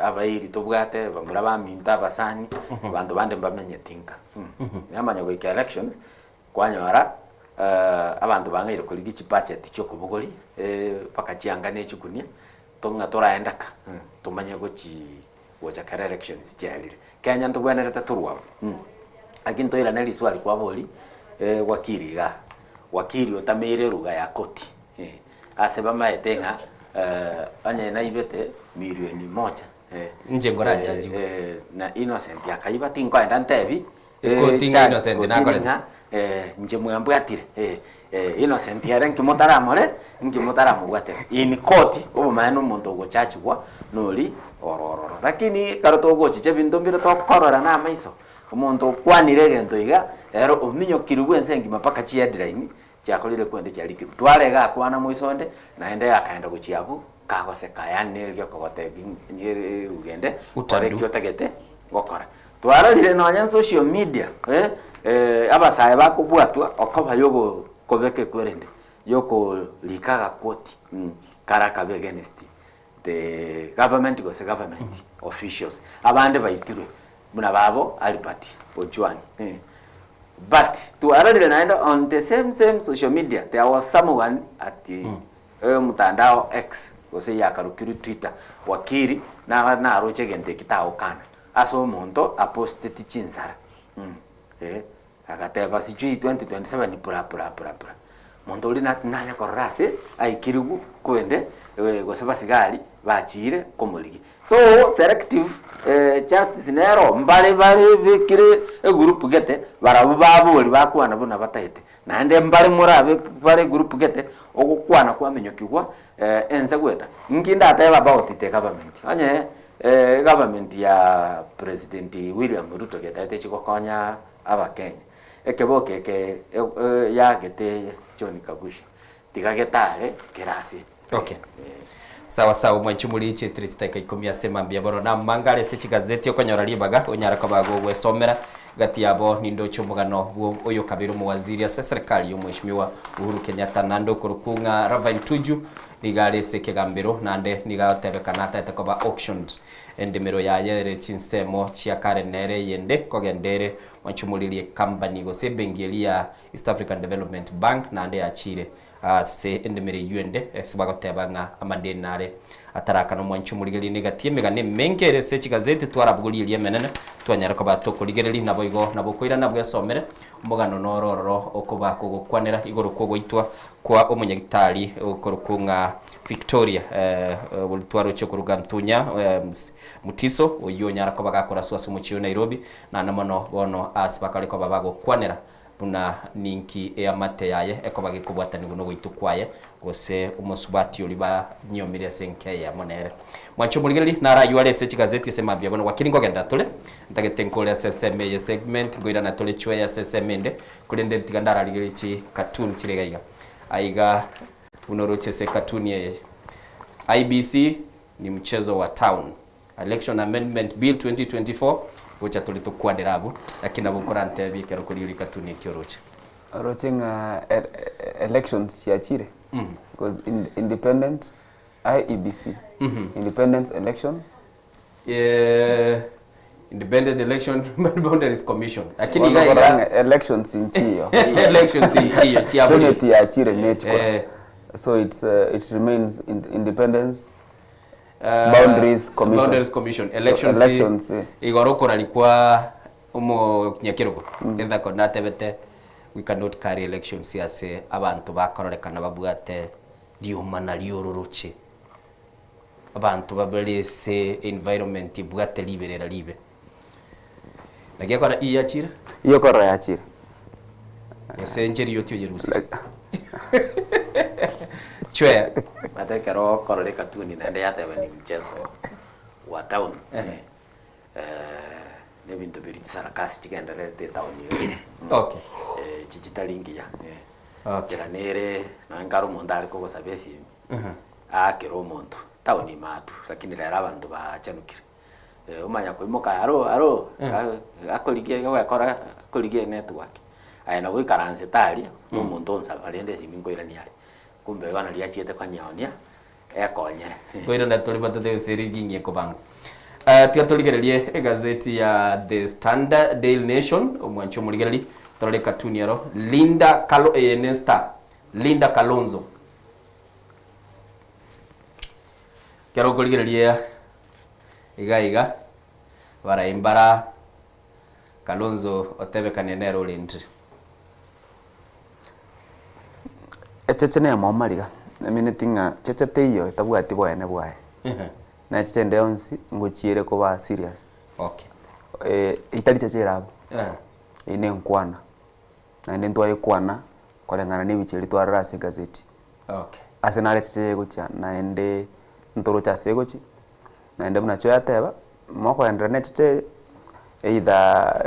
abairi tobwate bamura baminta basani bantu bande bamenyetinka yamanya go elections kwanyora abantu bangire kuri gichi budget cyo kubugori pakachianga nechukunia tonga toraendaka tumanye gochi wocha kare elections cyalire Kenya ndugwenerete turwa aginto ira neli swali kwa boli wakiri otamire ruga ya koti aseba maetenga anye na ibete milioni moja nje ngora jaji na Innocent yakaiba tinko enda ntebi koti Innocent nakoleta nje mwambu atire Innocent yare nkimotaramore nkimotaramu gwate in court obo maeno muntu gochachwa noli orororo lakini karoto gochiche bintu mbire to korora na maiso umuntu kwanire gento iga ero uminyo kirugwe nsengi mapaka chi headline cyakolire kwende cyariki twarega kwana muisonde naende akaenda guchiabu kagose kayane ryo kogote nyere ugende utareki otegete gokora twararire no social media abasaye bakubwatwa okoba yogo kobeke kwerende yoko likaga koti karaka against the government goes government officials abande baitirwe muna babo Albert Ojwang but to already naenda on the same social media there was someone at mtandao X gose yakarukiri Twitter wakiri na aroche gente kitao kana aso monto aposte tichinzara akateba sijui 2027 ni pura monto lina nanya korase aikirigu kwende gose basigari bachire komoligi so selective justice nero mbale bikire group gete barabu babuli bakwana bona batahite nande mbale murabe bale group gete okukwana kwamenyokigwa enze gweta nginda ateba about the government anye government ya President William Ruto gete chikokonya abakenya ekeboke ke yagete John Kagusha tigagetare kerasi. Okay. Sawa mwanchumuli ichi tritaka ikomia sema mbia boro na mangale sechi gazeti okonyora libaga onyara kabago gwesomera gati yabo nindo chumugano oyo kabiru muwaziri ya serikali yo mheshimiwa Uhuru Kenyatta nando kurukunga Ravine Tuju nigale sekegambiro nande nigatebekana tatekoba auctioned endemero ya yere chinsemo chia kare nere yende kogendere mwanchumulilie company go sebengelia East African Development Bank nande achire ase endemere yuende sibagoteba nga amadenare atarakana mwancho murigerine gatie megane mengere sechi gazeti twarabuguriye menene twanyara ko batokurigereri nabo igo nabo koira nabwo yasomere umugano nororo okuba kugukwanira igoro kugwitwa kwa umunyagitari ukorokunga Victoria bulitwaro cyo kurugantunya mutiso uyo nyara ko bagakora swasi mu ciyo Nairobi na namono bono asibakale ko babago kwanira buna ninki eyamate yaye eko bagikubwata ngo no gwitukwaye gose umusubati uliba nyomire senke ya monere mwacho muligeli nara URS chigazeti sema bya bono wakiringo genda tole ntagetenkole SSM ye segment ngoira na tole chwe ya SSM ende kulende tigandara ligeli chi cartoon chiregaiga aiga unoroche se cartoon ye IBC ni mchezo wa town Election Amendment Bill 2024 ucha tulitukwa derabu lakini abukorante bikero kuri cartoon kioroche roching elections yachire because independent IEBC independence election independent election boundaries commission lakini elections in Chio elections in Chio Senate yachire network so it remains independence boundaries commission elections igoroko alikuwa umo nyakiroko ndenda ko natebete we cannot carry elections yase abantu bakorekana babwate diumana liororuche abantu babelese environment ibwate liberera libe nagiye kora iyachira iyo kora yachira senjeri yotyo jerusi chwe matekero korole katuni nende yatebe ni mchezo wa town ne bintu biri sarakasi tigendere te town okay chitalingia kira nere na ngaro mondari ko sabesi akiro mondo town matu lakini lera abantu bachanukire umanya ko imoka aro akoligie gakora akoligie network ayana go ikaranse tali umuntu onsa balende simingo iraniale kumbe bana liachiete kwa nyaonia ekonyere koira na tuli batate seringi kubanga tigatoligererie gazeti ya The Standard Daily Nation omwancho muligereri torole cartoon yaro Linda Kalonzo kero goligererie iga baraimbara Kalonzo otebekane nero lindri echeche ne momariga minute cheche teyo tabwati bwene bwae na cheche ndeonsi ngochiere ko ba serious okay itali cheche rabo ine nkwana na ine ntwaye kwana kolengana ni bicheri twarara se gazeti okay asenale cheche gocha na ende ntoro cha segochi na ende muna choya teba moko endrene cheche either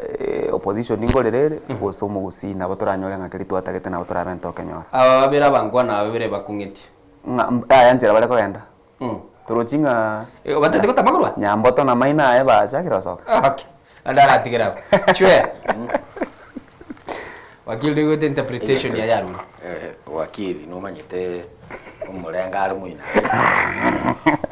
opposition ingorerere gosomo gusina batoranyore ngakeri twatagete na batorabento kenyora ababera bangwa na ababere bakungeti yanjera bare koenda turochinga batete ko tamagurwa nyamboto na maina aye bacha kirosoka okay andara tigira chwe wakili go interpretation ya yaru wakili no manyite umurenga ari muina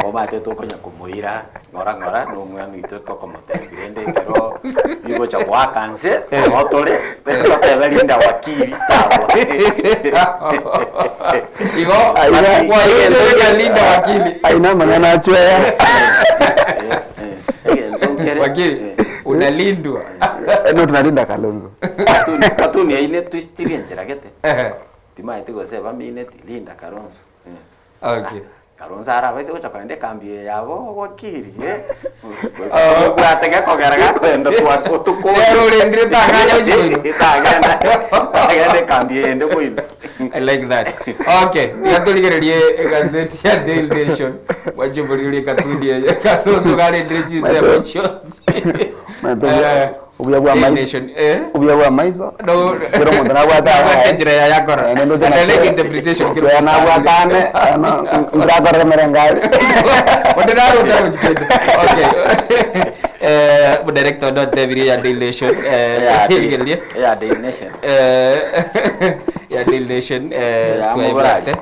obate to konya kumuira ngora no mwana ito to komotembirende kero bigo cha wakanse otole pero tebelinda wakili igo kwa hiyo ya linda wakili aina manana achwea wakili unalindwa no tunalinda Kalonzo katuni ine twistiri njeragete tima itiko seba mine linda Kalonzo okay Kalonzo ara bese ucha kwende kambi yabo wakili kwatega kogaraga kwenda kwa kutuko ero lindri tanganya uchindo tanganya kambi ende kuino I like that okay yatoligererie gazeti ya Daily Nation wajibulire katuni ya Kalonzo gari ndrechi sema chosi ubiyabwa maiso ubiyabwa maiso pero mondana bwata njira ya yakora like interpretation kiro na bwatane ndakora merengai mondana ndo chikende okay director dot Daily ya Daily Nation ya Daily Nation ya Daily Nation tuaibrate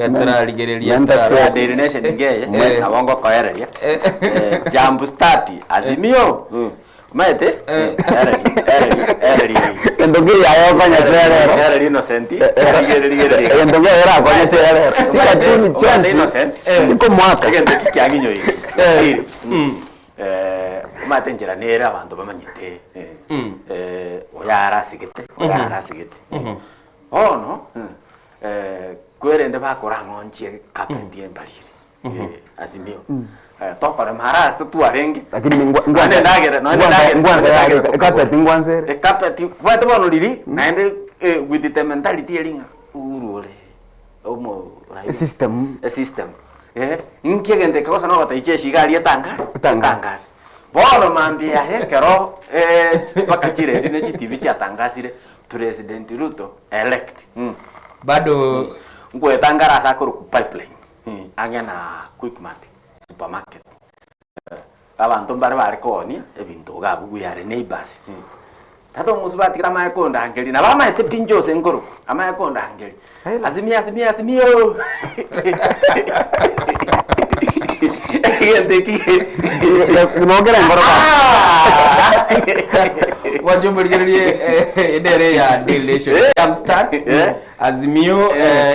entra ligerelia ya Daily Nation ngeye abongo koerelia jambo start azimio Maete? Entonces ya yo coño era el inocente. Entonces era coño chévere. Chica tú ni chance. Inocente. Sí como acá. Que te que aguiño y. Mate njira nera abantu bamanyite. Oyara sigete. Oh no. Kwerende bakora ngonche kapenti embalire. Azimio. Tokora mara tu arenge. Lakini ngwanze ndagere no ndagere kapeti ngwanze. Kapeti wete bono liri naende with the mentality elinga urule. Omo system. Inkegende kosa no bataiche shigari tangaza. Bono mambia kero bakachire ndine TV chatangazire President Ruto elect. Bado ngwetangara sakuru ku pipeline. Agena Quickmart supermarket. Abantu bari koni ebintu gabu guyare neighbors. Tato musubati kama yakonda angeli na bama ete pinjo sengoro ama yakonda angeli. Azimio. Ngogera ngoro. Wajo murigiriye edere ya delation. Jumpstart. Azimio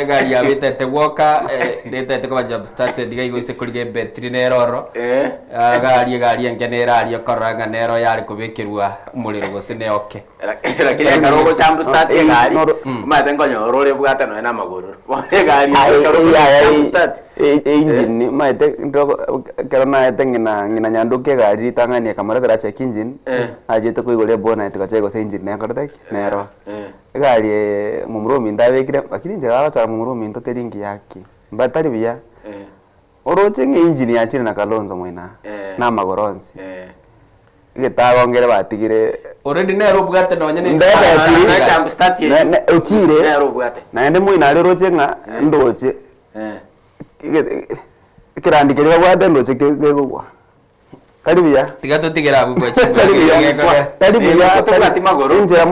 gari ya betete woka detete kwa jumpstart diga igose kurige betri neroro. Gari engenera ari koranga nero yari kubekirwa umuriro gose ne oke. Lakini karogo jumpstart gari matengo nyorore bwata no na maguru. Gari jumpstart engine maite ndo karana etengina ngina nyanduke gari tangania kamera tara check engine ajete kuigole bona etikache go engine ne kortek nero gari mumromi ndabekire lakini njara cha mumromi ntoteringi yake mbatari biya oroche engine ya chini na kalonzo mwena na magoronsi gitagongere batigire already nero bwate no nyene jumpstart ne uchire nero bwate na ende mwina roche nga ndoche kirandikira gwate ndoche kegwa karibia tigato tigera gukwa karibia tugati magoro njera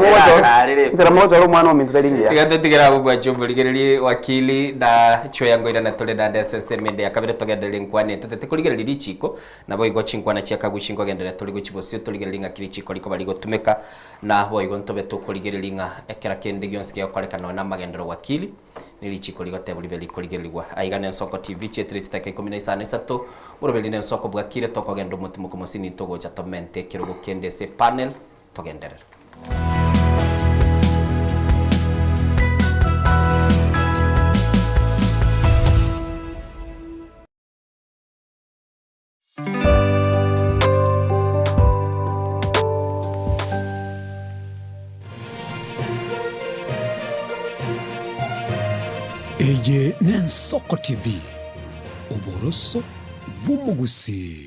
mojo ro mwana omiteringia tigato tigera gukwa chumbuligiriri wakili na choya ngoira na tole na DSS mende akabire togendere nkwane tete kuligiriri lichiko na boigo chinkwana chiaka gushingwa gendere tuli guchibosio tuligiriri nga kilichiko liko bali gotumeka na boigo ntobe tukuligiriri nga ekera kende gyonske yakolekana na magendero wakili nilichiko ligotebuli beli kuligirirwa aigane Nsoko TV chetriti take 13 murobeli Nsoko bwakire tokogenda umutima kumusini togocha tomente kirugo kende se panel togenderera Eye Nsoko TV uboroso bw'umugusi.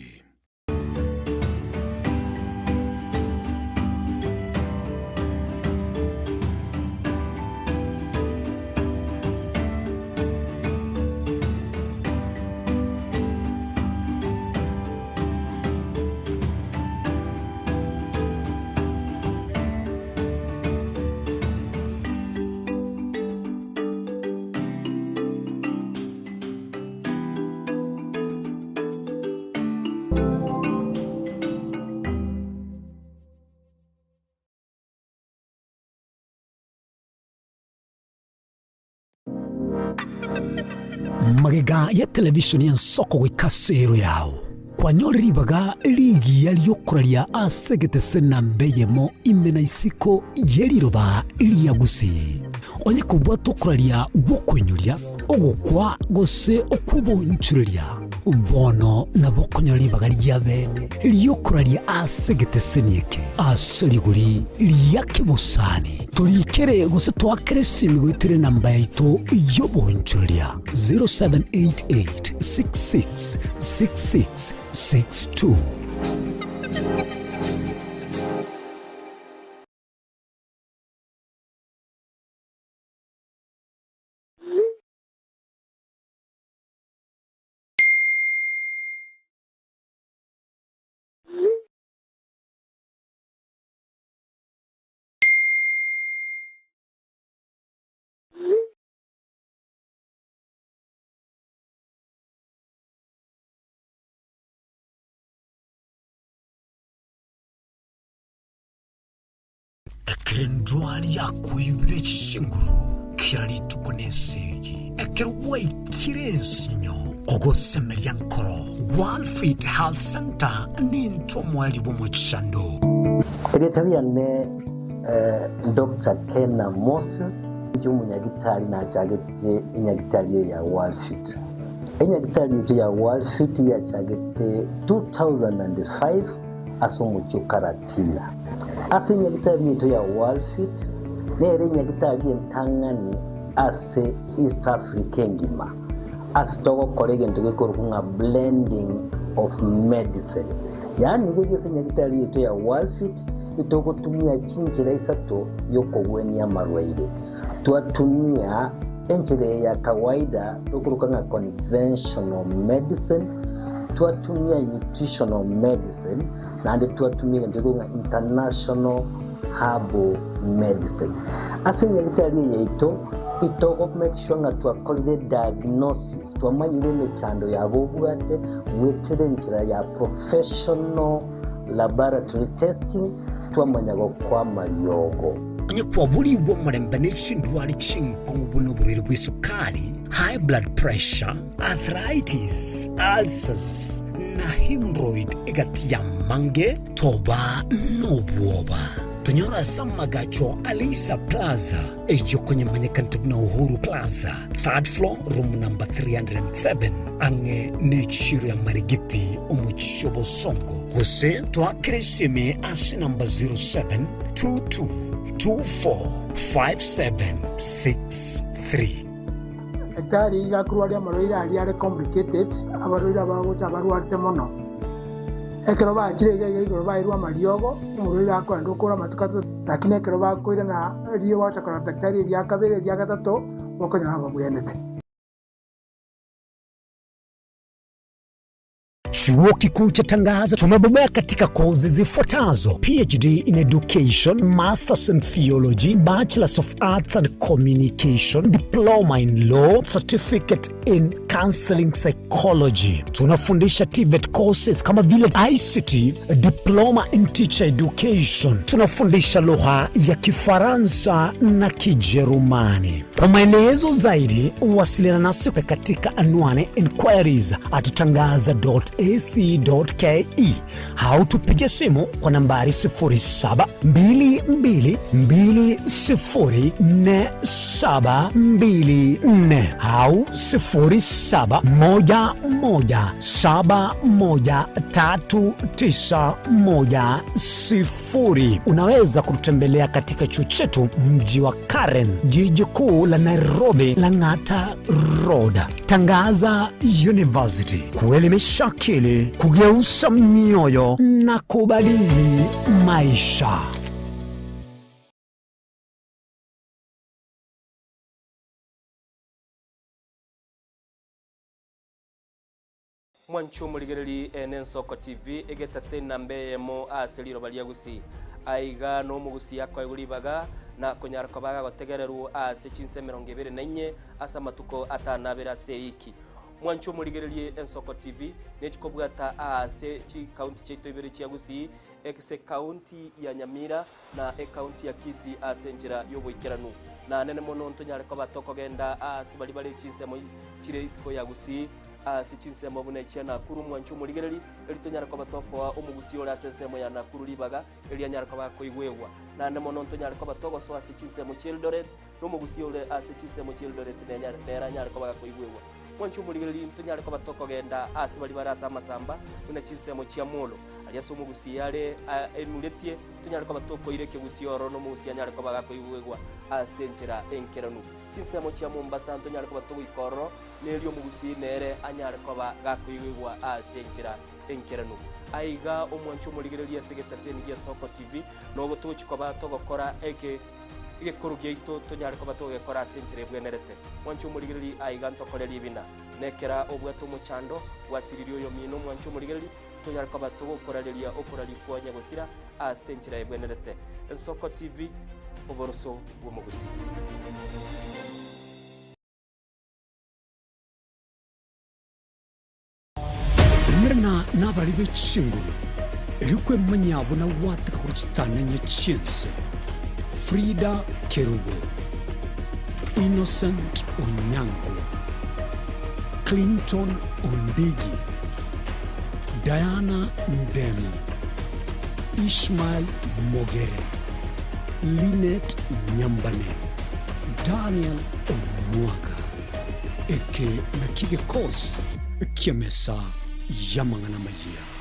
Magega ya televishoni ya Nsoko gwikasero yao kwanyoriribaga ligi yaliyokuraria asegete sena mbeyemo imena isiko yeriroba liyagusi onye kubwa tukuraria gukwenyuria ogukwa gose okubonchuria bono na bokonyoribaga lya bene liyokuraria asegete senieke asoriguri liyakibusani turikere gose twakere simigwitire namba yaito yobonchuria 0788666662. ekirendwani yakwibire chinguru kirali tukunesegi ekirwai kirensinyo ogosemeria nkoro World Fit Health Center ninto mwali bomuchando Eretabia ne Dr. Kena Moses umunyagitari na chagete inyagitari ya World Fit. Inyagitari ya World Fit ya chagete 2005 asomucho karatila. Ase inyagitari ya World Fit nere inyagitari entangani ase East Africa ngima. Asitogo kolege ntugekorukunga blending of medicine. Yani ngege inyagitari ya World Fit itoko tumia chinjira isato yoko weni ya marwaile. Tuatumia enjire ya kawaida tukurukanga conventional medicine, tuatumia nutritional medicine, na ande tuatumia ndigunga international herbal medicine. Asili ya itali ya ito make sure nga tuakolide diagnosis, tuamanyile mechando ya gobuate, wekere njira ya professional laboratory testing, tuamanyago kwa mariogo. Anya kwa buli wa marembane chindwari chinko mubuno buriri bwisukari, high blood pressure, arthritis, ulcers, na hemorrhoid egati ya mange, toba nobuoba. Tunyora samagacho Alisa Plaza, ejo kwenye manyakantabu na Uhuru Plaza, 3rd floor, room number 307, ange nechiru ya marigiti omuchishobo songo. Kuse tuwa kreseme asi number 0722245763. Etari igakurwaria maroira ari complicated, abaroira bagocha barwarte mono. Ekero bakire igoro bairwa mariogo umurira akwenda ukora matukato lakini ekero bakwira na riyo watakora daktari ya kabere ya gatatu bokonya babuyenete. Chuo Kikuu cha Tangaza tumebobea katika kozi zifuatazo: PhD in Education, Masters in Theology, Bachelors of Arts and Communication, Diploma in Law, Certificate in Counseling Psychology. Tunafundisha TVET courses kama vile ICT, Diploma in Teacher Education. Tunafundisha lugha ya Kifaransa na Kijerumani. Kwa maelezo zaidi, wasiliana nasi katika anwani inquiries@tangaza.ac.ke au tupige simu kwa nambari 0722204724 au 0711713910. Unaweza kututembelea katika chuo chetu mji wa Karen, jiji kuu la Nairobi, Lang'ata Road. Tangaza University, kuelimisha akili, kugeuza mioyo na kubadili maisha. Mwancho muligereri Nensoko TV egeta sena mbeyemo aseliro baliagusi aiga no mugusi yakwa iguribaga na konyarako baga gotegererwo ase chinse 24 asa matuko atanabera seiki. Mwancho muligereri Ensoko TV nechikobwata ase chi county cheto ibere chiagusi ekse county ya Nyamira na county ya Kisii ase njira yoboikeranu na nene mono ntonyareko batoko genda ase bali chinse mo chire isiko yagusi sichinsemo bunaichia Nakuru. Mwancho muligereri elitonyara kwa batoko omugusi ora sensemo ya Nakuru libaga elianyara kwa koigwewa na nemono ntonyara kwa batoko so asichinsemo Eldoret no mugusi ora asichinsemo Eldoret neranyara kwa koigwewa. Mwancho muligereri ntonyara kwa batoko genda asibali barasa masamba unachinsemo chia molo aliaso mugusi yale emuletie tonyara kwa batoko ireke gusi oro no mugusi anyara kwa koigwewa asenchera enkeranu chinsemo chia Mombasa ntonyara kwa batoko ikoro nelio mugusi nere anyare koba gakwigwa asenchira enkerano aiga omwancho muligereria segeta seni Soko TV no gotochi koba to gokora igekoro gyeito tonyare koba to gekora asenchire bwenerete mwancho muligereri aiga ntokoreri bina nekera obwato muchando wasiririo yo mino mwancho muligereri tonyare koba to gokoreria okorari kwanya gosira asenchire bwenerete Soko TV oboroso bwomugusi. Mrna nabali bechinguru elikwe manyabo na wataka kuruchitana nya chinse Frida Kerubo, Innocent Onyango, Clinton Ondigi, Diana Ndemo, Ishmael Mogere, Lynette Nyambane, Daniel Omwaga, eke na kigekos kiamesa yamangana maya.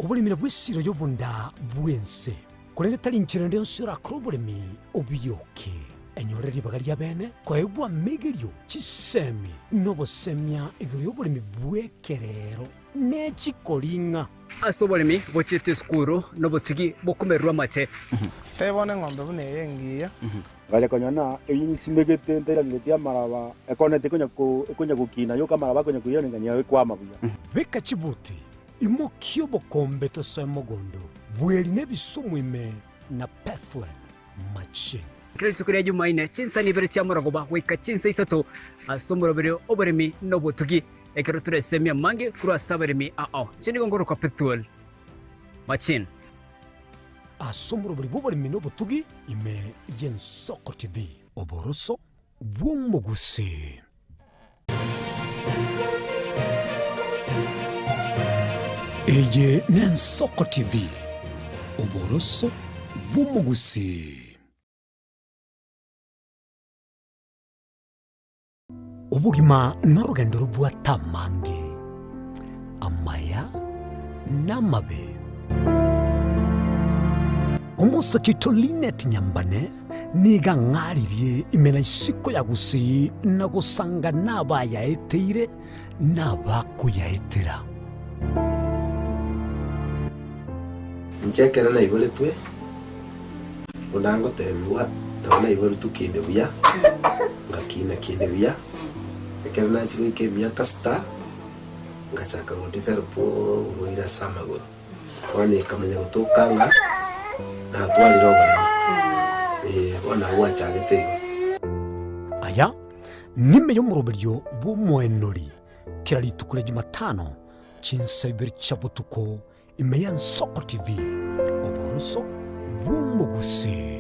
Obulimira bw'essiro y'obunda bwense kulende tali nchera ndio sura krobolemi obiyoke enyole libaga lya bene kwaegwa megelyo chisemi nobosemya egero y'obulimi bwekerero n'ekikolinga ase obolemi bochete skuru nobotugi bokumerwa mate tebone ng'ombe bune yengiya gale konyana eyinsimegete ntera ngetia maraba ekonete konya kukina yo kamaraba konya kuyira nganya we kwama buya beka chibuti imokyo bokombe to semogondo bweli nebisumwime na pathway machine Kristo kuri Jumaine chinsa nibere cya muragoba wika chinsa isato asomoro bere oberemi nobotugi ekero turesemya mange kuri asaberemi chini gongoro kwa petrol machine asomoro bere oberemi nobotugi ime Yensoko TV oboroso bwomoguse Eye Yensoko TV oboroso bwomoguse Ubugima n'urugendo rw'atamange amaya n'amabe umusakito Lynette Nyambane niga ngaririye imena isiko yagusi no gusanga n'abayaeteire n'abakuyaetera nchekera na ibole twe unango temwa ndabona ibole tukinde buya ngakina kinde buya ekera na chiko ke miaka sta ngachaka ngondifera po ngoira sama go wani kamenya gutokanga na twali roba wana wacha gitego aya nime yo muroberyo bw'umwenori kirari tukure Jumatano chinsabiri chabutuko ime Yensoko TV oboroso bw'umuguse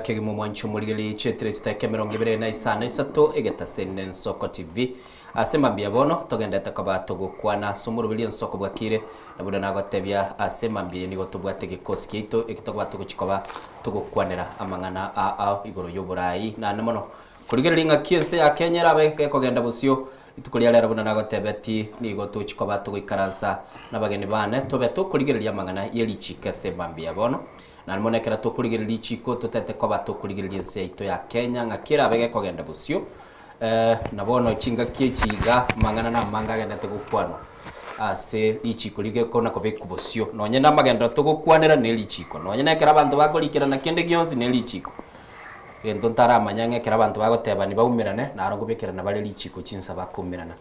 kegimo mwancho muligeli chetre stake mirongo ibere na isana isato egeta sende Yensoko TV asema mbia bono togenda takabato gukwana sumuru bili Yensoko bwakire nabuda nagotebya asema mbia ni gotubwate gikosi kito ekitobato guchikoba tugukwanira amangana igoro y'uburayi na namono kuligelinga kiense ya Kenya rabe kogenda busyo itukulia lera buna nagotebeti ni gotuchikoba tugikaransa nabageni bane tobe tukuligelia amangana yelichika sema mbia bono na monekera tukurigirira ichiko tutete kwa batukurigirira inse ito ya Kenya ngakira bege kogenda busyo nabono chinga kichiga mangana na manga genda tegukwana ase ichiko lige kona ko beku busyo nonye na magenda tugukwanira neli ichiko nonye nekera abantu bakolikira na kende gionzi neli ichiko ento ntara manyange kera abantu bagoteba ni baumirane na arongo bekera na bale ichiko chinsa bakumirana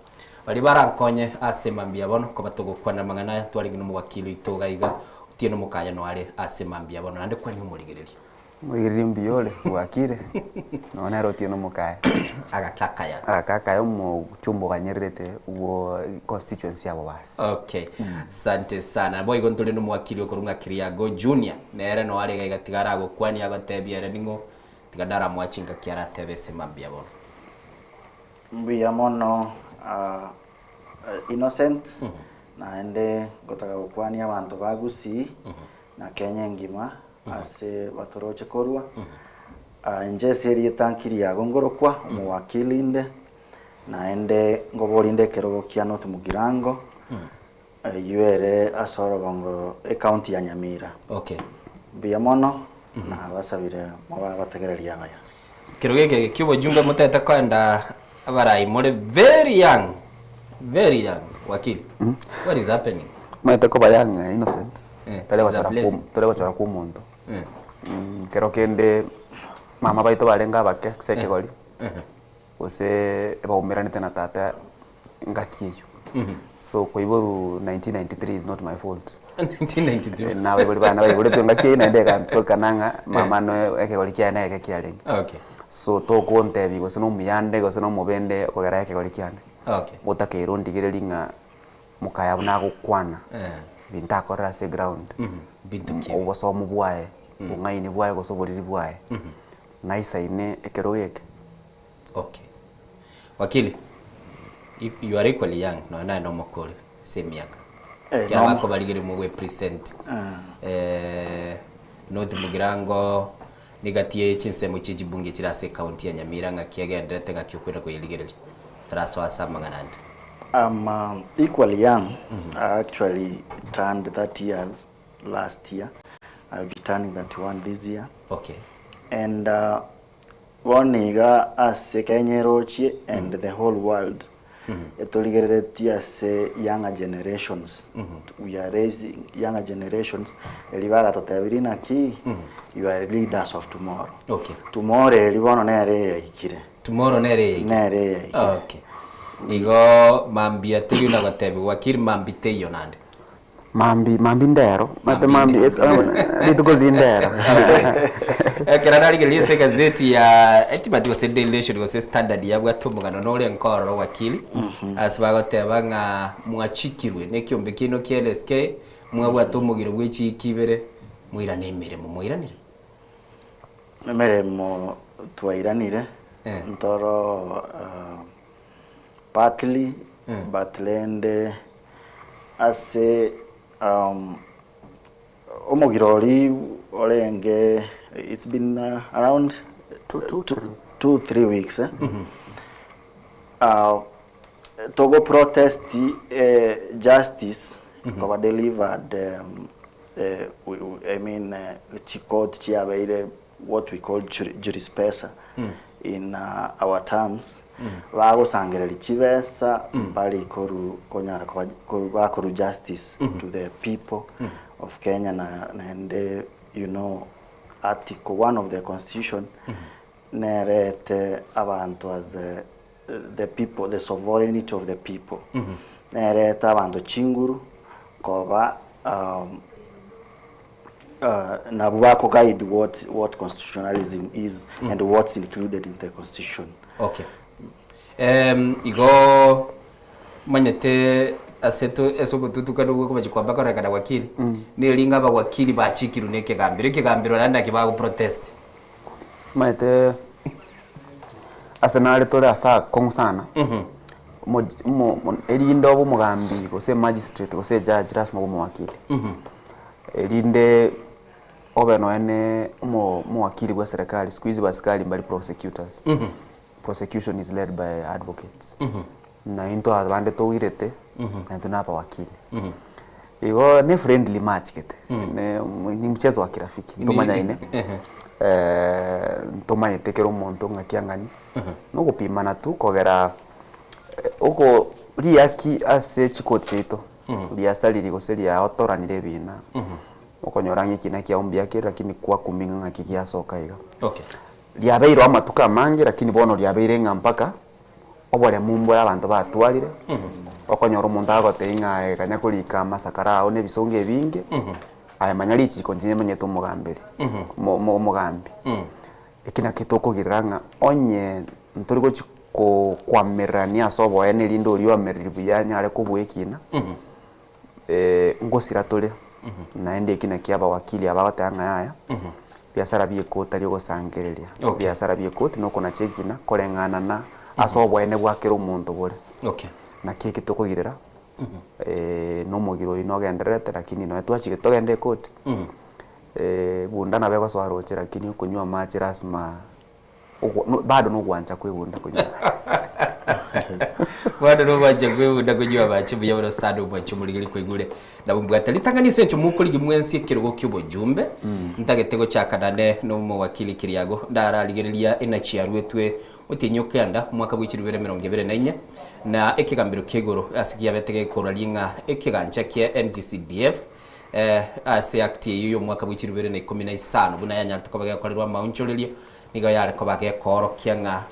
bali barankonye ase mambia bono ko batugukwana mangana twarigino mu wakilo ito gaiga tieno mukaya no ale asemambia bono nande kwani murigereri mbiyole wakire nona ro tieno mukaya agakakaya mu chumbo ganyerete uwo constituency yabo basi okay sante sana boy gontole no mwakiri okurunga Kiriago Junior nere no ale gaigatigara go kwani agotebia ningo tigadara mwachinga kiara tebe semambia bono mbia mono Innocent naende gotaka gukwania abantu bagusi na Kenya ngima ase batoroche korwa nje seri tankiri agongorokwa umuwakilinde naende ngoborinde kerogo kiano tumugirango yuere asoro bongo county ya Nyamira okay biamono na basabire maba bategereria abaya kirogege kibo jumbe mutete kwenda abarai more very young wakili. What is happening? Maite ko bayang innocent. Tole chora ku muntu. Kero kende mama baito barenga bake seke goli. Ose baumeranite na tata ngakiyo. So kwa hivyo 1993 is not my fault. 1993. Nawe bali bana bali ngakiyo na ndeka toka nanga mama no eke goli kia na eke kia lengi. Okay. So to konte bi go sono muyande go sono mubende ko gara eke goli kia. Okay. Mutake irondikire linga mukaya buna gukwana. Bintakora se ground. Bintu ki. Obo so mubwae. Ungaini bwae go so boliri bwae. Naisa ine ekero yeke. Okay. Wakili, you are equally young, no na no mokole same yaka. Kya wako baligiri muwe present. North Mugirango nigatie chinsemo chijibunge chirase county ya Nyamira ngakiagendete ngakyokwera ko yeligereri. Traso asama nganandi. I'm equally young. I actually turned 30 years last year. I'll be turning 31 this year. Okay. And one nigga as Kenyerochi and the whole world. Etoligereti as younger generations. We are raising younger generations. Elivaga totavirina ki. You are leaders of tomorrow. Okay. Tomorrow elivono nere ikire. Tomorrow nere. Nere. Okay. Igo mambia tuli na gatebi wakiri mambi teyo nande. Mambi ndero mate mambi lituko ndero kera nari gelise gazeti ya etimati wose Daily Nation wose Standard yabwa tumugano nole nkoro wakili asibago tebanga mwachikirwe nekiombe kino KLSK mwabwa tumugiro gwichi kibere mwira nemere mu mwiranire mo twairanire ntoro partly but lende ase omugirori olenge it's been around 2-3 weeks Togo protest justice cover delivered I mean chikot chiabeire what we call jurispesa in our terms Vago sangereli chivesa bali koru konyara koru justice to the people of Kenya and you know article 1 of the constitution nerete abantu as the people, the sovereignty of the people. Nerete abantu chinguru koba na bwako guide what constitutionalism is and what's included in the constitution. Okay. Igo manyete aseto esobututu kadogo ko bachikwamba karakada wakili ne linga ba wakili ba chikiru neke gambiro nanda kibago protest manyete asenale tore asa kongsana mo elindo bo mugambi ko se magistrate ko se judge rasmo bo wakili elinde obeno ene mo wakili wa serikali squeeze basikali mbali prosecutors prosecution is led by advocates na into abande to wirete na tunapa wakili igo ne friendly match kete ni mchezo wa kirafiki ntomanya ine ntomanya tekero monto ngakiangani no kupimana tu kogera uko riaki ase chikoti chito ria saliri goseri ya otoranire bina ukonyorangi kina kia ombia ke lakini kwa kuminga ngakikia soka iga okay liabeiro amatuka mangi lakini bono liabeire mpaka obore mumbo y'abantu batwalire okonyora umuntu agoteinga kanya kulika masakara one bisonge binge aya manyali chiko njine manyeto mugambere mugambi ekina kitoko giranga onye ntorigo chiko kwamerania sobo ene lindo liwa meriribu yanyale kubwekina ngosira tole naende ekina kiaba wakili abagatanga yaya biasara biekota lyo sangereria biasara biekota no kona chekina kolengana na asobwa ene bwakero umuntu bore okay na kiki tukugirira no mugiro inogenderete lakini no twachike togende court bunda na bego swaroche lakini kunywa machi rasma bado no gwanja kwibunda kunywa bado no gwanja kwibunda kunywa machi buyaboro sado bwacho muligiri kwigure na bumbwata litanganise cyo mukuri gimwensi kirugo cyubo jumbe ntagetego cyakanane no mu wakili kiriyago ndararigiriria inachi yarwetwe otinyo kenda mwaka bwa 2024 na ekigambiro kegoro asikia betege koralinga ekigancha kia NGCDF ase acti yo mwaka bwa 2015 buna yanya tukobage korerwa maunchorerio nigo yare kobage koro kianga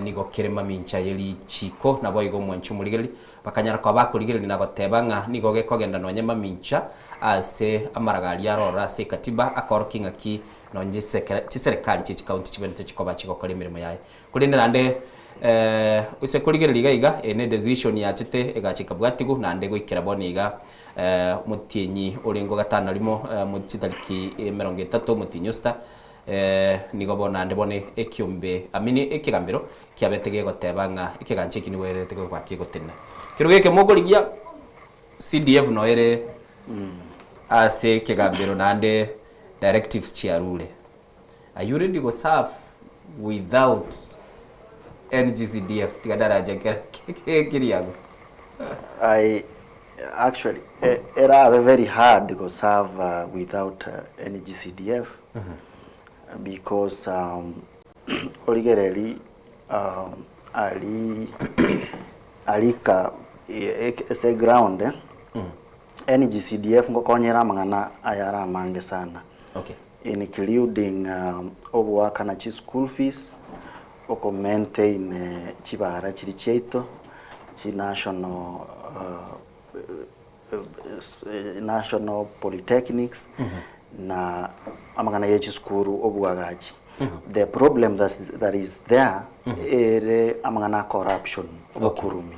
nigo kirema mincha yeli chiko na boigo mwanchu muligeri bakanyara kwa bakurigeri na gotebanga nigo gekogenda no nyama mincha ase amaragari arora ase katiba akoro kinga ki no njisekera tiserikali chichi county chibente chikoba chigokora imirimo yaye kurinde nande use kurigeri iga ene decision ya chite egachika bwatigu nande gwikira boniga mutienyi orengo gatano limo muchitariki 30 mutinyosta nigo bona ndebone ekiumbe amini ekigambiro kiabetege gotebanga ekiganche kini werete kwa kigotena kirugeke mogoligia CDF no ere ase ekigambiro nande directives chiarule are you ready to serve without NGCDF tigadaraja kiriago I actually era very hard to serve without NGCDF because origereri alika ese ground NGCDF ngokonyera mangana ayara mange sana including obwaka na chi school fees oko maintain chibara chiri cheito chi national polytechnics na amagana yechi skuru obwagachi the problem that is there ere amagana corruption okurumi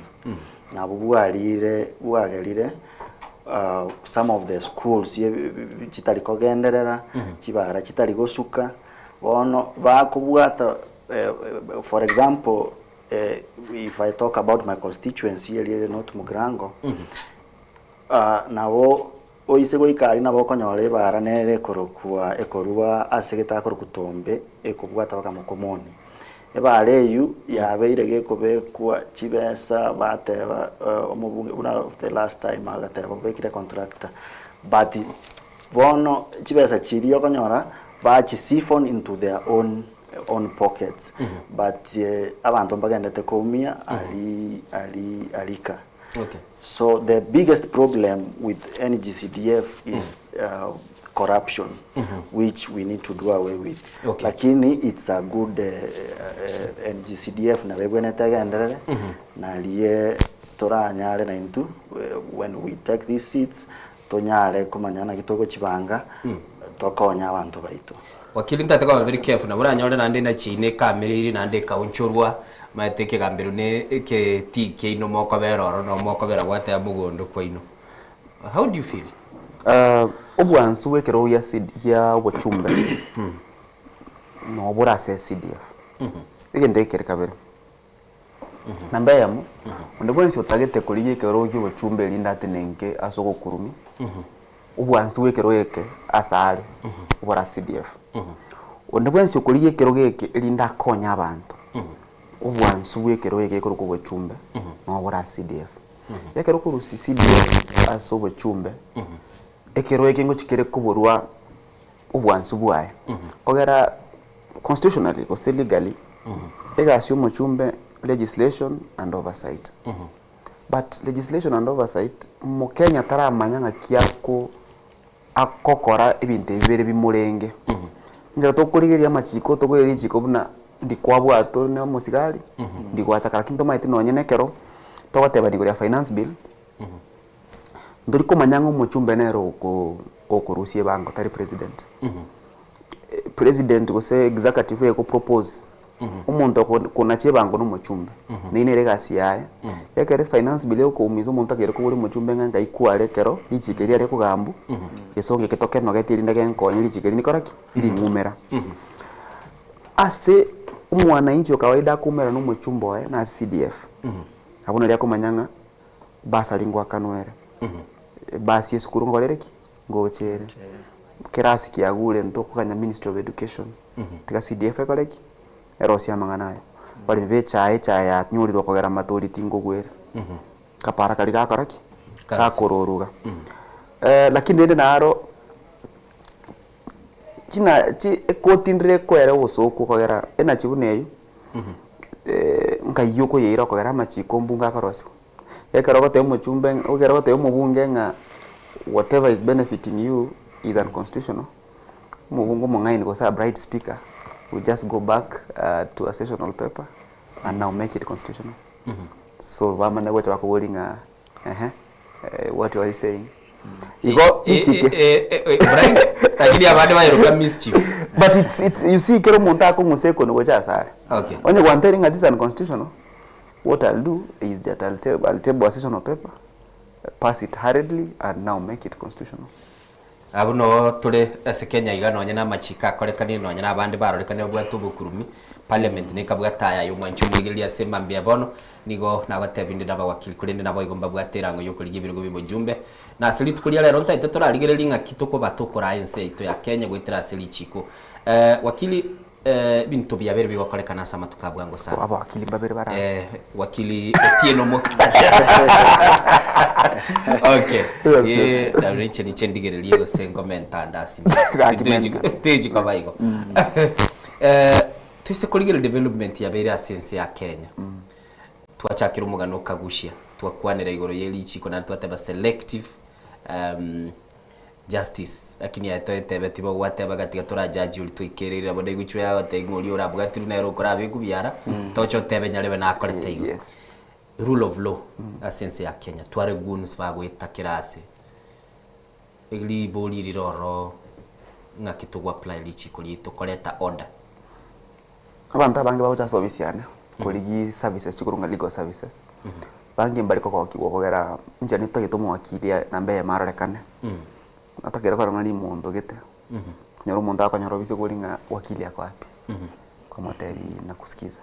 na buwagerire some of the schools chitali kogenderera chibara chitali gosuka bono bakubwata for example if I talk about my constituency ere not Mugrango nawo oisego ikari nabo konyore bara nere korokwa ekorwa asegeta korokutombe ekobwata bakamukomoni ebare yu yabeire gekobekwa chibesa bateba omubunge una the last time agateba bekire contractor but bono chibesa chiriyo konyora bachi siphon into their own pockets but abantu mbagendete komia alika. Okay. So the biggest problem with NGCDF is corruption, which we need to do away with. Okay. Lakini it's a good NGCDF na webwene tegendere na liye tora nyare na intu when we take these seats tonyare kumanyana kitoko chibanga tokonya abantu baitu. Wakili ntateka very careful na buranyore nande na chine kameriri nande kaunchurwa mateke gambiro ne ke tike no moko beroro no moko bera gwate ya mugondo kwaino. How do you feel? Obwansu wekero ya ya wachumbe no bora se CDF igende kere kabere namba yamu onde bwansi otagete kuliye kero yo wachumbe linda tenenke asoko kurumi obwansu wekero yeke asale bora CDF onde bwansi okuliye kero geke linda konya abantu obwansu wekero yeke koro ko wachumbe no bora CDF yakero kuru CDF aso wachumbe ekero yeke ngo chikere kuburwa obwansu bwaye ogera constitutionally or legally egasi umuchumbe legislation and oversight but legislation and oversight mu Kenya taramanya kiako akokora ibintu bibere bimurenge njira tokurigeria amachiko tokoyeria chiko buna ndikwabwato ne musigari ndikwachakara kinto maite nonyene kero togoteba ndigoria finance bill nduri komanyango umuchumbe nero okurusie bango tari president president gose executive yeko propose umuntu kuna chebango no muchumbe nine regasi yaye yakere finance bill yoko umizo umuntu akere ko buri muchumbe nganga ikware kero ichikeria reko gambu yesonge ketoke no getiri ndage nkonye ichikeri nikoraki ndi mumera ase umwana injo kawaida kumera no muchumbe wae na CDF abona lya komanyanga basa lingwa kanwere basi esukuru ngorereki ngochere kerasi kiagule ntokukanya Ministry of Education tika CDF ekoleki erosia manganayo bali becha ya nyurirwa kogera matori tingo gwera kapara kali gakoraki kakororuga lakini ende naro china chi ekotindire kwere osoko kogera ena chibuneyo nkayoko yeira kogera machiko mbunga karosi ekero gote umuchumbe ogera gote umubunge nga whatever is benefiting you is unconstitutional. Mubungu mungaini ko sa bright speaker we just go back to a sessional paper and now make it constitutional. So wamane wote wako wolinga what you are saying igo bright lakini abade bayiruka mischief but it's you see kero muntu akunguseko no gocha sare. Okay, onye one thing that is unconstitutional, what I'll do is that I'll table a sessional paper, pass it hurriedly and now make it constitutional. Abuno tule Kenya igano nyana machika korekani no nyana abandi barorekani obwa tubukurumi parliament ne kabwa taya yo mwanchu mwigilia sema mbia bono nigo na batebindi naba wakili kulende nabo igomba bwaterango yo kuri gibirugo bibojumbe na asili tukulia lero nta itetora aligerelinga kitoko batokora ense ito ya Kenya gwitira asili chiko wakili bintu byabere biwakorekana sama tukabwango sana aba wakili babere bara wakili Etieno Moka. Okay, na riche ni chendigerelie go sengo mentanda asi teji kwa baigo twese kuligera development ya bere asense ya Kenya twachakira umugano kagushia twakwanira igoro yeli chiko na twateba selective justice lakini yatoete tiba wateba gatiga tora judge uli twikerera bodo iguchwe ya tengoli ora bugati na ero kora bikubyara tocho tebe nyarebe na akorete igo rule of law asense ya Kenya tware guns bagwita kirase igli boli riroro ngakitugwa apply lichi kuli tokoleta order abantu abange bawo cha service yana kuligi services chikurunga legal services bangi mbali ko kogera njani to gitumo wakili na mbe marorekane atakera kwa ngani mundo gete nyoro mundo akanyoro bise kulinga wakili yako wapi kwa moteri na kusikiza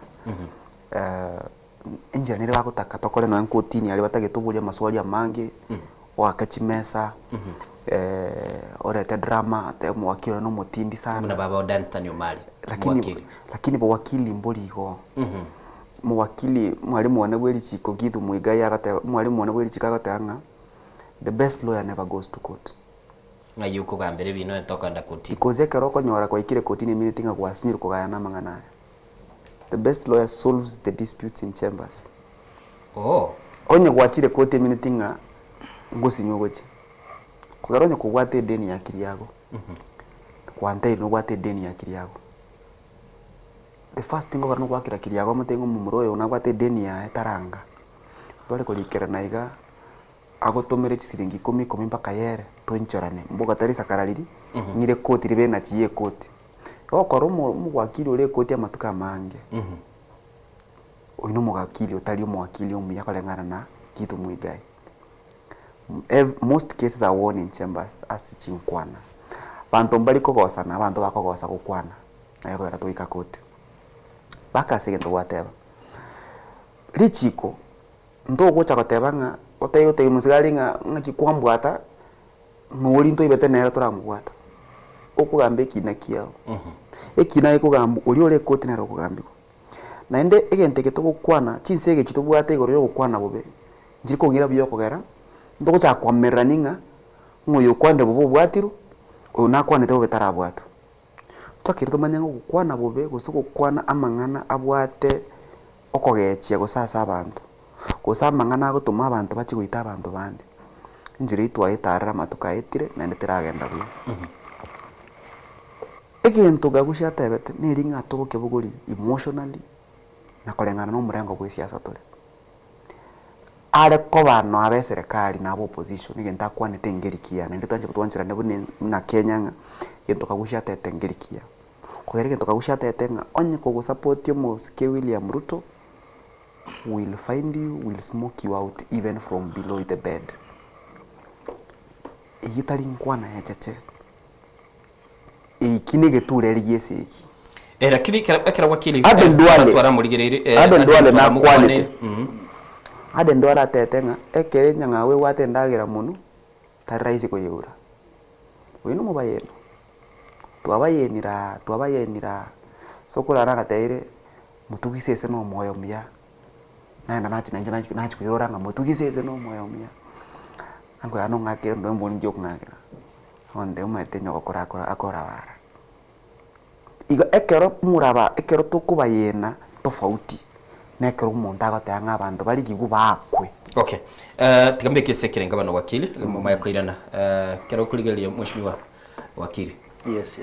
engineer wako takatokole no enkotini ali batagetubulia maswali amangi wakachimesa orete drama ate mwakili no mutindi sana muna baba Danstan Omari lakini bo wakili mboligo mwakili mwalimu wane bweli chiko githu muigai agate mwalimu wane bweli chika gatanga the best lawyer never goes to court ngayuko gambere bino etoka nda koti because keroko nyora kwa ikire kotini meeting kwa sinyiru ko gaya namangana. The best lawyer solves the disputes in chambers. Onye gwachire kote meeting ngosi nyogoche kugaronye kugwate deni ya kiri yago kwante no gwate deni ya kiri yago the first thing ogarno gwakira kiri yago mutengo mumuroyo na gwate deni ya etaranga dole ko likera naiga agotomere chisiringi 10 mpaka yere tonchorane mboga tari sakarariri ngire koti ribe na chiye koti okoro mu gwakiri ore koti amatuka mange oino mugakiri otali omwakili omuyakole na kitu muigai. Most cases are won in chambers as chinkwana bantu mbali kogosa na bantu bakogosa kukwana nayo kwera tuika koti baka segento whatever lichiko ndo gocha kotebanga otayo te musigari nga chikwambwata muri nto ibete nera turamugwata okugambe kina kiao ekina ekugambu uri ore koti nero kugambiko na ende egente ketokukwana chinsege chitobwate igoro yo gukwana bobe njiko ngira byo kogera ndo cha kwamera ninga ngoyo kwande bobo bwatiru onakwane to betarabwatu twakirito manyango gukwana bobe gusuko kwana amangana abwate okogechia gusasa abantu gusa amangana gutuma abantu bachiguita abantu bande njiri itwaitara matukaitire na ndetiragenda byo ekintu gagusha tebete niringa tubuke buguri emotionally na kolengana no murengo gwe siasa tole ale ko bano abe serikali na opposition ngenta kwane tengerikia na nditanje kutwanjira nebune na Kenya nga yento kagusha tetengerikia ko yere kento kagusha tetenga onye ko support yo Mosike William Ruto will find you, will smoke you out even from below the bed. Yitali nkwana ya chache ikinige tureri yese iki lakini kera wakili twara muligerere adondwale na quality adondwala tetenga ekere nyangawe watendagira muno taraisi ko yura wino mubayeno twabayenira sokurara gateire mutugisese no moyo mya naenda nachi kuyora nga mutugisese no moyo mya ango ano ngake ndo mboni jok ngakira onde umete nyoko akora wara iga ekero muraba ekero tokubayena tofauti nekero umuntu agotanga abantu bari gigu bakwe. Okay. Tigambe kisekere ngabano wakili mama yako irana. Kero kuligeria mheshimiwa wakili. Yes.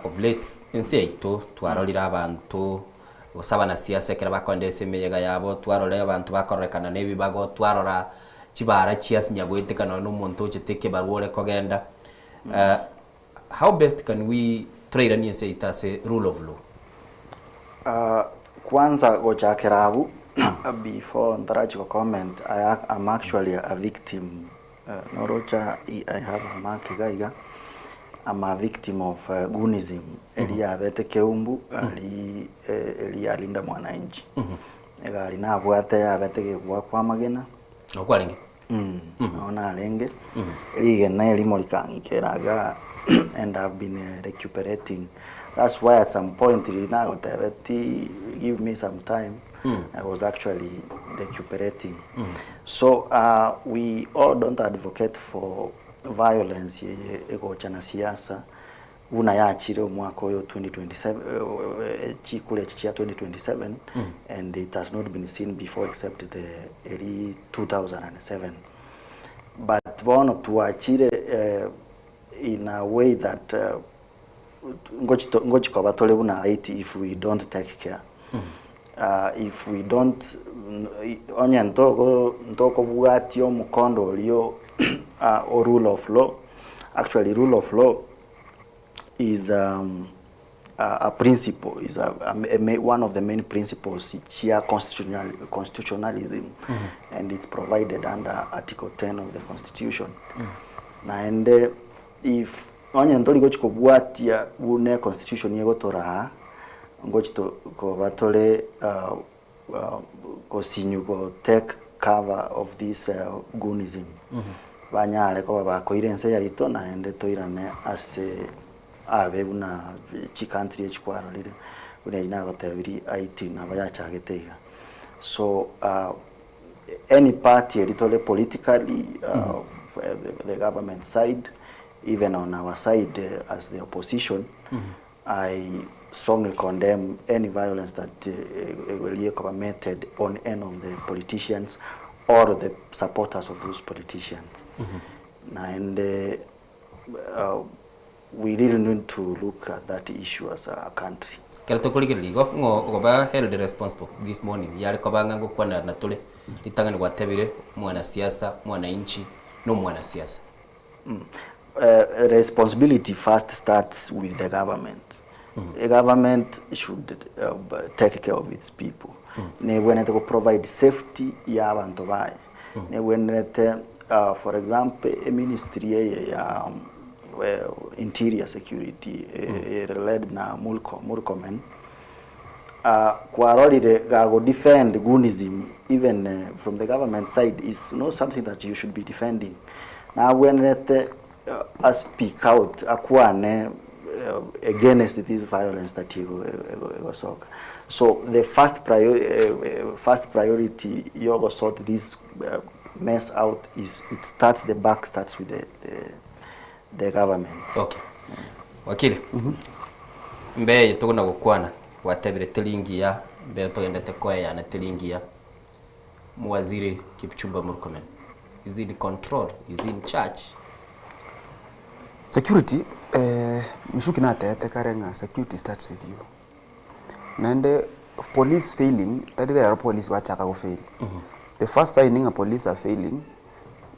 Of late insi yaito twarorira abantu gusaba na siasa kera bakondese meyega yabo twarorera abantu bakorekana nebibago twarora kibara chias nyagwetekana n'umuntu ukiteke barwore kogenda. How best can we trade and say it as a rule of law? Kwanza gochakerabu before ndarachi comment, I'm actually a victim. Norocha I have a mark. I'm a victim of goonism. Elia bete keumbu ali alinda mwananchi. Egali na bwate abete kwa magena. Okwalinge. Naona alenge. Lige na elimolikangi keraga and I've been recuperating. That's why at some point now give me some time. I was actually recuperating. So we all don't advocate for violence ego chana siasa una yaachire mwaka oyo 2027 chikule chicha 2027 and it has not been seen before except the early 2007. But bono tuachire in a way that ngochi kwa batole una 80 if we don't take care. If we don't onye ntoko bugati yo mukondo liyo or rule of law. Actually, rule of law is a principle, is one of the main principles here constitutionalism, and it's provided under Article 10 of the Constitution. And if onye ntoli gochi kubwatia une constitution yego tora ngochi to ko batole ko sinyu ko take cover of this goonism. Banyale ko bakoirense yaito na ende toirane ase abe una chikantri echikwarolire une ina gotebiri IT na bayachagitega. So any party editole politically the government side, even on our side as the opposition, I strongly condemn any violence that will be committed on any of the politicians or the supporters of those politicians. And we really need to look at that issue as a country. Kerato kuligiri go ba held responsible this morning yale ko banga go kwana na tole litangani gwatebire mwana siasa mwana inchi no mwana siasa. Responsibility first starts with the government. The government should take care of its people. Ne when it provide safety ya abantu baye. Ne when it for example a ministry ya interior security led na Murkomen kwarorire gago defend goonism even from the government side is not something that you should be defending. Now when it speak out akwane against this violence that you go. So the first priority you sort this mess out is it starts with the government. Okay. Wakili. Mbe tugona gukwana watebire tilingia mbe tugendete kwaya na tilingia Mwaziri Kipchumba Murkomen. Is in control? Is in charge? Security mishuki na tete karenga security starts with you. Nande police failing, that is police wachaka go fail. The first signing a police are failing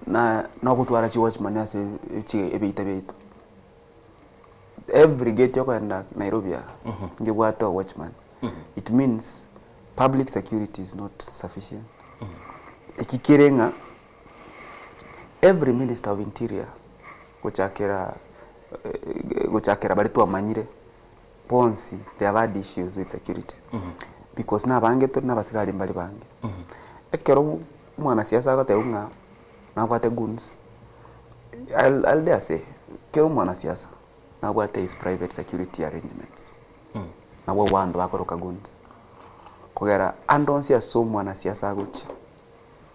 na kutwara chi watchman ya se chi ebita beto. Every gate yoko enda Nairobi ngibwata watchman. It means public security is not sufficient. Ekikirenga every minister of interior gochakera bari tuamanyire ponsi they have had issues with security because na bange to na basigari mbali bange ekero mwana siasa agateunga na kwate guns I'll dare say kero mwana siasa na kwate his private security arrangements na wando akoroka guns kogera andonsi aso mwana siasa agochi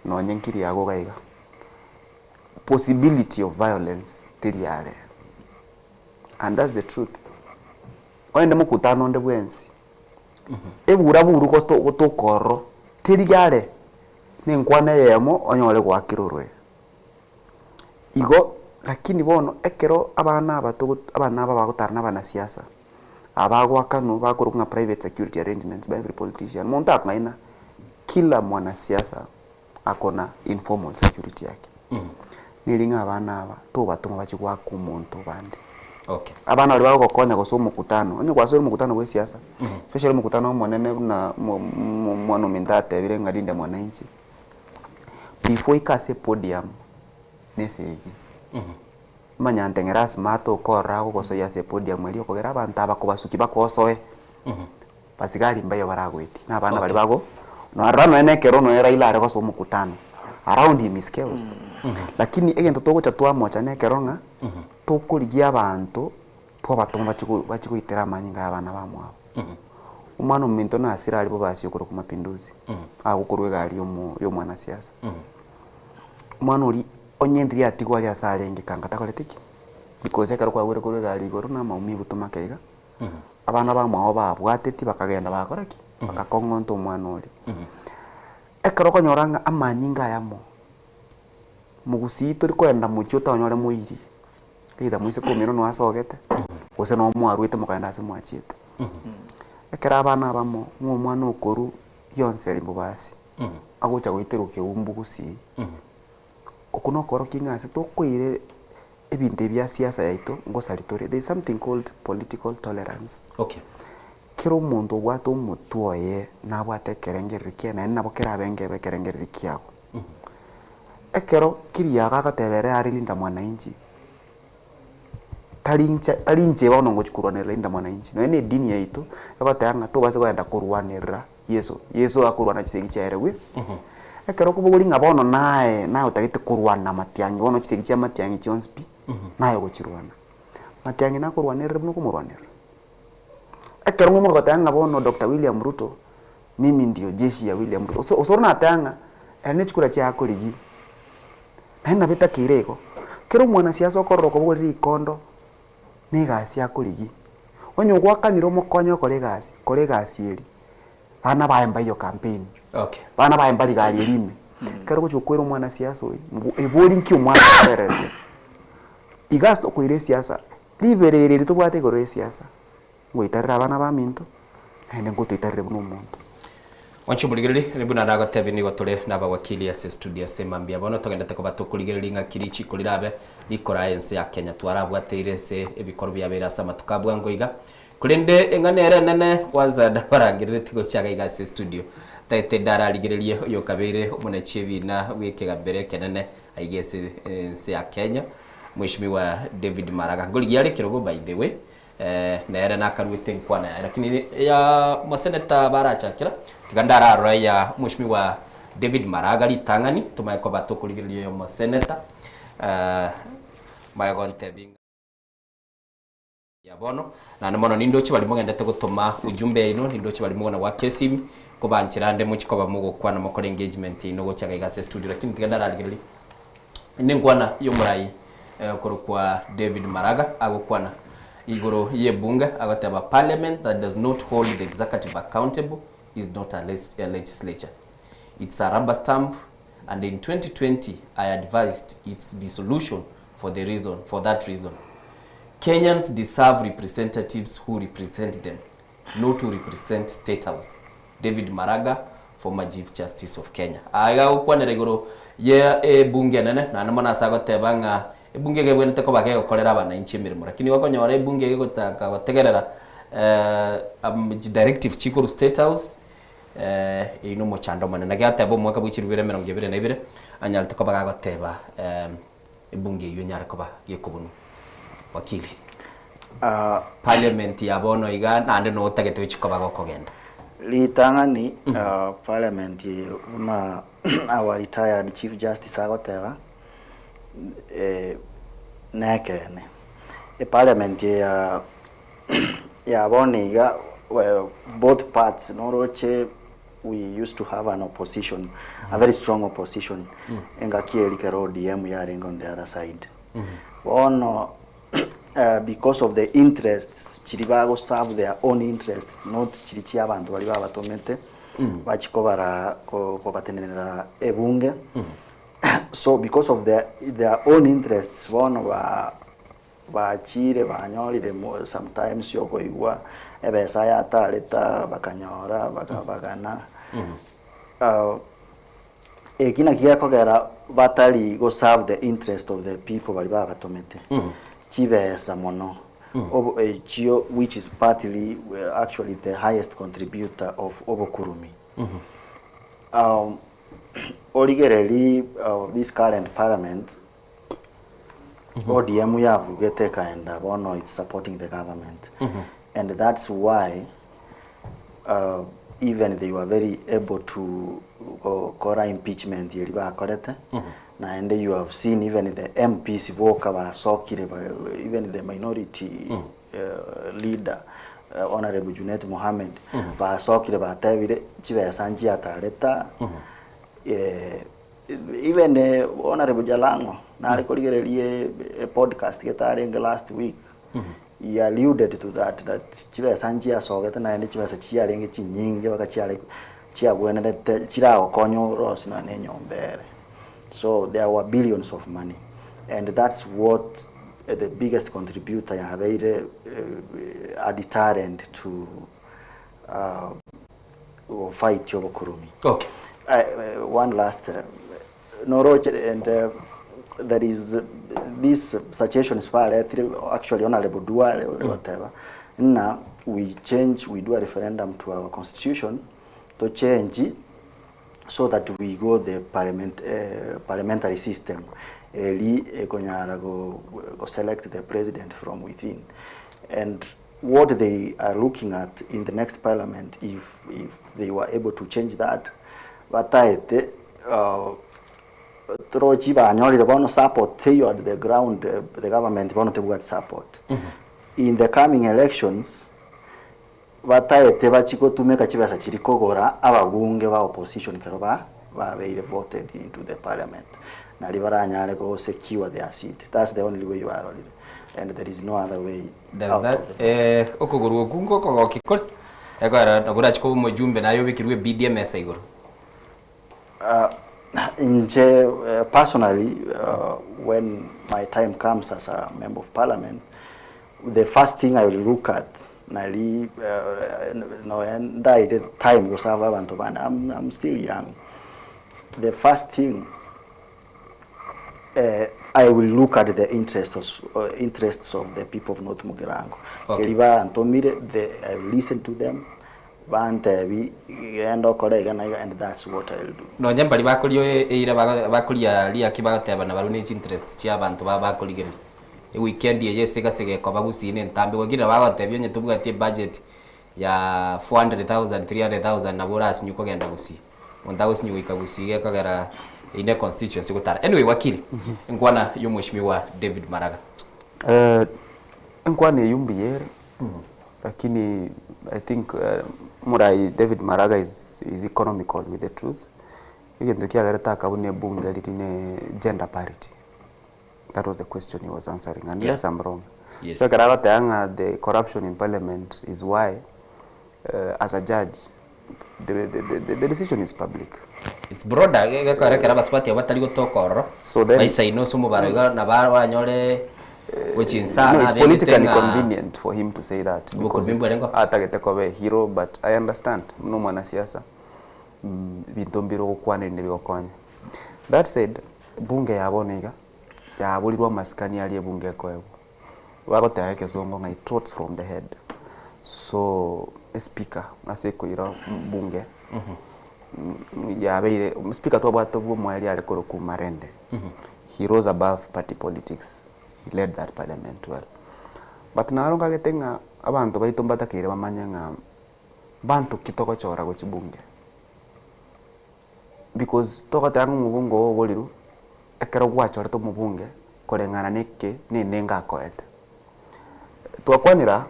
no nyenkiri yago gaiga possibility of violence tiriare. And that's the truth. Wende mukutano nde bwensi. Ebura buru ko to korro tirigare ni nkwana yemo onyole gwakirurwe igo lakini bono ekero abana aba bagotarana bana siasa abagwakano bakorunga private security arrangements by every politician muntu akmaina kila mwana siasa akona informal security yake nilinga abana aba to batuma bachigwa ku muntu bande okay abana bali bagokonya gusoma mukutano onye kwasora mukutano we siasa especially mukutano monene na mwana mentate birenga dinde mwananchi before ikase podium nesegi manyantengera smart okora goso ya se podium eri okogera abantu abakobasuki bakosoe pasigari mbayo baragweti na abana bali bago no arano enekero no era ilare goso mukutano around him is chaos lakini egento togocha twamocha nekeronga tokurigia abantu twabatoma bachikuitera amanyinga abana bamwabo umwana ominto na asira alibo basi okoro ku mapinduzi agukorwe gari yo mwana siasa umwana ori onyendiri atigwa ali asarenge kanga takoletiki because ekaro kwa gure gari goro na maumi butuma kaiga abana bamwabo babwateti bakagenda bakoraki bakakongonto umwana ori ekaro konyoranga amanyinga yamo mugusito rikwenda mucho tanyore muiri kida mwise komero no asogete ose no mwarwite mukanda ase mwachite ekera abana bamo mwana okoru yonse limbo basi agocha goiteruke umbugusi okuno koro kingase tokoire ebinte bya siasa yaito ngosalitore there is something called political tolerance okay kero mundo gwato mutuoye nabwate kerengerike na nabo kera benge bekerengerike yako ekero kiriaga gatebere ari linda mwananchi talinche bono ngochikurwanira linda mwananchi no ene dini yaito abatanga to base kwenda kurwanira yesu akurwana chisegi chaerewe ekero kubuguri ngabono nae utagite kurwana matiangi bono chisegi cha matiangi chonspi nayo gochirwana matiangi na kurwanira bino kumurwanira ekero ngomo gatanga bono Dr. William Ruto mimi ndio jeshi ya William Ruto osorona atanga ene chikura cha akorigi hena beta kirego kero mwana siasa okoroko buguri kondo ni gasi akorigi onyo gwakaniro mokonyo kore gasi eri bana baemba iyo campaign okay bana baemba ligari elime kero gochukwero mwana siasa oyi ebori nki umwana perese igasto koire siasa liberere litubwate gore siasa ngoitarira bana ba minto hende ngotitarire buno muntu wanchubuligiriri ribuna ndago tebini gotore naba wakili ya studio semambia bono togenda teko batukuligiriri nga kirichi kulirabe ikora ense ya Kenya twarabwateire se ebikoro byabera sama tukabwa ngoiga kulende enganere nene waza ndabarangirire tigo chaga iga se studio taite dararigiririe yo kabere umune chebina wikega mbere kenene aigese ense ya Kenya Mheshimiwa David Maraga ngoligiare kirogo by the way na era nakarwite nkwana lakini ya maseneta barachakira tigandara araya Mheshimiwa David Maraga litangani tumaye kwa batokuligiririo yo maseneta mayagonte binga ya bono na namono nindochi bali mugendete gutuma ujumbe ino nindochi bali mugona wa KCB kubanchirande muchikoba mugo kwana makore engagement ino gochaga igase studio lakini tigandara arigiriri ningwana yo murai kwa David Maraga agokwana igoro ye bunge agataba parliament that does not hold the executive accountable is not a legislature. It's a rubber stamp, and in 2020 I advised its dissolution for that reason. Kenyans deserve representatives who represent them, not to represent State House. David Maraga, former Chief Justice of Kenya. Aga ukwane regoro ye bunge nene na namana sagotebanga ebunge gebwene teko bagego kolera abana inchi mirimo lakini wakonyora ebunge gegotaka gotegerera directive chikuru State House ino mochando manene gatebo mwaka bw'ikirubire 2022 anyal teko bagagoteba ebunge iyo nyara koba gekubunu wakili parliament yabono iga nande no tagete chikoba gokogenda litangani parliament una our retired Chief Justice agoteba nekene parliament ya boniga both parts noroche we used to have an opposition a very strong opposition engakieli kero DM yaring on the other side because of the interests chiribago serve their own interests not chirichi abantu bali babatomete bachiko bara ko batenera ebunge. So because of their own interests, one bachire banyorire sometimes yoko igwa ebesa ya taleta bakanyora bakabagana. Ekina kigakogera batali go serve the interest of the people bali babatomete. Chibesa mono. Which is partly actually the highest contributor of Obokurumi. Origerally, this current parliament, ODM Yavugeteka and Bono is supporting the government. And that's why even they were very able to kora impeachment and you have seen even the MPs voka basokire, even the minority leader Honorable Junet Mohammed basokire batebire chibesanji atareta even Honorable Jalango na rekorigererie a podcast getarenge last week. He alluded to that chibesanji asogete na ende chibesa chiarenge chinyinge bakachiare chiagwenete chirao konyo ros na nenyombere. So there were billions of money, and that's what the biggest contributor a deterrent to fight Obokurumi. Okay. One last Noroche, and there is this situation is actually Honorable Duale or whatever. Now we do a referendum to our constitution to change so that we go the parliamentary system. Go select the president from within. And what they are looking at in the next parliament, if they were able to change that, support at the ground, the government won't support. In the coming elections, tumeka chibasa chirikogora ababunge ba opposition karoba voted into the parliament. Na libaranya go secure their seat. That's the only way you are already. And there is no other way. Does that okogoro kungo ko kikot egara nagura chiko mujumbe nayo bikirwe BDMS igoro. Personally, when my time comes as a member of parliament, the first thing I will look at and the time was I'm still young. The first thing I will look at the interests of the people of North Mugirango. Okay. I will listen to them. And that's what I will do. No jamba libakulio eira bakulia lia kibagateba na baruni interest cia abantu babakuligeri. Weekend ye sege kwa bagusine ntambe wagira bagatebyo nyetubugatie budget ya 400,000 300,000 na boras nyuko genda gusi. Ondagusi nyuko gusige kagara ine constituency gutara. Anyway wakili ngwana yumweshimiwa David Maraga. Ngwana yumbiyere. Lakini I think Murai David Maraga is economical with the truth. You can talk about gender parity. That was the question he was answering, and yes, I'm wrong. Yes. So the corruption in parliament is why, as a judge, the decision is public. It's broader. So then, which is it's politically convenient for him to say that because he's hero, but I understand. No mwanasiasa bintombiro okwane ndibikokone. That said, bunge yaboneka yabulirwa maskani ali bunge koyo. Bagotayake zongo ngai thoughts from the head. So a speaker aseko ira bunge. Yabeire speaker to abato bo mwali ali koroku marende. He rose above party politics. He led that parliament well. But naronga getenga abantu baitomba kire bamanyanga bantu kitoko chora go chibunge. Because toka tangu mubungo woliru ekero gwachora to mubunge kolengana neke ne nenga koeta. Twakwanira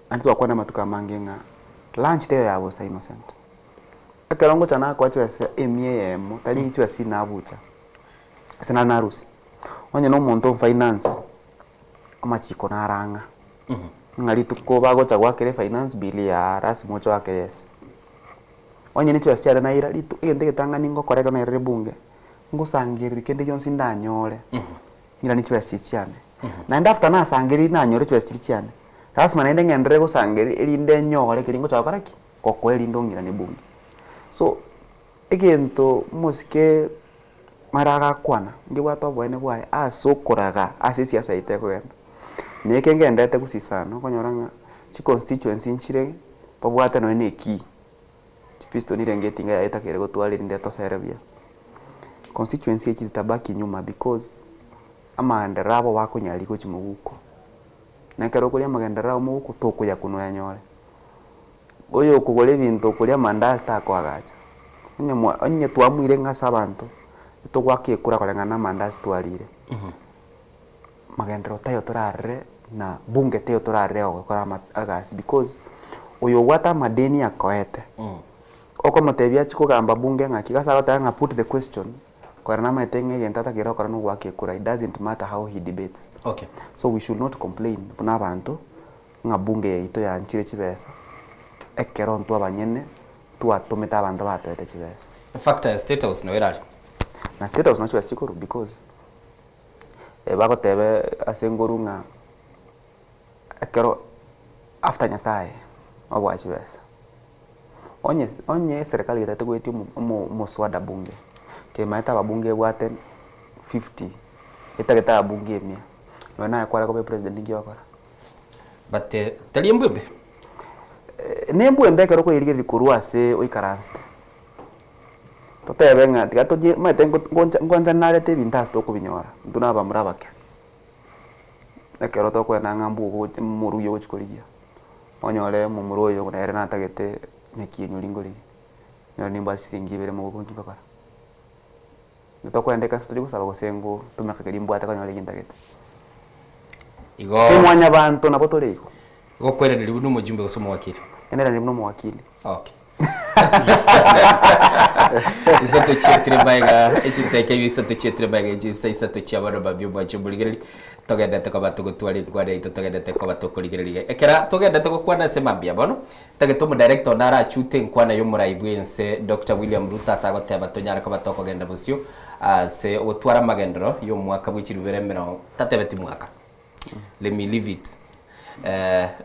anti twakwana matuka mangenga lunch there ya was innocent. Ekero ngo chana kwa chwa emiem tali chwa sina abucha. Sina narusi. Onye no monto finance amachiko naranga. Ngali tuko bago chagwa kere finance bill ya ras mocho ake yes. onye ni chwasiara na ira litu egente getangani ngo koreka na ire bunge ngo sangiri kende yonsi ndanyore ira ni chwasichiane na ndafta na sangiri na nyore chwasichiane rasma naende ngendere go sangiri elinde nyore kiringo chakoraki koko elindo ngira ni bunge so egento musike maraga kwana ngibwato bwene bwaye asokoraga asisi asaite kwenda neke ngendete kusisana konyoranga chi constituency nchire babwate no neki chipisto ni rengetinga yaita kere gotwali ndi to serebia constituency echi zitabaki nyuma because amanderabo wako nyali ko chimuguko nekero kulia magenderabo muguko toko ya kuno yanyore oyo kugole bintu kulia mandasta kwagacha onye twamwire ngasa abantu tugwakie kura kolengana mandasta twalire magendero tayo turare na bunge tayo turare okora agasi because uyo wata madeni akoete oko motebia chikugamba bunge ngaki gasa gotanga put the question kwa na maitenge gentata kira okora no gwakie kura it doesn't matter how he debates okay so we should not complain buna abantu nga bunge ito ya nchire chibesa ekero ntu abanyene tu atometa abantu batwete chibesa factor status no erali na status no chibesa chikuru because bagotebe asenguru nga ekero after nyasaye obwachi besa onye serikali itate gweti muswada bunge ke maita babunge bwate 50 itageta bunge 100 nona yakwara ko president ngiyokora but taliembwembe nembwembe kero ko irigeri kuruase oikaranste totebe nga tigato maite ngonja narete bintas to kubinyora nduna bamurabake ekero to kwena ngambu muruyo gochikorigia onyore mumuroyo kuna ere natagete nekienyo lingoli nyo nimba singibere mu gonki bakara to kwendeka tuli kusaba gosengo tumakakeri mbwata kanyole gintagete igo kimwanya bantu nabotoleiko gokwera ndi buno mujumbe gusoma wakili enera ndi buno mu wakili okay isato chetre baiga echiteke isato chetre baiga isato chabaro babyo bacho buligeri togendete ko batugutwali kware ito togendete ko batukuligeri ekera togendete ko kwana sema bia bono tageto mu director ndara chute nkwana yo muraibwense Dr. William Ruto asagote batonyara ko batoko genda busyo se otwara magendero yo mwaka bw'ikirubere mero tatebeti mwaka let me leave it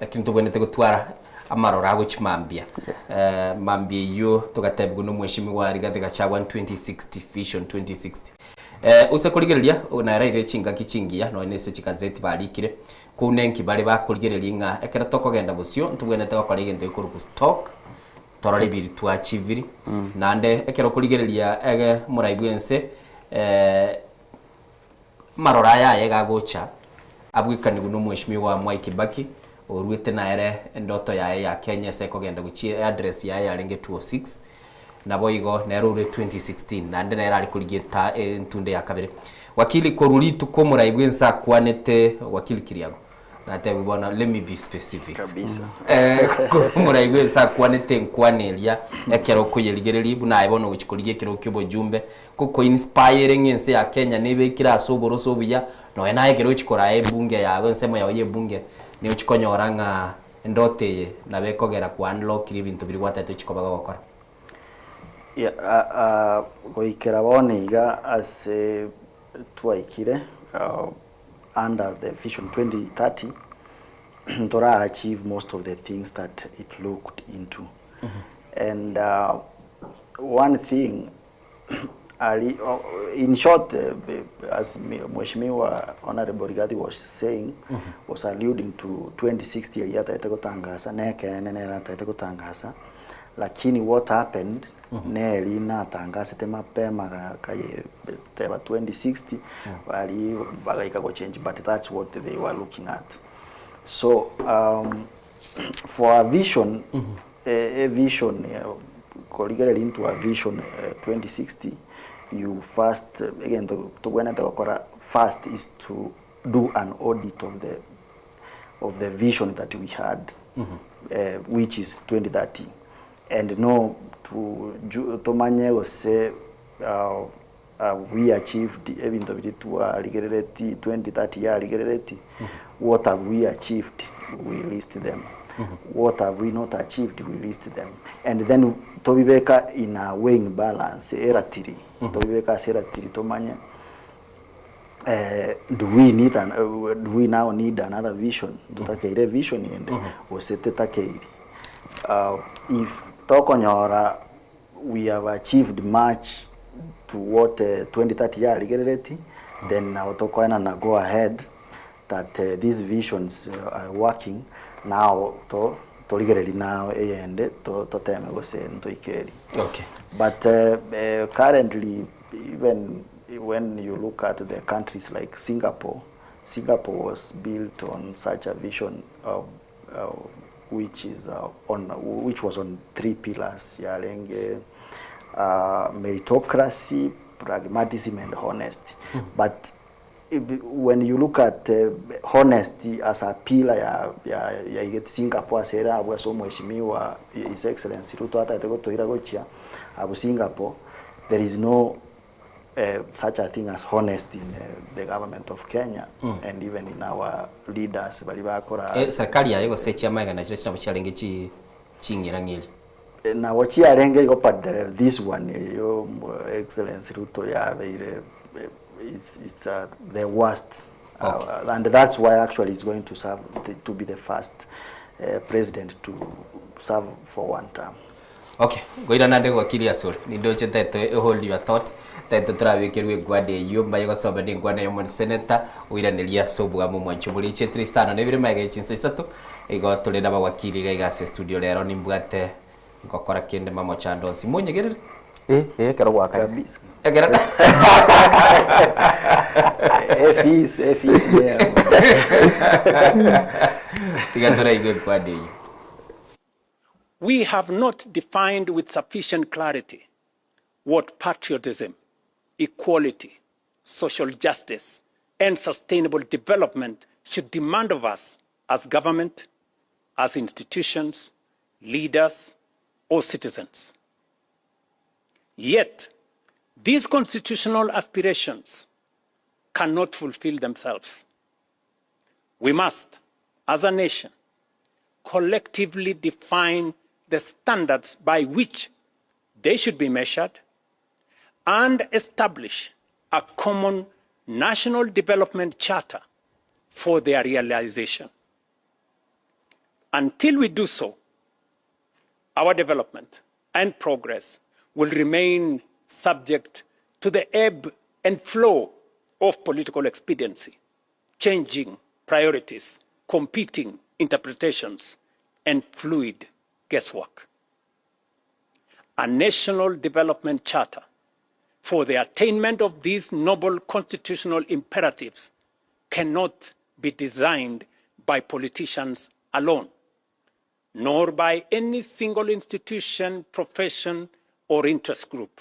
lakini tubonete gutwara amarora abo chimambia mambia yo tugatebwa no mweshimi wa Rigathi Gachagua 2060 vision 2060 usakurigereria unaraire chinga kichingia no nese chikazeti balikire kunenki bale bakurigereria nga ekera tokogenda busyo ntubwenete gakora igento ikuru ku stock torore biri twachiviri nande ekera kurigereria ege muraibwense marora yaye gagocha abwikani no mweshimi wa Mwai Kibaki oruete na ere ndoto yae ya Kenya se kogenda guchi address yae ya renge 206 nabo igo nero 2016 na ndene ari kurigeta ntunde ya kabere wakili korulitu ko muraibwensa kwanete wakili Kiriago nate bibona let me be specific kabisa ko muraibwensa kwanete nkwanelia ekero ko yeligereri buna ibona uchikurige kiro kyubo jumbe kuko inspiring ense ya Kenya nebe kira soboro sobuya no enaye kiro chikora bunge ya nsemo ya ye bunge ni uchikonyora nga ndoteye na bekogera ku unlock ibintu biri gwatatu chikobaga gukora goikera boniga ase twaikire under the vision 2030 tora achieve most of the things that it looked into and one thing in short as Mheshimiwa Honorable Rigathi was saying was alluding to 2060 yata itagotangaza neke nene itagotangaza lakini what happened neli na tangaza tema pema kaye teba 2060 bali bagaika go change but that's what they were looking at so for a vision a vision colleague into a vision 2060 you first again to when first is to do an audit of the vision that we had which is 2030 and know to manye say we achieved even though we to ligereti 2030 ya ligereti what have we achieved we list them what have we not achieved, we list them. And then tobibeka in a weighing balance, eratiri. Tobibeka seratiri tomanya. Do we now need another vision? Tutakeire vision yende. Osete takeiri. If tokonyora we have achieved much to what 20-30 years ligereti, then now tokoena na go ahead that these visions are working now to ligereli now ende to teme go se ntoikeri. Okay. But currently, even when you look at the countries like Singapore was built on such a vision of which was on 3 pillars: meritocracy, pragmatism, and honesty. But when you look at honesty as a pillar ya Singapore asera abwa so mheshimiwa His Excellency Ruto hata tegotoira gochia abu Singapore, there is no such a thing as honesty in the government of Kenya and even in our leaders bali bakora serikali yayo secha maiga na chira chalenge chingirangili na wachia renge go but this one your Excellency Ruto ya very it's the worst and that's why actually it's going to serve to be the first president to serve for 1 term. Okay, goira nade wakili asol ni doche tete hold your thought tete turabekerwe gwade yo mbaye gosoba ni gwana yo senator uiranelia sobu amo mwanchubuli chetri sana nebire maige chinsa isatu igo tulenda bawakili gaigase studio lero nimbwate ngokora kende mamo chando simonye gerere kero gwaka kabisa egera efis tigatora igwe gwade yo. We have not defined with sufficient clarity what patriotism, equality, social justice, and sustainable development should demand of us as government, as institutions, leaders, or citizens. Yet, these constitutional aspirations cannot fulfill themselves. We must, as a nation, collectively define the standards by which they should be measured and establish a common national development charter for their realization. Until we do so, our development and progress will remain subject to the ebb and flow of political expediency, changing priorities, competing interpretations, and fluid guesswork. A national development charter for the attainment of these noble constitutional imperatives cannot be designed by politicians alone, nor by any single institution, profession, or interest group.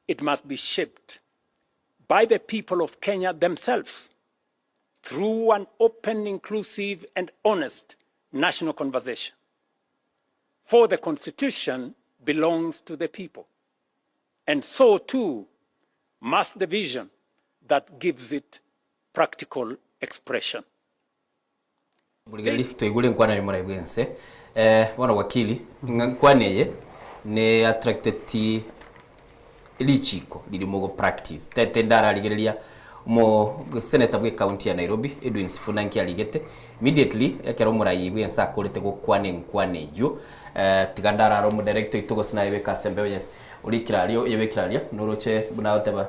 It must be shaped by the people of Kenya themselves through an open, inclusive, and honest national conversation. For the Constitution belongs to the people, and so too must the vision that gives it practical expression. Buligeli tuigule nkwana yomora ibwense wana wakili nkwaneye ne attracted lichiko lilimogo practice tete ndara ligerelia mo senator bwe county ya Nairobi Edwin Sifuna nki aligete immediately ekero murayi ibwense akolete go nkwane yo tigandara ro mo director itugo sinayibe kasembe yes ulikirario yebekiraria nuroche bunawoteba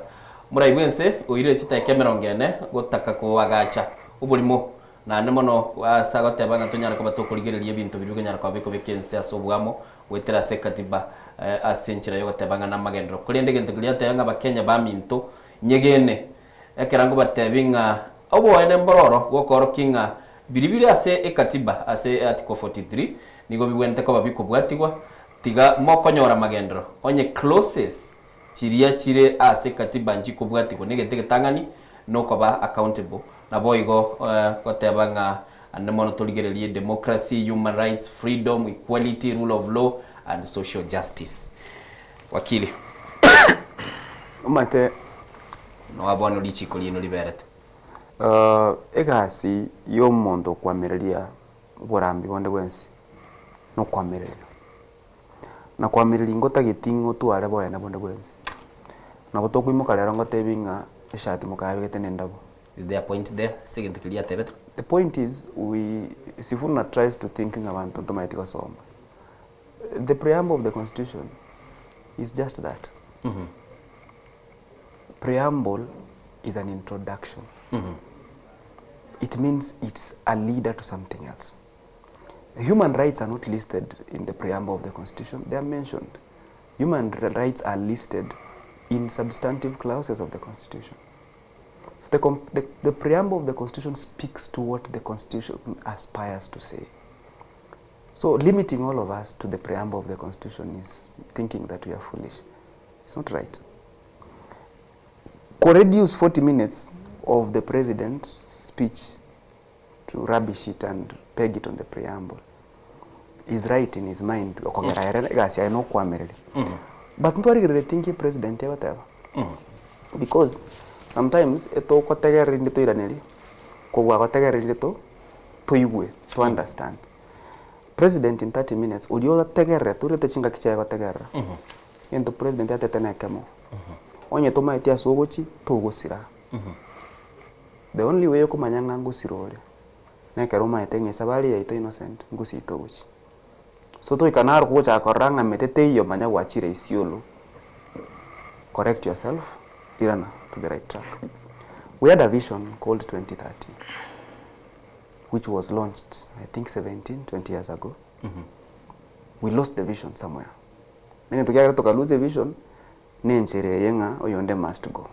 murayi ibwense oire chita kemerongene gotaka ko agacha ubulimo na nemono wasagote banga tonyara ko batokurigereria ibintu biruge nyara kwa biko bekense asobwamo wetera sekatiba asenchira yo gotebanga na magendro kulende gento kulia tayanga bakenya ba minto nyegene ekerango batebinga obo ene mbororo gokoro kinga biribiri ase ekatiba ase article 43 nigo bibwente ko babiko bwatigwa tiga mokonyora magendro onye clauses chiria chire ase katiba njiko bwatigwa negete tangani no koba accountable na boigo gotebanga anemono toligerelie democracy, human rights, freedom, equality, rule of law and social justice. Wakili umate no abono lichiko lino liberate egasi yo mondo kwamereria burambi bonde bwensi no kwamereri na kwamereri ngota gitingo tware boyana bonde bwensi na boto kwimuka rero ngotebinga eshati mukabigete nendabo. Is there a point there? Second clear tebet. The point is Sifuna tries to thinking about automatic soma. The preamble of the constitution is just that. Preamble is an introduction. It means it's a leader to something else. Human rights are not listed in the preamble of the constitution. They are mentioned. Human rights are listed in substantive clauses of the constitution. So the preamble of the constitution speaks to what the constitution aspires to say. So limiting all of us to the preamble of the constitution is thinking that we are foolish. It's not right. Could reduce 40 minutes of the president's speech to rubbish it and peg it on the preamble. He's right in his mind. But ntori thinking president whatever. Because sometimes eto kotegeri ndito iraneli ko gwa kotegeri ndito toigwe to understand. President in 30 minutes ulio tegere turete chinga kichaye kotegera. Ento president atetene kemo. Onye to maitia sogochi togosira. The only way yokumanyanga ngusirole. Nekero maitenge sabali ya ito innocent ngusi togochi. So to ikanar kucha koranga metete iyo manya wachire isiolo. Correct yourself. Irana to the right track. We had a vision called 2030, which was launched, I think 20 years ago. We lost the vision somewhere. Nenge tukiaga tukaluze vision, ni njere yenga oyonde must go.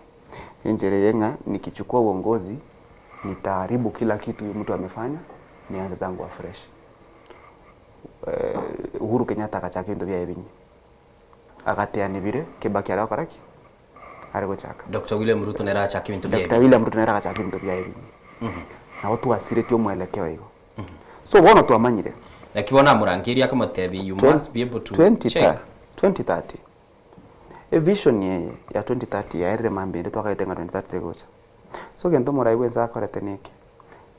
Njere yenga nikichukua uongozi, nitaharibu kila kitu mtu amefanya, nianze zangu wa fresh. Uhuru Kenyatta akachaka bintu bya ebinyi. Akateana bire Kibaki ara karaki. Dr. William Ruto nera achaki bintu bya. Dr. William Ruto nera achaki bintu bya ebinyi. Na watu wasireti omwelekeo hiyo. So bona tuamanyire. Nakibona murangiria kama tebi you must be able to check 2030. A vision ya 2030 ya ere mambende twakaitenga 2030 gocha. So gento morai wenza akoreteneke.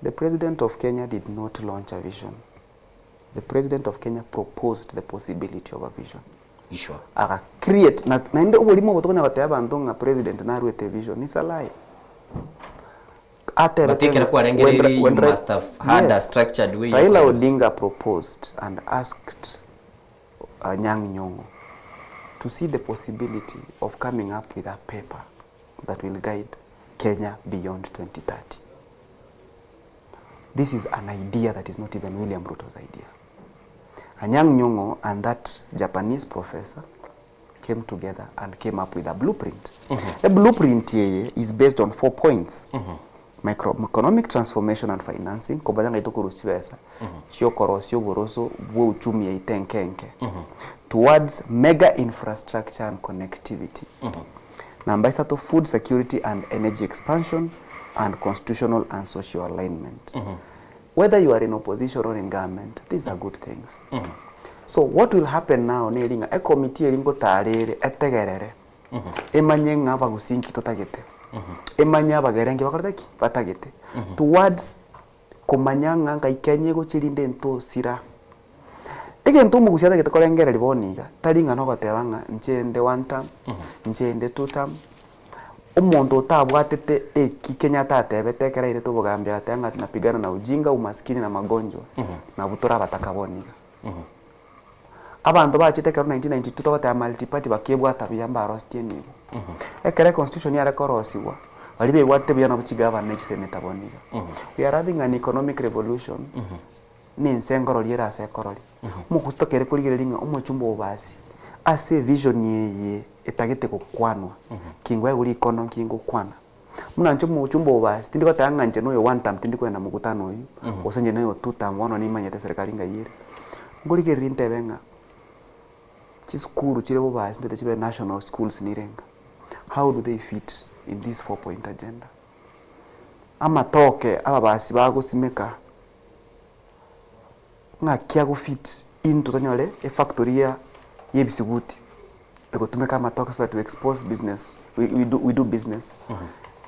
The president of Kenya did not launch a vision. The president of Kenya proposed the possibility of a vision. Sure. Aka create na ndio ulimo botonya bateba ndonga president na ruete vision is a lie. But you must have had a structured way. Raila Odinga proposed and asked Anyang' Nyong'o to see the possibility of coming up with a paper that will guide Kenya beyond 2030. This is an idea that is not even William Ruto's idea. Anyang' Nyong'o and that Japanese professor came together and came up with a blueprint. A blueprint here is based on 4 points. Economic transformation and financing, kobanga ito kurusiwesa. Chio korosio boroso bwo uchumi ya itenkenke. Towards mega infrastructure and connectivity. Number is to food security and energy expansion and constitutional and social alignment. Whether you are in opposition or in government, these are good things. So what will happen now nelinga a committee elingo tarere etegerere. Emanye ngaba gusinki totagete. Emanya bagerenge bakartaki batagete. Towards komanyanga ngai go chirinde nto sira. Egento mugusiata gete kolengera liboniga talinga no batebanga nchende 1 term, nchende 2 term. Umuntu utabwatete Kenya tatebetekera ile tubugambya atanga tunapigana na ujinga, umaskini na magonjwa na butora batakaboniga. Abantu bachitekera 1992 tokata multi-party bakebwa tabiyamba rosti nibo. Ekere constitution ya rekorosiwa balibe bwate byana buchigaba next senate boniga. We are having an economic revolution. Ni nsengoro liera sekoroli. Mukutokere kuligerelinga umuchumbo basi. Ase vision yeye etagete kokwanwa. Kingwa uri kono kingo kwana. Muna nchumu uchumbo basi tindiko tanga nje no 1 term tindiko na mukutano uyu. Osenje no 2 term wono ni manyete serikali ngayire. Ngulike rinte benga. Chiskuru chirebo basi ndete chibe national schools nirenga. How do they fit in this 4-point agenda? Ama toke aba basi bago simeka. Ngakia go fit into tonyole a factory ya yebisiguti. Ego tumeka matoka so that we expose business. We do business.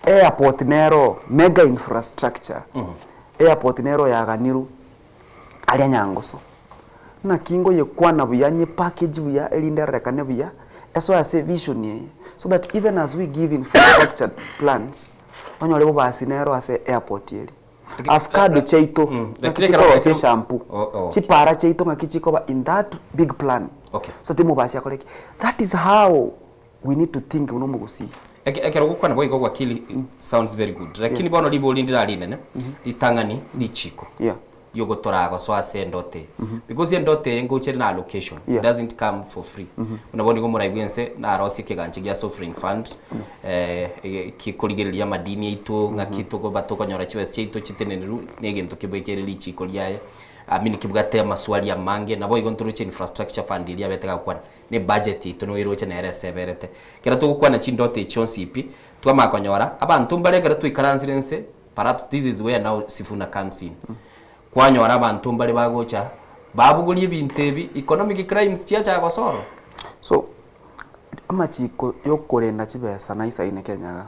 Airport nero mega infrastructure. Airport nero ya Ganiru. alia nyangoso na kingo ye kwana buya nye package buya elinde rekane buya eso ya say vision ye so that even as we give infrastructure plans onyo lebo basinero ase airport yeli afkado cheito na shampoo chipara cheito ngakichiko ba in that big plan. Okay. So timo basi akoleki that is how we need to think unomo gusi ekero gukwana boy go wakili sounds very good lakini bono libo lindira linene litangani lichiko yogo torago so asendote because yendote ngo cheri na allocation it doesn't come for free unaboni go muraibwense na arosi keganche gya suffering fund kikoligereria madini ito ngakito go batoko nyora chiwes cheito chiteneniru negento kibwekere lichiko lyaye amini kibugate maswali ya mange nabo igonturuche infrastructure fund ili abetega kwana ne budget ito no iroche na RSBRT kera to kwana chindote chonsi ipi twamakonyora abantu mbaregera tuikaransirense perhaps this is where now Sifuna comes in kwanyora abantu mbale bagocha babuguli ibintu ebi economic crimes chiacha gosoro so amachiko yokorenda chibesa na isa ine Kenya.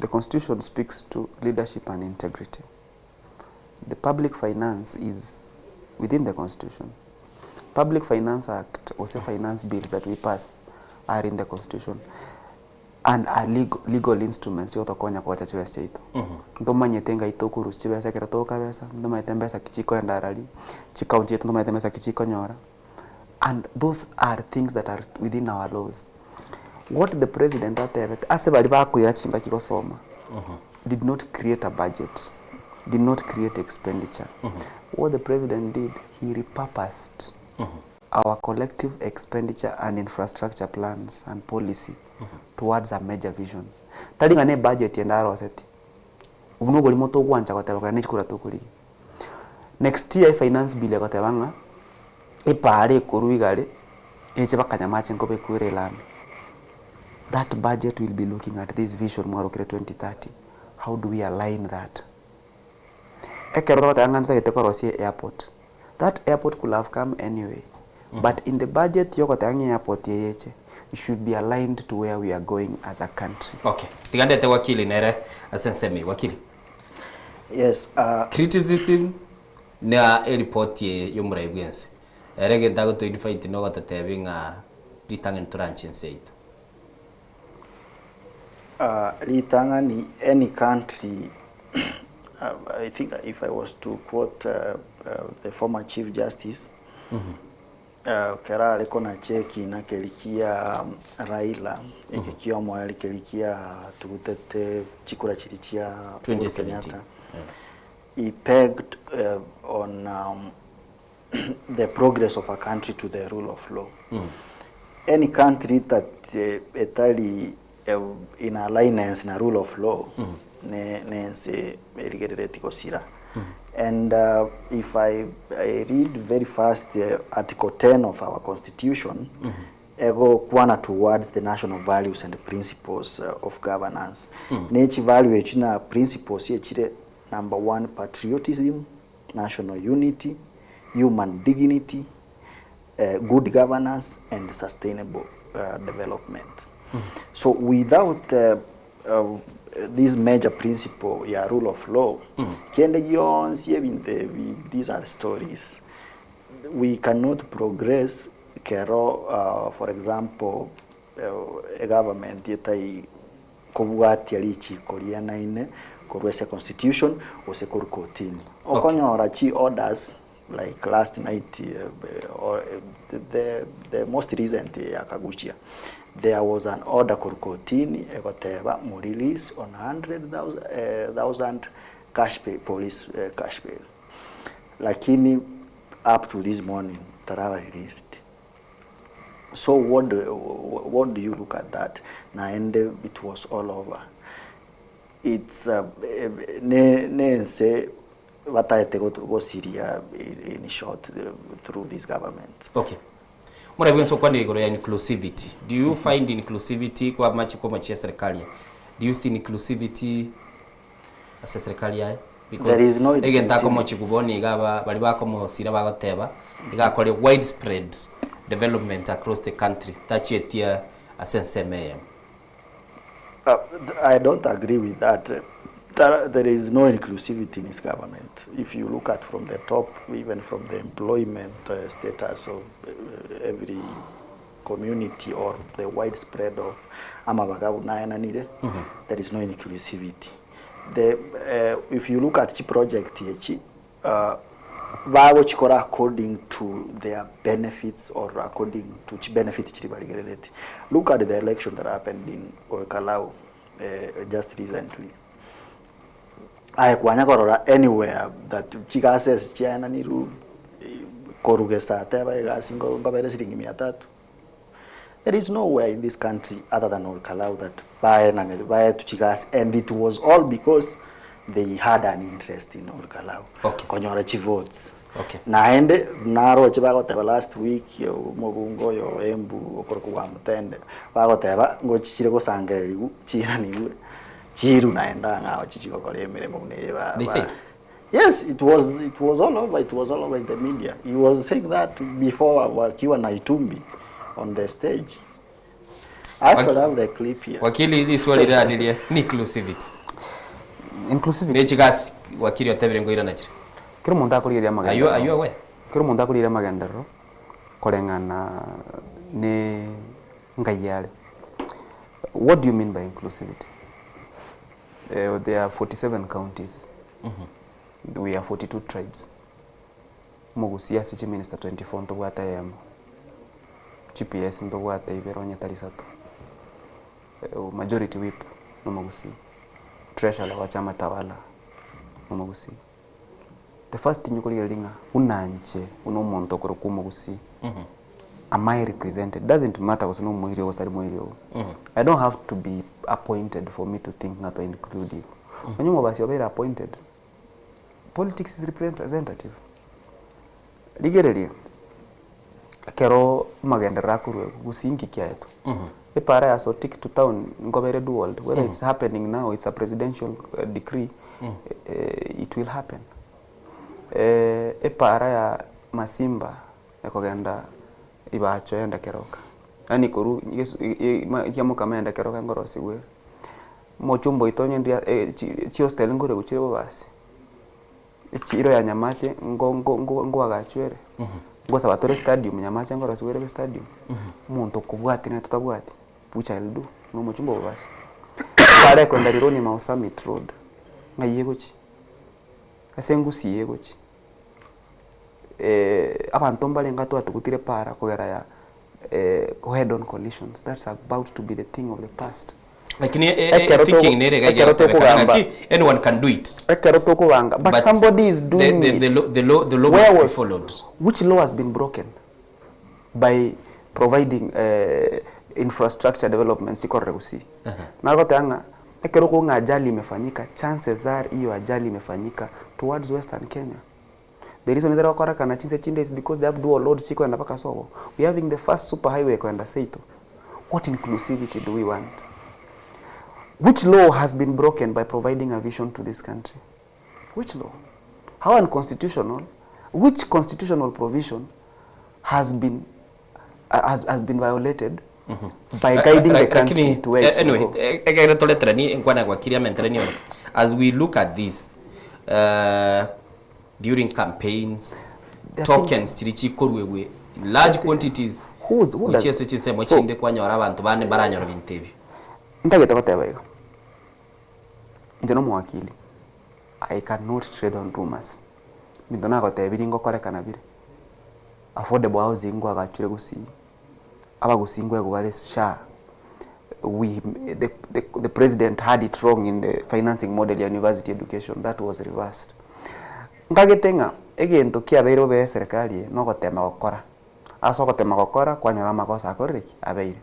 The constitution speaks to leadership and integrity. The Public Finance is within the Constitution. Public Finance Act or say finance bills that we pass are in the Constitution and are legal instruments yoto konya kwa chachu ya state. Ndoma nyetenga itoku rusibe sa kera toka besa, ndoma yetembesa kichiko endarali, chikaunti yetu ndoma yetembesa kichiko nyora. And those are things that are within our laws. What the president ase bali bakwira chimba chiko soma did not create a budget. Did not create expenditure. What the president did, he repurposed our collective expenditure and infrastructure plans and policy towards a major vision. Talinga ne budget yendaro seti. Ubunogo limoto gwancha kwataba nechikura tokuli. Next year finance bill yakwatebanga epare kuruigale eche bakanyamache ngobe kwire lami. That budget will be looking at this vision Mwarokere 2030. How do we align that? Airport. That airport could have come anyway. But in the budget airport yeche, it should be aligned to where we are going as a country. Okay. Tigandete wakili nere asensemi wakili. Yes, criticism na report ye yomuraibwense. Erege ndago to fight no gatatebinga ritangen turanchense ito. Litangani any country I think if I was to quote the former Chief Justice, kera aliko na cheki na kelikia Raila, ikikia mwali kelikia tugutete chikura chirichia 2017. He pegged on the progress of a country to the rule of law. Any country that etali in alignance na rule of law, nense erigereti sira. And if I read very fast Article 10 of our Constitution, ego kwana towards the national values and principles of governance. Nechi value echina principles echire number 1 patriotism, national unity, human dignity, good governance and sustainable development. So without this major principle, yeah, rule of law, these are stories. We cannot progress. For example, a government yetai kubuati alichi Koreana ine korwese constitution ose korukotini. Okonyora chi orders like last night or the most recent Akaguchia. There was an order korukotini ekoteba mu release on 100,000 cash pay, police cash bail. Lakini up to this morning Tarawa released. So what do you look at that? Na ende it was all over. It's ne say what I go Syria in short through this government. Okay. Mwana gwenso kwa ndigoro ya inclusivity. Do you find inclusivity kwa machi kwa machi ya serikali? Do you see inclusivity as a serikali ya? Because there is no again tako mochi kuboni igaba bali bako mo sira bagoteba igakole widespread development across the country. Tachetia asenseme. I don't agree with that. there is no inclusivity in his government. If you look at from the top, even from the employment status of every community or the widespread of amabagabu nayananire, there is no inclusivity. If you look at the project here, bago chikora according to their benefits or according to the benefits chiribarigirete. Look at the election that happened in Olkalau just recently. I kwanya anywhere that chika says chiana niru korugesa teba igasingo ngabere siringi 300. There is nowhere in this country other than Olkalau that buy to chigas, and it was all because they had an interest in Olkalau. Okay. Konyora chi votes. Okay. Naende naro chibago teba last week yo Mobungo yo Embu okorokuwa mutende bago teba ngo chichire ko sangerigu chira niwe chiru naenda ngao chichiko kole miremo neba. They said. Yes, it was all over. It was all over in the media. He was saying that before wakiwa na Itumbi on the stage. I actually have the clip here. Wakili hili swali ranirie ni inclusivity. Inclusivity. Nechigas wakili otebire ngoira nachire. Kero mundu akuriria magenda. Are you aware? Kero mundu akuriria magenda ro kolengana ne ngayale. What do you mean by inclusivity? There are 47 counties. We are 42 tribes. Mugusia City Minister 24 ntogwata yamo. GPS ntogwata iberonya 33. Majority whip no Mugusi. Treasurer wa chama tawala no Mugusi. The first thing you call linga unanje uno muntu okoro ku Mugusi. Am I represented? Doesn't matter was no mwiri or study mwiri. I don't have to be appointed for me to think not to include you. When you are very appointed, politics is representative. Ligereli kero magenda rakuru gusingi kyaetu. Epara ya so tick to town ngobere do world whether it's happening now, it's a presidential decree, it will happen. Epara ya masimba ekogenda ibacho yenda keroka. Ani koru yesu yamo kamenda keroka ngorosi gwe. Mochumbo itonye ndia chi hostel ngore guchire basi. Chiro ya nyamache ngo agachwere. Ngo sabatore stadium nyamache ngorosi gwe stadium. Muntu kubwati na tutabwati. Pucha eldu no mochumbo basi. Pare ko ndarironi ma Summit Road. Ngayegochi. Asengusi yegochi. Abantu mbalenga to atukutire para kogera ya head on collisions. That's about to be the thing of the past. Lakini thinking anyone can do it. But somebody is doing it. The law must be followed. Which law has been broken by providing infrastructure development siko reusi. Na gotanga ekero ko ajali imefanyika, chances are hiyo ajali imefanyika towards Western Kenya. The reason that wakora kana chinse chinde is because they have dual load chiko enda paka Sogo. We are having the first super highway kwenda Seito. What inclusivity do we want? Which law has been broken by providing a vision to this country? Which law? How unconstitutional? Which constitutional provision has been violated by guiding the country to where anyway, as we look at this during campaigns, tokens tirichi korwewe large quantities which is mochinde kwanyora abantu bane baranyora bintebi. Ndageta kotebaiga. Njeno mwakili. I cannot trade on rumors. Mindona kotebiri ngo korekana bire. Affordable housing ngo agachure gusi. Aba gusingwe gubare sha. The president had it wrong in the financing model ya university education. That was reversed. Ngagetenga egento kia beiro be serikali no gotema gokora. Aso gotema gokora kwanyora makosa akoriki abeire.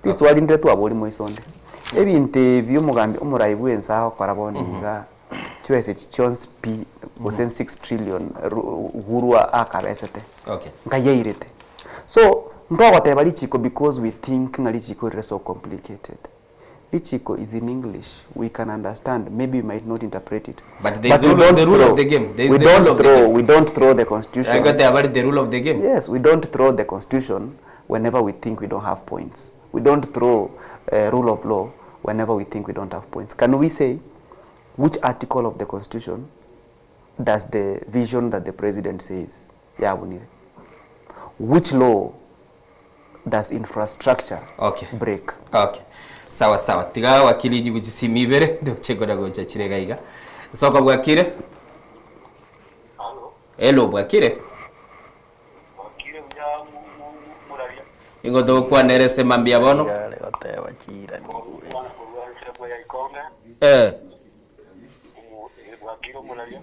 This wali ndretu aboli moisonde. Ebinte byumugambi umurayibu ensaho koraboniga chiwese chichons p osen 6 trillion gurua akabesete. Okay. Ngayeirete. So ndogoteba lichiko because we think lichiko is so complicated. Lichiko is in English. We can understand. Maybe we might not interpret it. But there is the rule of the game. We don't throw the constitution. I got the rule of the game. Yes, we don't throw the constitution whenever we think we don't have points. We don't throw rule of law whenever we think we don't have points. Can we say which article of the constitution does the vision that the president says yabunire? Which law does infrastructure break? Okay. Sawa sawa. Tiga wakili jigujisimi ibere ndo chegora gocha chirega iga. Soko bwakire? Hello bwakire? Bwakire bya muraria. Ingo do kwa nerese mambia bono? Yale gotewa chira ni. Bwakire muraria.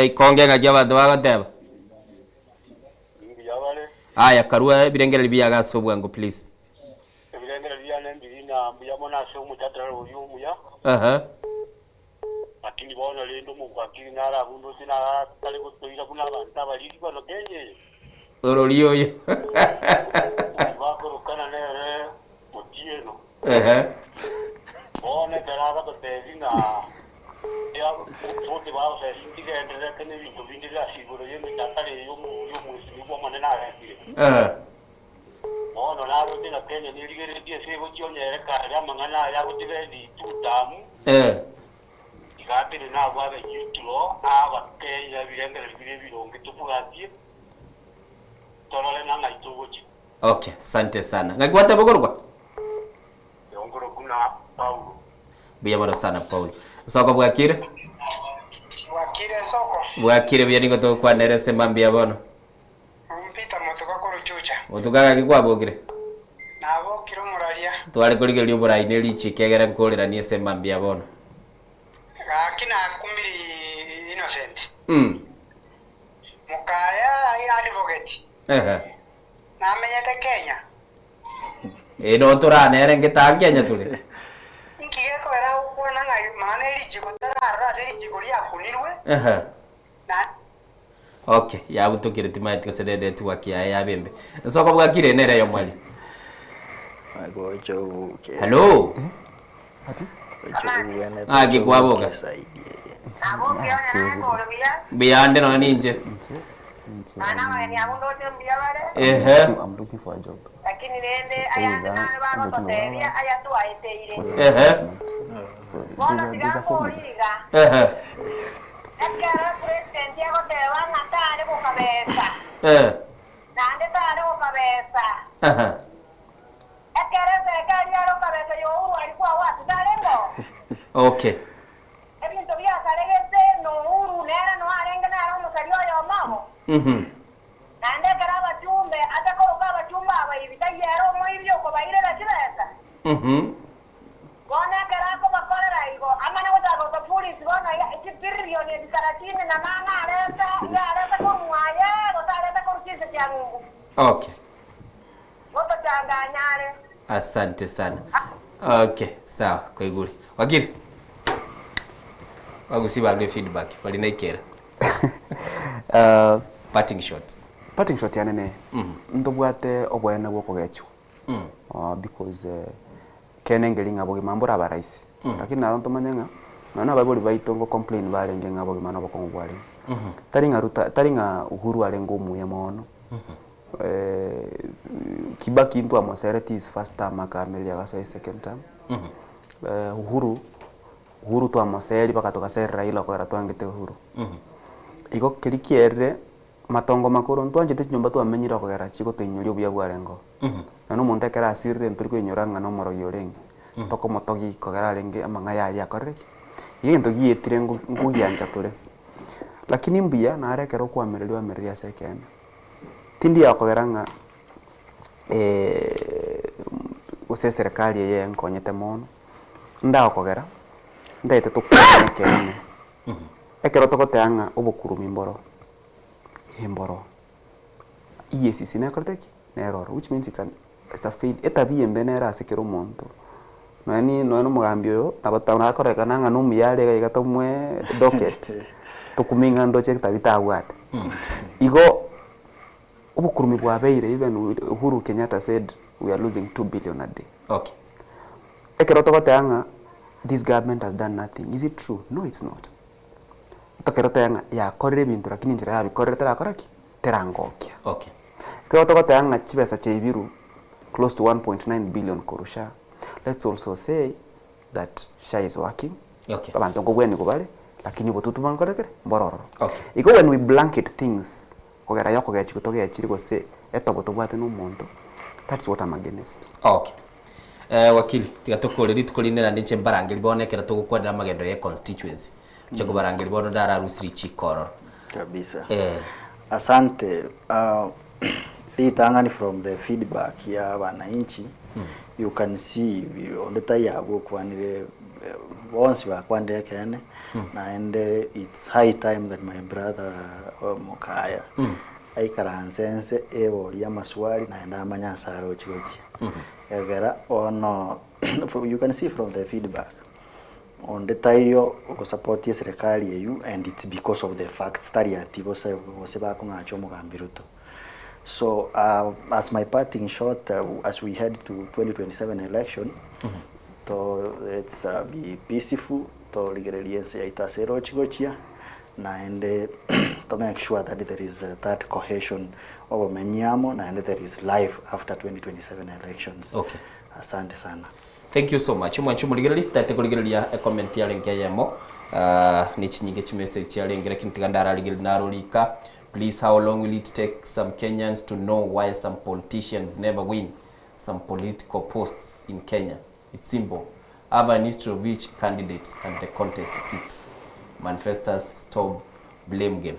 Ikonge ngajya bantu bagateba. Aya karua birengera biyaga sobwango please. Birengera biyane mbirina mbiyamona so mutatara uyu muya. Lakini bona lendo mu kwakiri nara bundo sina kale kutoira kuna abantu abaliri bano kenye. Oroliyo yo. Bakorokana nere mutieno. Bona karaga to tevina. Ya wote bao se sindiga endelea kene vitu vingi vya siguro yemi tatale yo mwezi kwa manena yake. Bona naro tena Kenya niligere die sebo chonye reka ya mangana ya kutivedi tutamu. Ikatire na bwa yitulo aba Kenya birengere bironge tufugatie. Tolole na ngaitugochi. Okay, asante sana. Ngagwata bogorwa? Yongoro kuna Paulo. Biyamara sana Paulo. Soko bwakire? Bwakire soko. Bwakire byaningo to kwa nerese mambia bono. Mpita motoka ko ruchucha. Motoka gikwa bogire. Nabo kiro muraria. Twari kurige lyo burayi ne lichi kegera nkolera ni ese mambia bono. Akina kumiri innocent. Mukaya advocate. Namenyete Kenya. No turane ngita Kenya tuli. Ingiyeko era ukona ngai mane lichi kotara seri chikoria kunirwe. Okay, ya butokire timaiti kasedede tu wakia ya bembe. Soko bwakire nere yo mwali. Agocho buke. Hello. Ati? Agi kwaboga. Biyande no ninje. I'm looking for a job. Okay. Nande karaba chumbe ata korokaba chumba abayibita yero moibyo ko bayire la chiresa. Bona karako bakorera igo amana wata ko police bona ya ikipiryo ni karatini na mama aleta ya aleta ko mwaye ko aleta ko chise cha Mungu. Okay. Wote changanyare. Asante sana. Okay, sawa kwa iguri. Wakiri. Wagusiba gwe feedback bali naikera. Parting shot. Parting shot yanene. Ndobwate obwena bwo kogecho. Because kenengeli ngabo gimambura baraisi. Lakini naronto manyenga nana baboli baitongo complain balenge ngabo gimana bokongo bwali. Taringa uhuru alengo muya mono. Kibaki into amosereti is first time akamelia gaso second time. Uhuru to amoseri pakatoka ser Raila kwa ratwangete uhuru. Iko kirikiere matongo makuru ntwanje nyumba tu amenyira kugera chiko tuinyuri bya bwarengo. Nano muntu kera asirire nturi kwenyoranga no moro yorenge. Toko motogi kugera renge amanga ya korre. Yento giyetire nguyanja tule. Lakini mbia na arekero kwa amereria second. Tindi ya kugeranga use serikali ye nkonyete mono. Nda kugera. Ndaite tukene. Ekero tokoteanga obukurumi mboro. Mboro. Yes, is in a cortec, error, which means it's a fail. Etabi embenera asekero monto. No mugambio, abatana korekana no miare gatomwe docket. Tokuminga ndo check tabita wat. Igo obukurumi bwa beire even Uhuru Kenyatta said we are losing 2 billion a day. Okay. Ekero tokoteanga this government has done nothing. Is it true? No, it's not. Tokerota yanga ya korre bintu lakini njira ya bikorre tera koraki terangokia. Okay. Kwa tokota yanga chibesa cha ibiru close to 1.9 billion kurusha. Let's also say that SHA is working. Okay. Abantu ngobweni kubale lakini botutu mangorekere mbororo. Okay. Iko when we blanket things kogera yoko gachi kutoke achiri gose etobo tobwate n'umuntu. That's what I'm against. Okay. Wakili tigatokore tukolinera ndiche barangeli bonekera tugukwenda magendo ya constituency. Chako barangeli bono ndara rusiri chikoro. Kabisa. Asante. Litangani from the feedback ya wananchi. You can see ondeta yabo kwanire once bakwande kene and it's high time that my brother Mukaya aikaransense ebori amaswali na enda amanyasaro chigoki egera ono you can see from the feedback on the tayo ko support ya serikali yeyu and it's because of the facts that yatibo se ba kungacho mugambiruto. So as my parting shot as we head to 2027 election to let's be peaceful to ligeriense ya itasero chigochia na ende to make sure that there is that cohesion of menyamo na and there is life after 2027 elections. Okay. Asante sana. Thank you so much. Mwanchu muligereri tate kuligereria comment ya lenke yemo ni chinyige chimessage ya lengera kintigandara ligeri narolika. Please, how long will it take some Kenyans to know why some politicians never win some political posts in Kenya? It's simple. Have an history of each candidate and the contest seats. Manifestors stop blame game.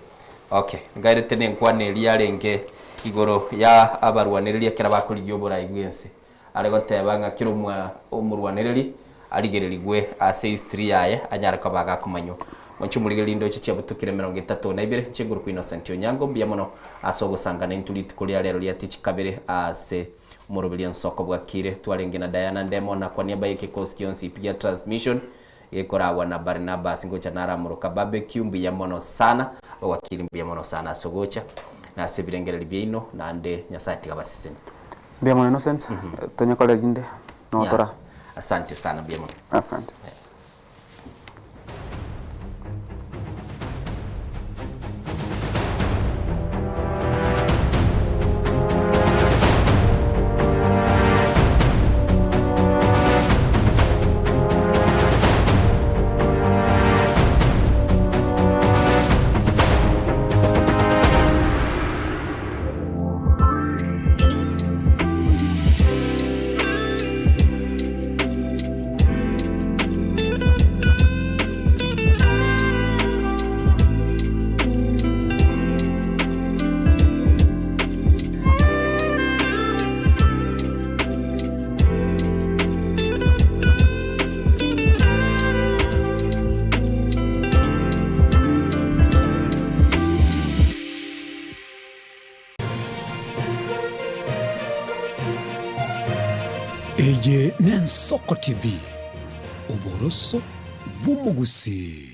Okay. Ngaire tene nkwane liarenge igoro ya abarwaniriria kira bakuligyo bora igwense. Aregoteba ngakirumwa omurwaniriri aligererigwe ase history yaye anyara kabaga kumanyo. Wanchumuligeli ndo chichi abutukire 32 cheguru ku Innocent Onyango biamono asogo sangana intuliti kuli alero lya tichi kabere ase Morobilian Soko bwakire twalengi na Diana Ndemo na kwa niaba yake Koskionsi ipiga transmission yekorawa na Barnabas ngocha nara muruka barbecue biamono sana wakili biamono sana sogocha na sebirengere libino na ande nyasati kabasiseni biamono Innocent tonyakole ginde no tora. Asante sana biamono. Asante. Eye Nensoko TV Uboroso bw'umugusi.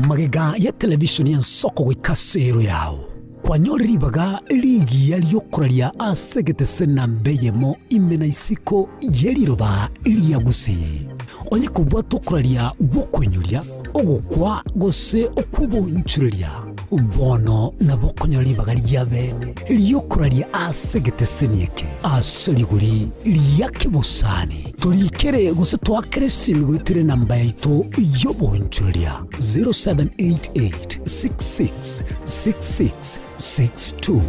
Magega ya televisioni ya Nsoko gwikasero yao kwanyoriribaga ligi yaliyokuraria asegete senambeyemo imena isiko yeriroba liyagusi onye kubwa tokuraria bokwenyuria ogukwa gose okubonchuria bono na bokonyoribaga lya bene liyokuraria asegete senieke aseriguri liyakibusani turikere gose twakere simigwitire namba yaito yobonchuria 0788 666662